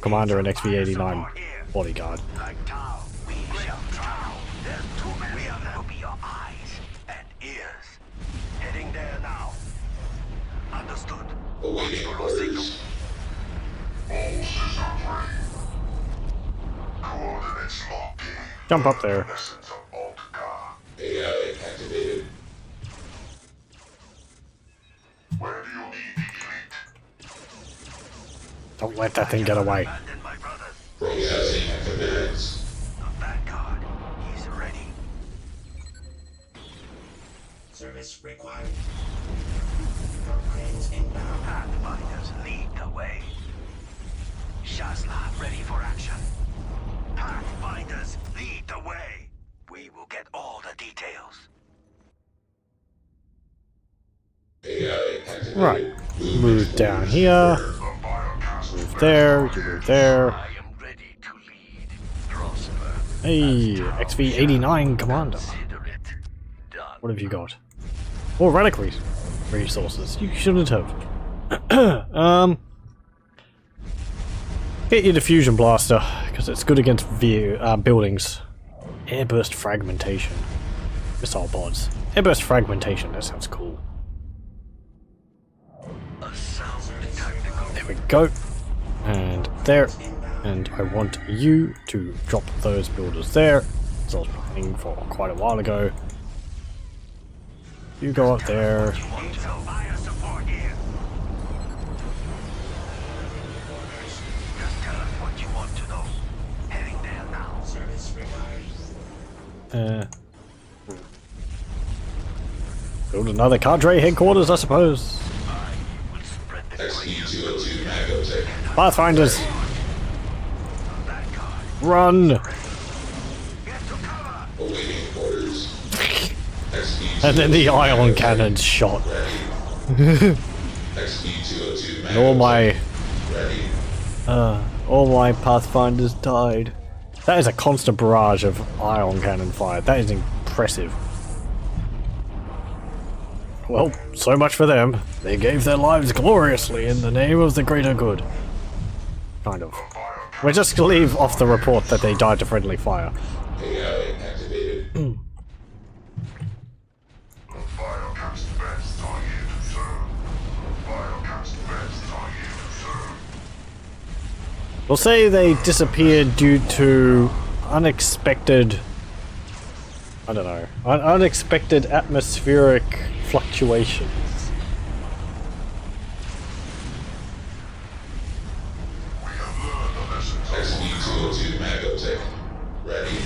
Commander and XV-89 Bodyguard. Like DoW, we shall drown. There's too many of them. Will be your eyes and ears. Heading there now. Understood. Awaiting orders. Jump up there. AI activated. Don't let that thing get away. Abandon my brothers. Processing activities. The Vanguard. He's ready. Service required. Upgrades inbound. Pathfinders lead the way. Cylarne ready for action. Pathfinders lead the way. We will get all the details. AI activated. Right. Move down here. Move there. You move there. I am ready to lead. Prosper. Hey, XV-89 Commander. Consider it done. What have you got? Oh, relic resources. You shouldn't have. Get your diffusion blaster because it's good against buildings. Airburst fragmentation. Missile pods. Airburst fragmentation. That sounds cool. A sound tactical. There we go. And there. And I want you to drop those builders there. As I was planning for quite a while ago. You go up there. Need some fire support here. Just tell us what you want to know. Heading there now. Service required. Build another cadre headquarters, I suppose. I will spread the XP-202 Magotech. Pathfinders, Vanguard. run! Get to cover. Awaiting orders. And then the ion cannons shot. XP-202 And all my Ready. all my Pathfinders died. That is a constant barrage of ion cannon fire. That is impressive. Well, so much for them. They gave their lives gloriously in the name of the greater good. Kind of. We're just gonna leave off the report that they died to friendly fire. AI activated. We'll say they disappeared due to unexpected... I don't know. Unexpected atmospheric fluctuations. XP-202 Magotech. Ready.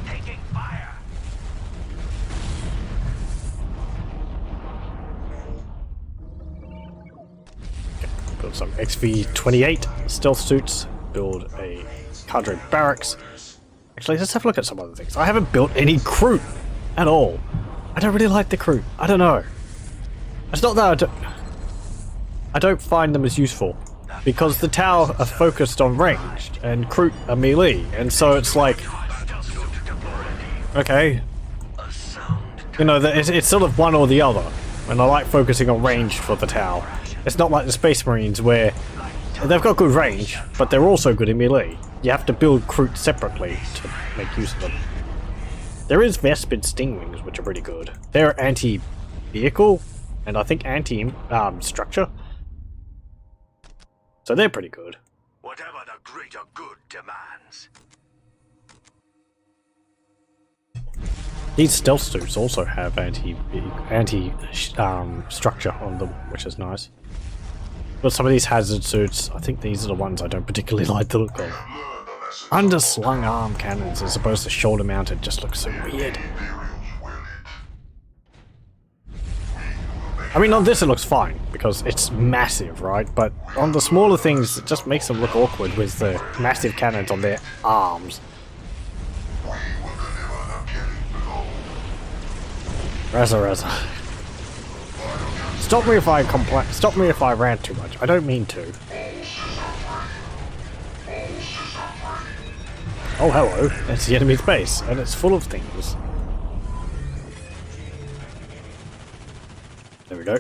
Taking fire. Build some XV-28 stealth suits. Build a cadre barracks. Actually, let's have a look at some other things. I haven't built any crew at all. I don't really like the crew. I don't know. It's not that I don't find them as useful. Because the Tau are focused on ranged, and crew are melee, and so it's like... Okay. You know, it's sort of one or the other. And I like focusing on range for the Tau. It's not like the Space Marines where they've got good range, but they're also good in melee. You have to build Kroot separately to make use of them. There is Vespid Stingwings, which are pretty good. They're anti-vehicle, and I think anti-structure. So they're pretty good. Whatever the greater good demands. These stealth suits also have anti structure on them, which is nice. But some of these hazard suits, I think these are the ones I don't particularly like the look of. Underslung arm cannons as opposed to shoulder mounted just looks so weird. I mean, on this it looks fine, because it's massive, right? But on the smaller things, it just makes them look awkward with the massive cannons on their arms. Reza. Stop me if I stop me if I rant too much. I don't mean to. Oh, hello. It's the enemy's base, and it's full of things. There we go.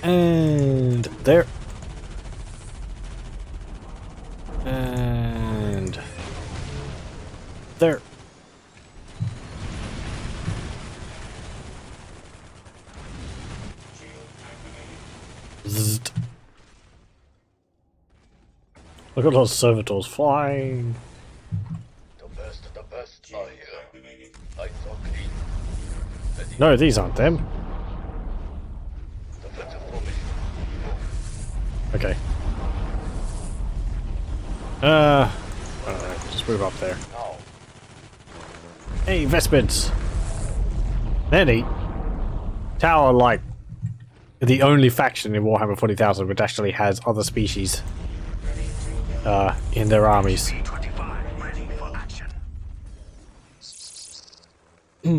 And there. And there. Zzzt. Look at those servitors flying. The best are here. I thought clean. No, these aren't them. Okay. Alright, just move up there. Hey, Vespids! They're neat. Tower, like, the only faction in Warhammer 40,000 which actually has other species in their armies. Ready for action. We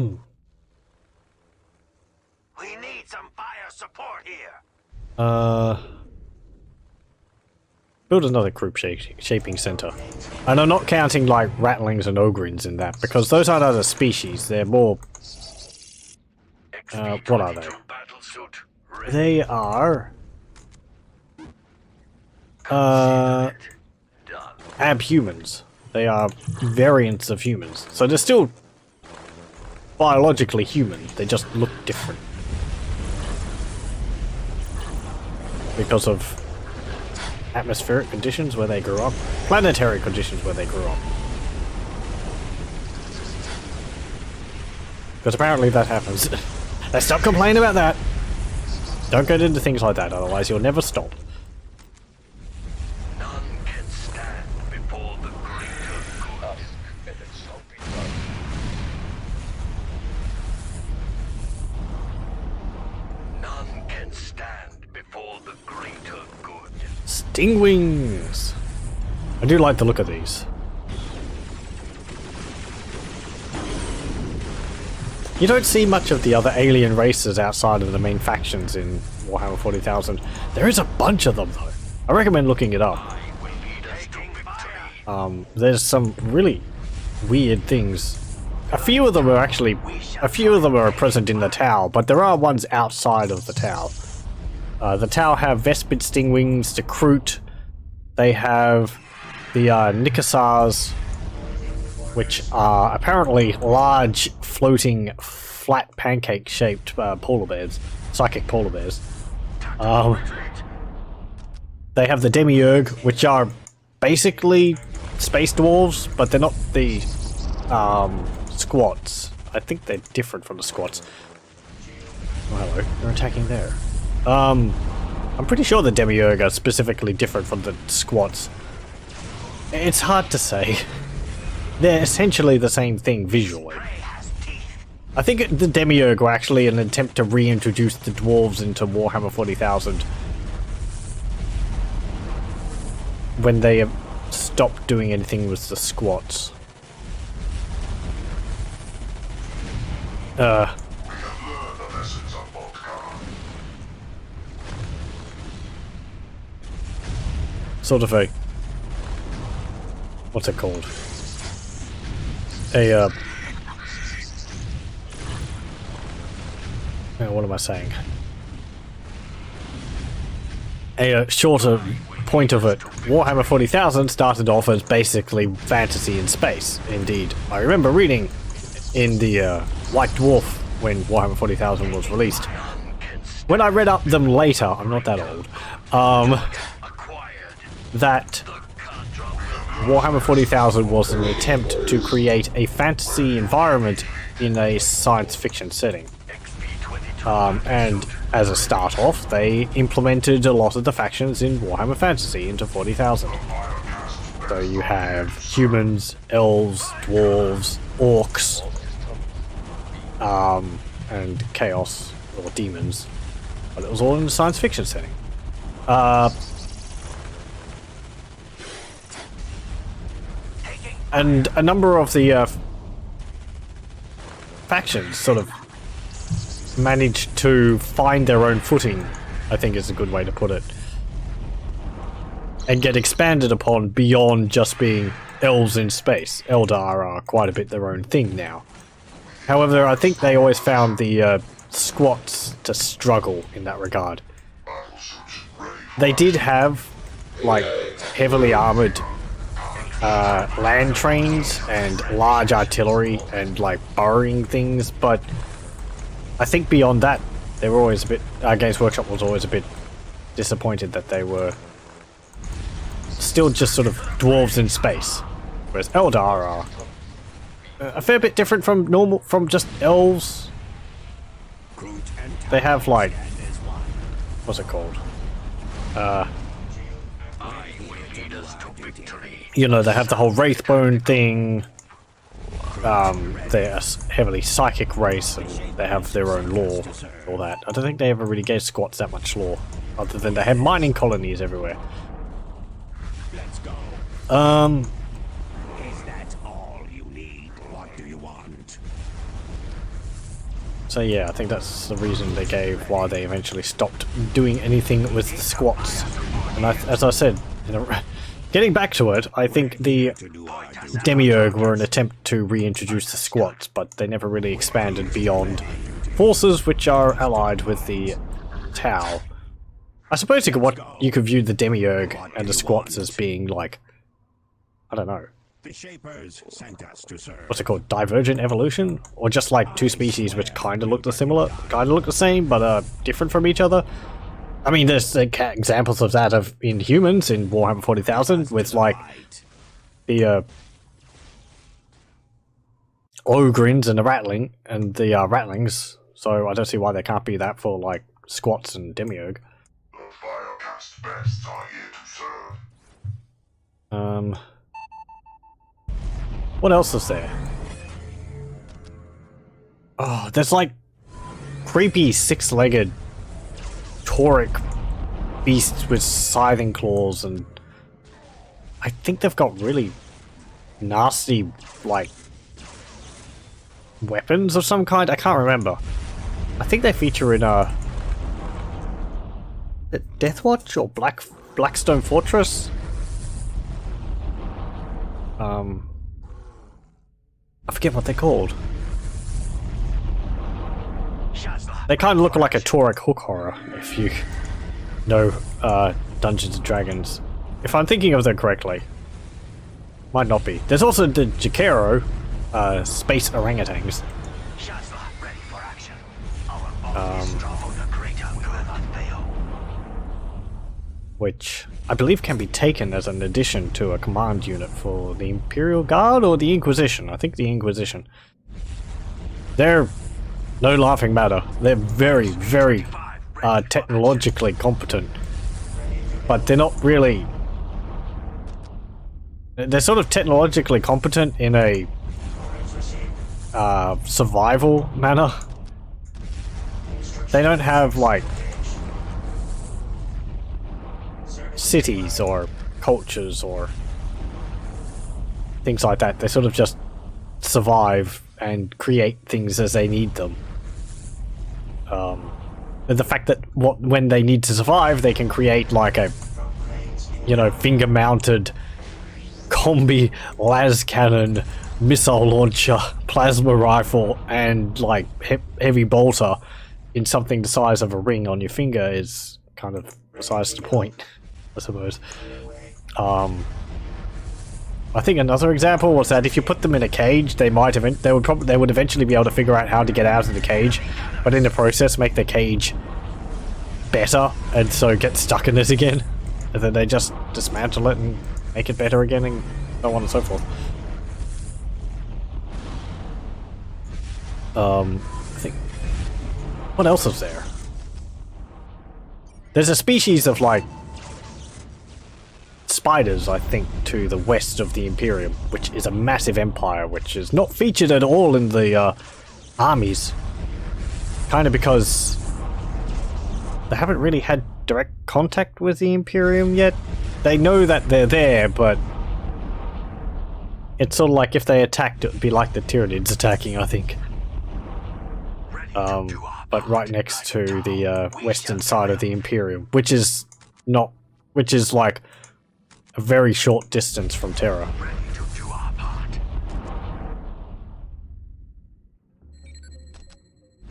need some fire support here. Build another group shaping center. And I'm not counting like rattlings and ogrins in that, because those aren't other species, they're more... what are they? They are... abhumans. They are variants of humans. So they're still biologically human, they just look different. Because of atmospheric conditions where they grew up, planetary conditions where they grew up. Because apparently that happens. Let's stop complaining about that! Don't get into things like that, otherwise you'll never stop. None can stand before the greater good. And it shall be done. None can stand before the greater good. Stingwings! I do like the look of these. You don't see much of the other alien races outside of the main factions in Warhammer 40,000. There is a bunch of them though. I recommend looking it up. There's some really weird things. A few of them are present in the Tau, but there are ones outside of the Tau. The Tau have Vespid Stingwings, the Kroot. They have the Nikasars, which are apparently large, floating, flat, pancake-shaped polar bears. Psychic polar bears. They have the Demiurge, which are basically space dwarves, but they're not the squats. I think they're different from the squats. Oh, hello. They're attacking there. I'm pretty sure the Demiurge are specifically different from the squats. It's hard to say. They're essentially the same thing visually. I think the Demiurge were actually an attempt to reintroduce the dwarves into Warhammer 40,000 when they stopped doing anything with the squats. Sort of a... what's it called? What am I saying? A shorter point of it. Warhammer 40,000 started off as basically fantasy in space. Indeed. I remember reading in the White Dwarf when Warhammer 40,000 was released. When I read up them later, I'm not that old, that Warhammer 40,000 was an attempt to create a fantasy environment in a science fiction setting. And as a start off, they implemented a lot of the factions in Warhammer Fantasy into 40,000. So you have humans, elves, dwarves, orcs, and chaos, or demons. But it was all in a science fiction setting. And a number of the factions sort of managed to find their own footing, I think is a good way to put it. And get expanded upon beyond just being elves in space. Eldar are quite a bit their own thing now. However, I think they always found the squats to struggle in that regard. They did have, like, heavily armoured land trains and large artillery and, like, burrowing things, but I think beyond that, they were always a bit... Games Workshop was always a bit disappointed that they were still just sort of dwarves in space, whereas Eldar are a fair bit different from just elves. They have, like, what's it called? You know, they have the whole Wraithbone thing. They're a heavily psychic race, and they have their own lore, all that. I don't think they ever really gave squats that much lore, other than they had mining colonies everywhere. Let's go. Is that all you need? What do you want? So yeah, I think that's the reason they gave why they eventually stopped doing anything with the squats. And as I said, you know, getting back to it, I think the Demiurge were an attempt to reintroduce the squats, but they never really expanded beyond forces which are allied with the Tau. I suppose you could view the Demiurge and the squats as being like, I don't know, The Shapers sent us to serve. what's it called, divergent evolution? Or just like two species which kind of look the same, but different from each other? I mean, there's examples of that in humans in Warhammer 40,000 with like the Ogrins and the Rattlings. So I don't see why there can't be that for like squats and Demiurge. The Firecast bests are here to serve. What else is there? Oh, there's like creepy six-legged tauric beasts with scything claws, and I think they've got really nasty, like, weapons of some kind. I can't remember. I think they feature in Deathwatch or Blackstone Fortress. I forget what they're called. They kind of look like a tauric hook horror, if you know Dungeons and Dragons. If I'm thinking of them correctly. Might not be. There's also the Jakero space orangutans. Which I believe can be taken as an addition to a command unit for the Imperial Guard or the Inquisition. I think the Inquisition. They're no laughing matter. They're very, very technologically competent. But they're not really... They're sort of technologically competent in a survival manner. They don't have, like, cities or cultures or things like that. They sort of just survive and create things as they need them. And the fact that when they need to survive, they can create like a, you know, finger-mounted combi las cannon, missile launcher, plasma rifle, and like heavy bolter in something the size of a ring on your finger is kind of besides the point, I suppose. I think another example was that if you put them in a cage, they would eventually be able to figure out how to get out of the cage, but in the process make the cage better, and so get stuck in it again, and then they just dismantle it and make it better again, and so on and so forth. I think... What else is there? There's a species of, like, spiders, I think, to the west of the Imperium, which is a massive empire, which is not featured at all in the armies. Kind of because they haven't really had direct contact with the Imperium yet. They know that they're there, but it's sort of like if they attacked, it would be like the Tyranids attacking, I think. But right next to the western side of the Imperium, which is like a very short distance from Terra.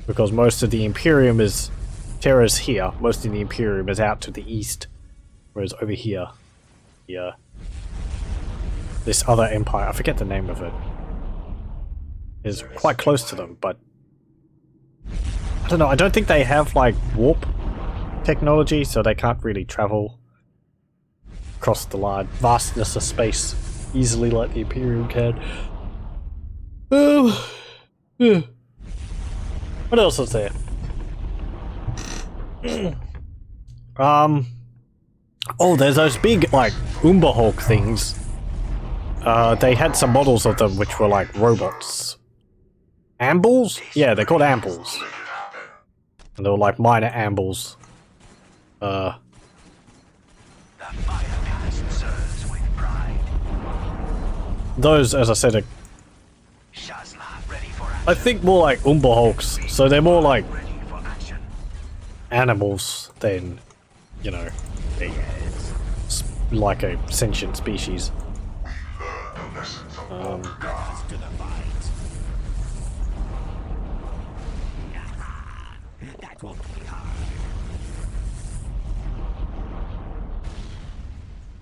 Because most of the Imperium is... Terra's here, most of the Imperium is out to the east. Whereas over here, this other empire, I forget the name of it, is quite close to them, but... I don't know, I don't think they have, like, warp technology, so they can't really travel across the large vastness of space easily like the Imperium can. Yeah. What else is there? Oh, there's those big, like, Umber Hulk things. They had some models of them which were like robots. Ambles? Yeah, they're called ambles. And they were like minor ambles. Those, as I said, are, I think more like Umber Hulks, so they're more like animals than, you know, like a sentient species.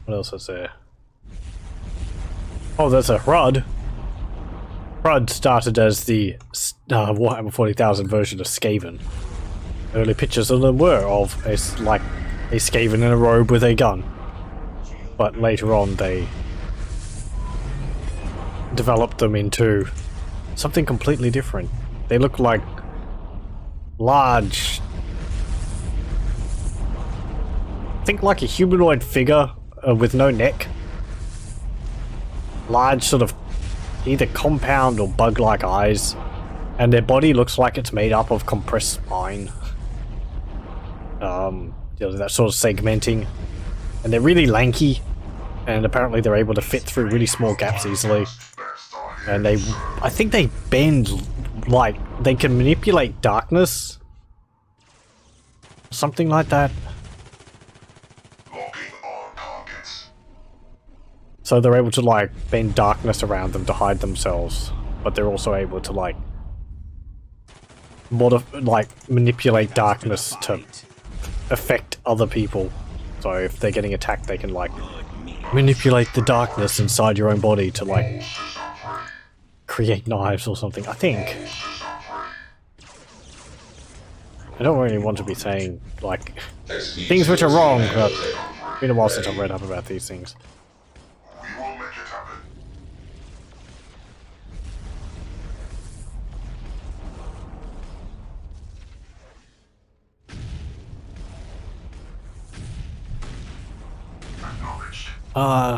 What else is there? Oh, there's a Hrud. Hrud started as the Warhammer 40,000 version of Skaven. Early pictures of them were of a Skaven in a robe with a gun. But later on they developed them into something completely different. They look like large... think like a humanoid figure with no neck. Large sort of either compound or bug-like eyes. And their body looks like it's made up of compressed spine. That sort of segmenting. And they're really lanky. And apparently they're able to fit through really small gaps easily. And I think they bend, like, they can manipulate darkness. Something like that. So they're able to, like, bend darkness around them to hide themselves. But they're also able to, like, manipulate darkness to affect other people. So if they're getting attacked, they can, like, manipulate the darkness inside your own body to, like, create knives or something, I think. I don't really want to be saying, like, things which are wrong, but it's been a while since I've read up about these things.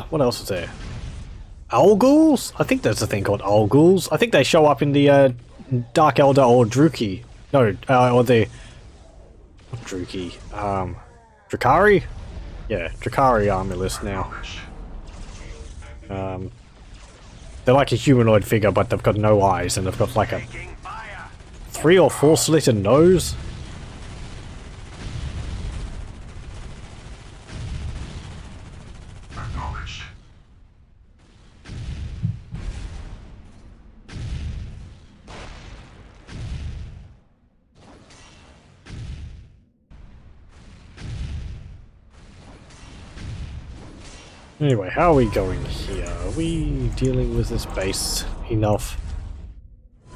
What else is there? Owl ghouls? I think there's a thing called owl ghouls. I think they show up in the Dark Elder or Druki. No, or the... Not Druki. Drakari? Yeah, Drakari army list now. They're like a humanoid figure, but they've got no eyes, and they've got like a 3 or 4 slitted nose. Anyway, how are we going here? Are we dealing with this base enough?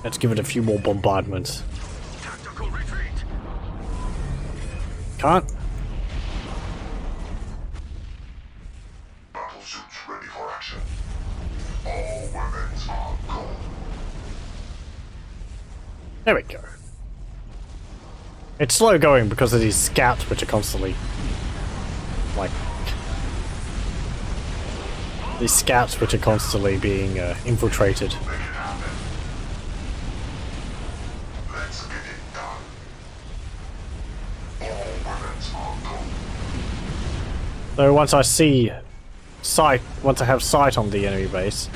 Let's give it a few more bombardments. Tactical retreat. Can't. Battleships ready for action. All weapons on go. There we go. It's slow going because of these scouts which are constantly like being infiltrated. Let's get it done. All weapons are go. So once I have sight on the enemy base,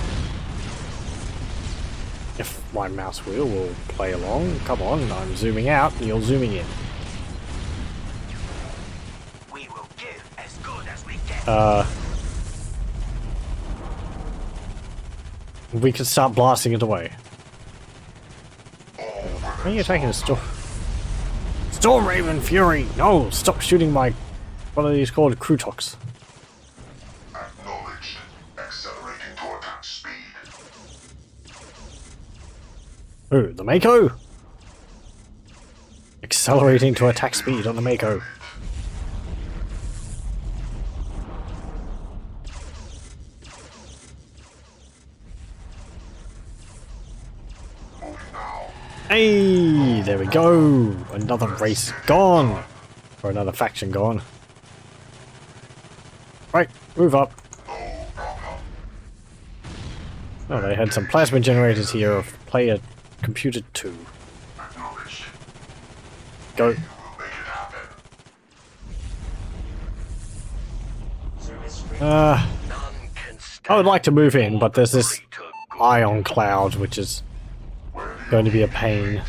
if my mouse wheel will play along, come on, I'm zooming out and you're zooming in. We will give as good as we get. We can start blasting it away. Why are you attacking the Storm Raven Fury? No, stop shooting my... What are these called? Crutox. Acknowledge. Accelerating to attack speed. Ooh, the Mako? Accelerating to attack speed on the Mako. Hey, there we go. Another race gone. Or another faction gone. Right, move up. Oh, they had some plasma generators here of player computer 2. Acknowledge. Go. We'll make it happen. Service required. None can stand. I would like to move in, but there's this To go. ion cloud, which is going to be a pain.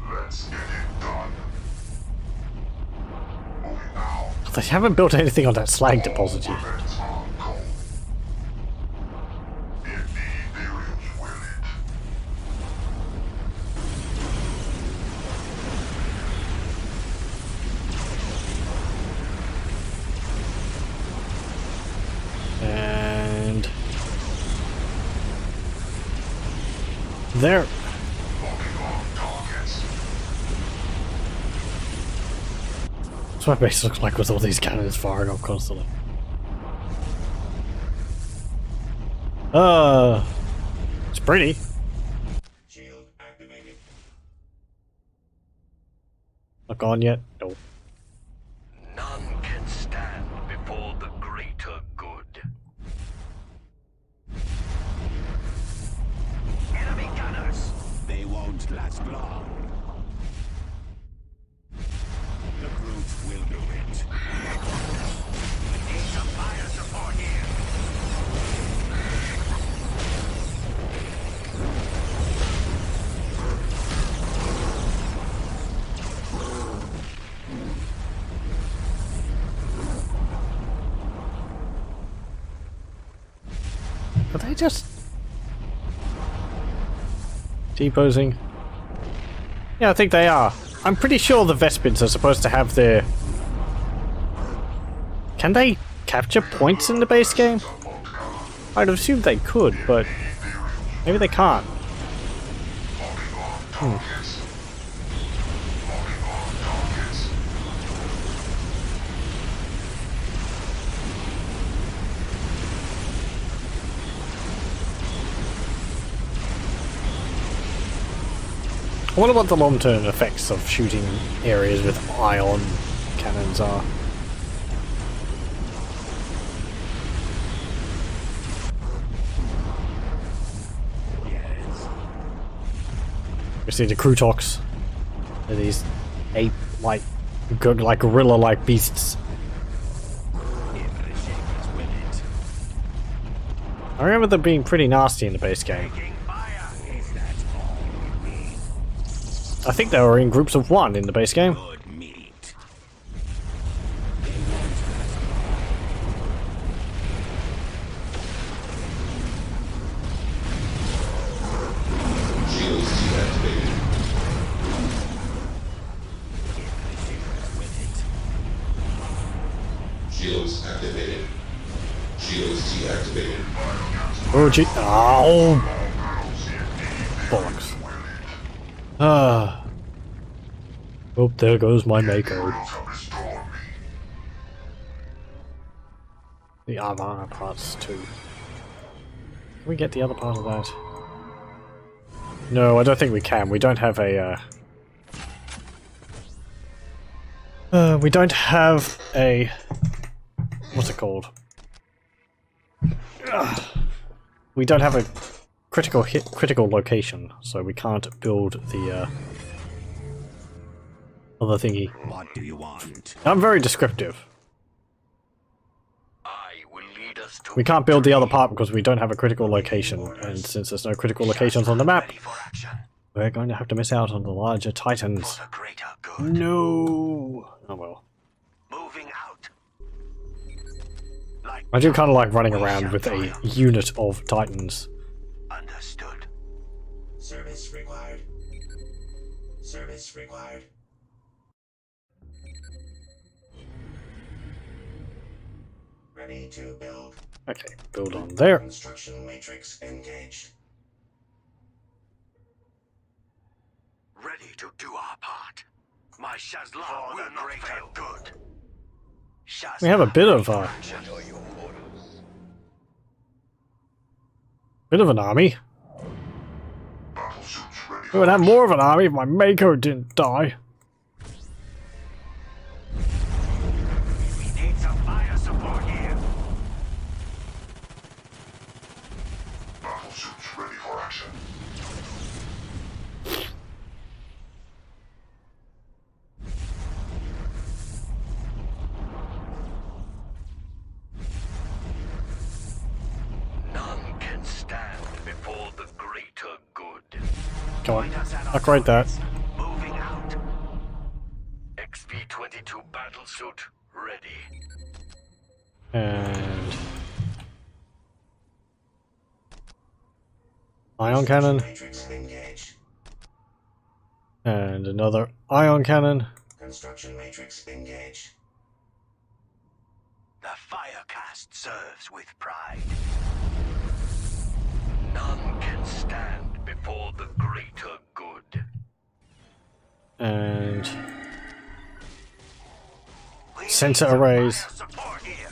Let's get it done. Moving now. They haven't built anything on that slag deposit yet. Weapons are go. If the Imperials will it. And there. Locking on targets. That's what my base looks like with all these cannons firing off constantly. It's pretty. Shield activated. Not gone yet? Nope. None can stand before the greater good. Enemy gunners! They won't last long. The brutes will do it. Need some fire support here. Are they just deposing? Yeah, I think they are. I'm pretty sure the Vespins are supposed to have their... Can they capture points in the base game? I'd assume they could, but maybe they can't. I wonder what the long-term effects of shooting areas with ion cannons are. You see the Crutox. They're these ape-like, like gorilla-like beasts. I remember them being pretty nasty in the base game. I think they were in groups of 1 in the base game. Good meat. Shields deactivated. Shields activated. Shields deactivated. Oh, gee. Oh! Bollocks. Oh, there goes my Mako. The armor parts too. Can we get the other part of that? No, I don't think we can. We don't have a we don't have a... what's it called? We don't have a critical location, so we can't build the other thingy. What do you want? I'm very descriptive. I will lead us to We can't build the other part because we don't have a critical location, and since there's no critical locations on the map, ready for action. we're going to have to miss out on the larger titans. For the greater good. No. Oh well. Moving out. Like I do kind of like running around with a unit of titans. understood. Service required. Service required. Ready to build. Okay, build on there. Construction matrix engaged. Ready to do our part. My Cylarne will not fail. Good. We have a bit of an army. Battleships ready We for would have more of an army if my Mako didn't die. We need some fire support here. battleships ready for action. None can stand before the greater good. Come on, upgrade that. Moving out. XV-22 battlesuit ready. And ion cannon, Matrix engaged. and another ion cannon. Construction matrix engaged. The Firecast serves with pride. None can stand before the greater good. And We sensor need some arrays. fire support here.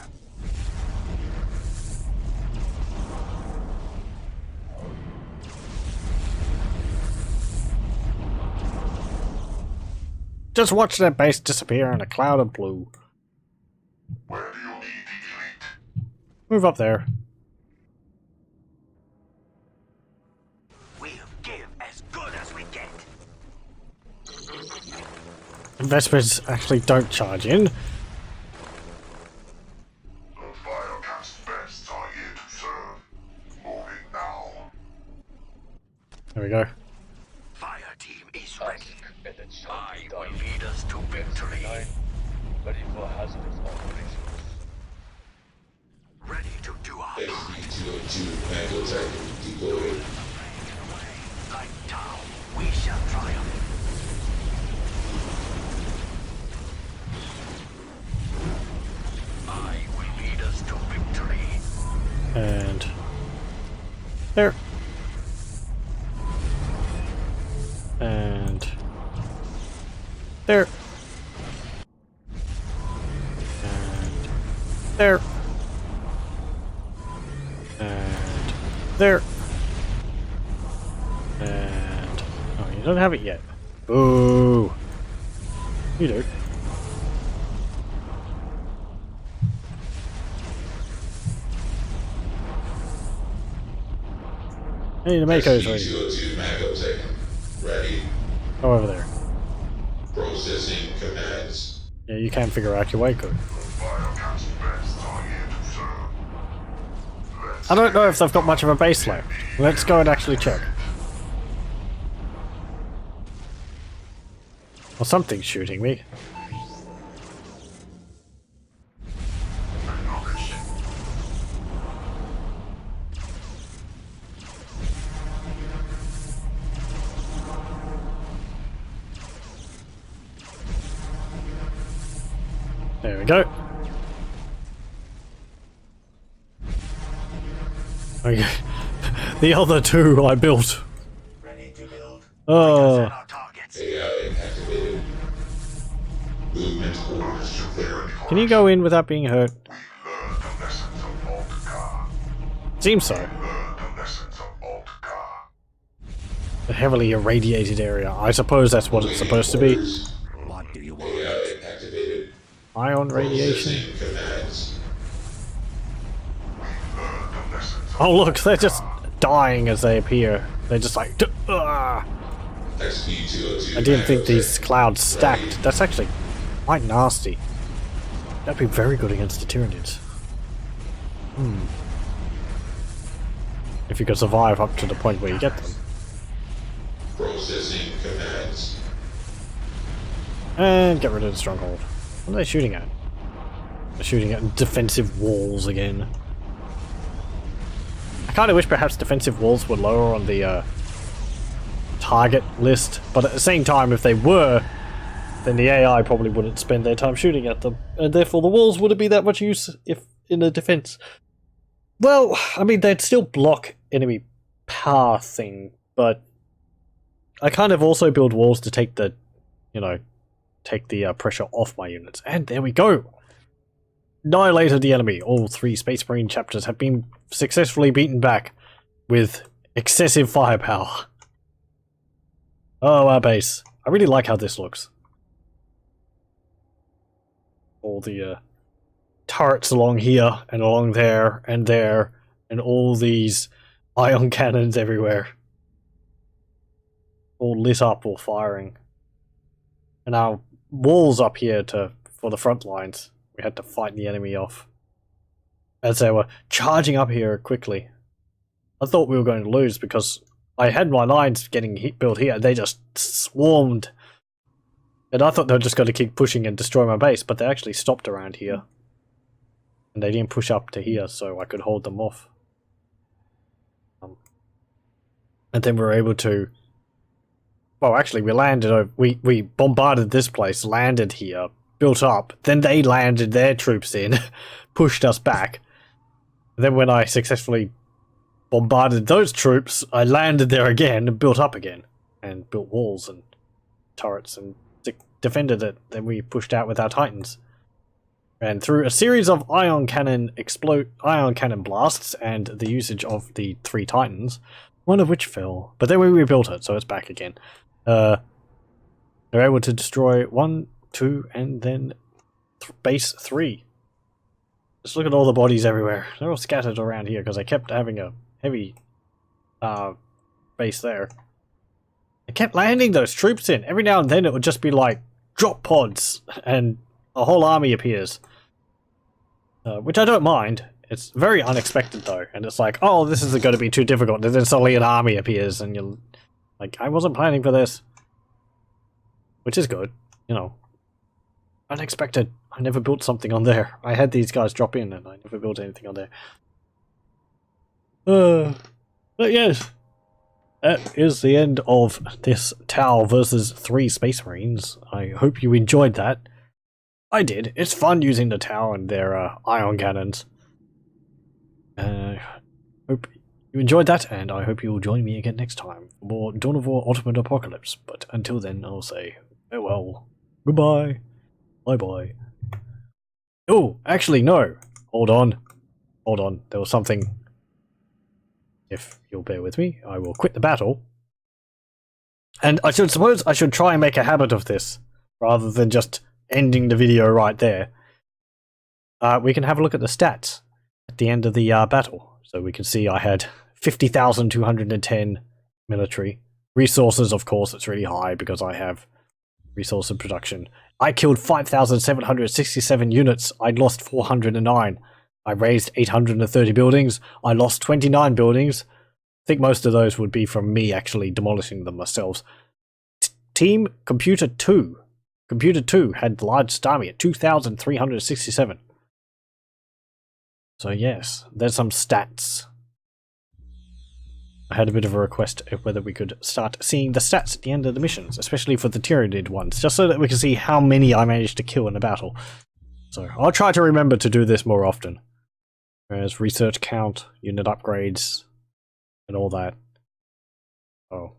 Just watch that base disappear in a cloud of blue. Where do you need the elite? Move up there. We'll give as good as we get. Vespers actually don't charge in. The Firecast bests are here to serve. Moving now. There we go. Fire team is ready. I will lead us to victory. Ready for hazardous operations. Ready to do our XB-202 Mango Titan deployed. like DoW. We shall triumph. I will lead us to victory. And there. And there. And there. And there. And oh, you don't have it yet. Boo. You do. Hey, the Mako's ready. XB-202 Mango Titan ready. Go over there. Processing commands. Yeah, you can figure out your way code. Firecast bests are here to serve. Let's I don't know if they've got much of a base left. Let's go and actually check. Well, something's shooting me. acknowledge. There we go. Okay. The other two I built. Ready to build. Oh, Our targets. AI activated. Movement orders to verify. can you go in without being hurt? We learned the lessons of Seems so. Learn the lessons of Altkar. A heavily irradiated area. I suppose that's what it's supposed to be. What do you want? Activated. Ion radiation. Processing commands. Learn the lessons of Oh look, they're just dying as they appear. They're just like, "Ugh." XP202. I didn't think these clouds stacked. That's actually quite nasty. That'd be very good against the Tyranids. If you could survive up to the point where you get them. Processing commands. And get rid of the stronghold. What are they shooting at? They're shooting at defensive walls again. I kind of wish perhaps defensive walls were lower on the target list, but at the same time, if they were, then the AI probably wouldn't spend their time shooting at them, and therefore the walls wouldn't be that much use if in a defense. Well, I mean, they'd still block enemy pathing, but I kind of also build walls to take the, take the pressure off my units. And there we go! Annihilated the enemy. All 3 Space Marine chapters have been successfully beaten back with excessive firepower. Oh, our base. I really like how this looks. All the turrets along here, and along there, and all these ion cannons everywhere. All lit up, all firing. And our walls up here for the front lines. We had to fight the enemy off. As they were charging up here quickly. I thought we were going to lose because I had my lines getting built here, they just swarmed. And I thought they were just going to keep pushing and destroy my base, but they actually stopped around here. And they didn't push up to here, so I could hold them off. And then we were able to... Well, actually, we landed... We bombarded this place, landed here, built up. Then they landed their troops in, pushed us back. And then when I successfully bombarded those troops, I landed there again and built up again. And built walls and turrets and defended it. Then we pushed out with our Titans. And through a series of ion cannon blasts and the usage of the 3 Titans, one of which fell. But then we rebuilt it, so it's back again. They're able to destroy 1, 2, and then base 3. Just look at all the bodies everywhere. They're all scattered around here because I kept having a heavy base there. I kept landing those troops in. Every now and then it would just be like drop pods and a whole army appears. Which I don't mind. It's very unexpected though. And it's like, oh, this isn't going to be too difficult. And then suddenly an army appears and you're like, I wasn't planning for this. Which is good, Unexpected. I never built something on there. I had these guys drop in and I never built anything on there. But yes. That is the end of this DoW versus 3 Space Marines. I hope you enjoyed that. I did. It's fun using the DoW and their ion cannons. Hope you enjoyed that, and I hope you'll join me again next time for more Dawn of War Ultimate Apocalypse. But until then, I'll say farewell, goodbye, bye-bye. Oh, actually, no. Hold on. There was something. If you'll bear with me, I will quit the battle. And I suppose I should try and make a habit of this, rather than just ending the video right there. We can have a look at the stats at the end of the battle. So we can see I had 50,210 military. Resources, of course, it's really high because I have resource and production. I killed 5,767 units. I lost 409. I raised 830 buildings. I lost 29 buildings. I think most of those would be from me actually demolishing them myself. Team Computer 2. Computer 2 had the largest army at 2,367. So yes, there's some stats. I had a bit of a request of whether we could start seeing the stats at the end of the missions, especially for the Tyranid ones, just so that we can see how many I managed to kill in a battle. So I'll try to remember to do this more often. There's research count, unit upgrades, and all that. Oh.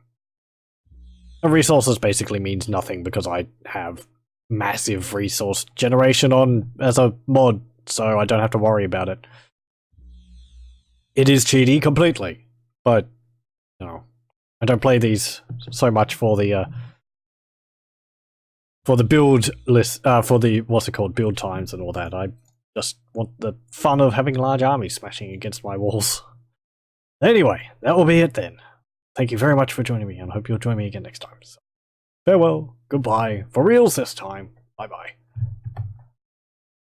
And resources basically means nothing because I have massive resource generation on as a mod, so I don't have to worry about it. it is cheaty completely, but you know, I don't play these so much for the build list, for the what's it called, build times and all that. I just want the fun of having large armies smashing against my walls. Anyway, that will be it then. Thank you very much for joining me, and I hope you'll join me again next time. So, farewell, goodbye, for reals this time, bye bye.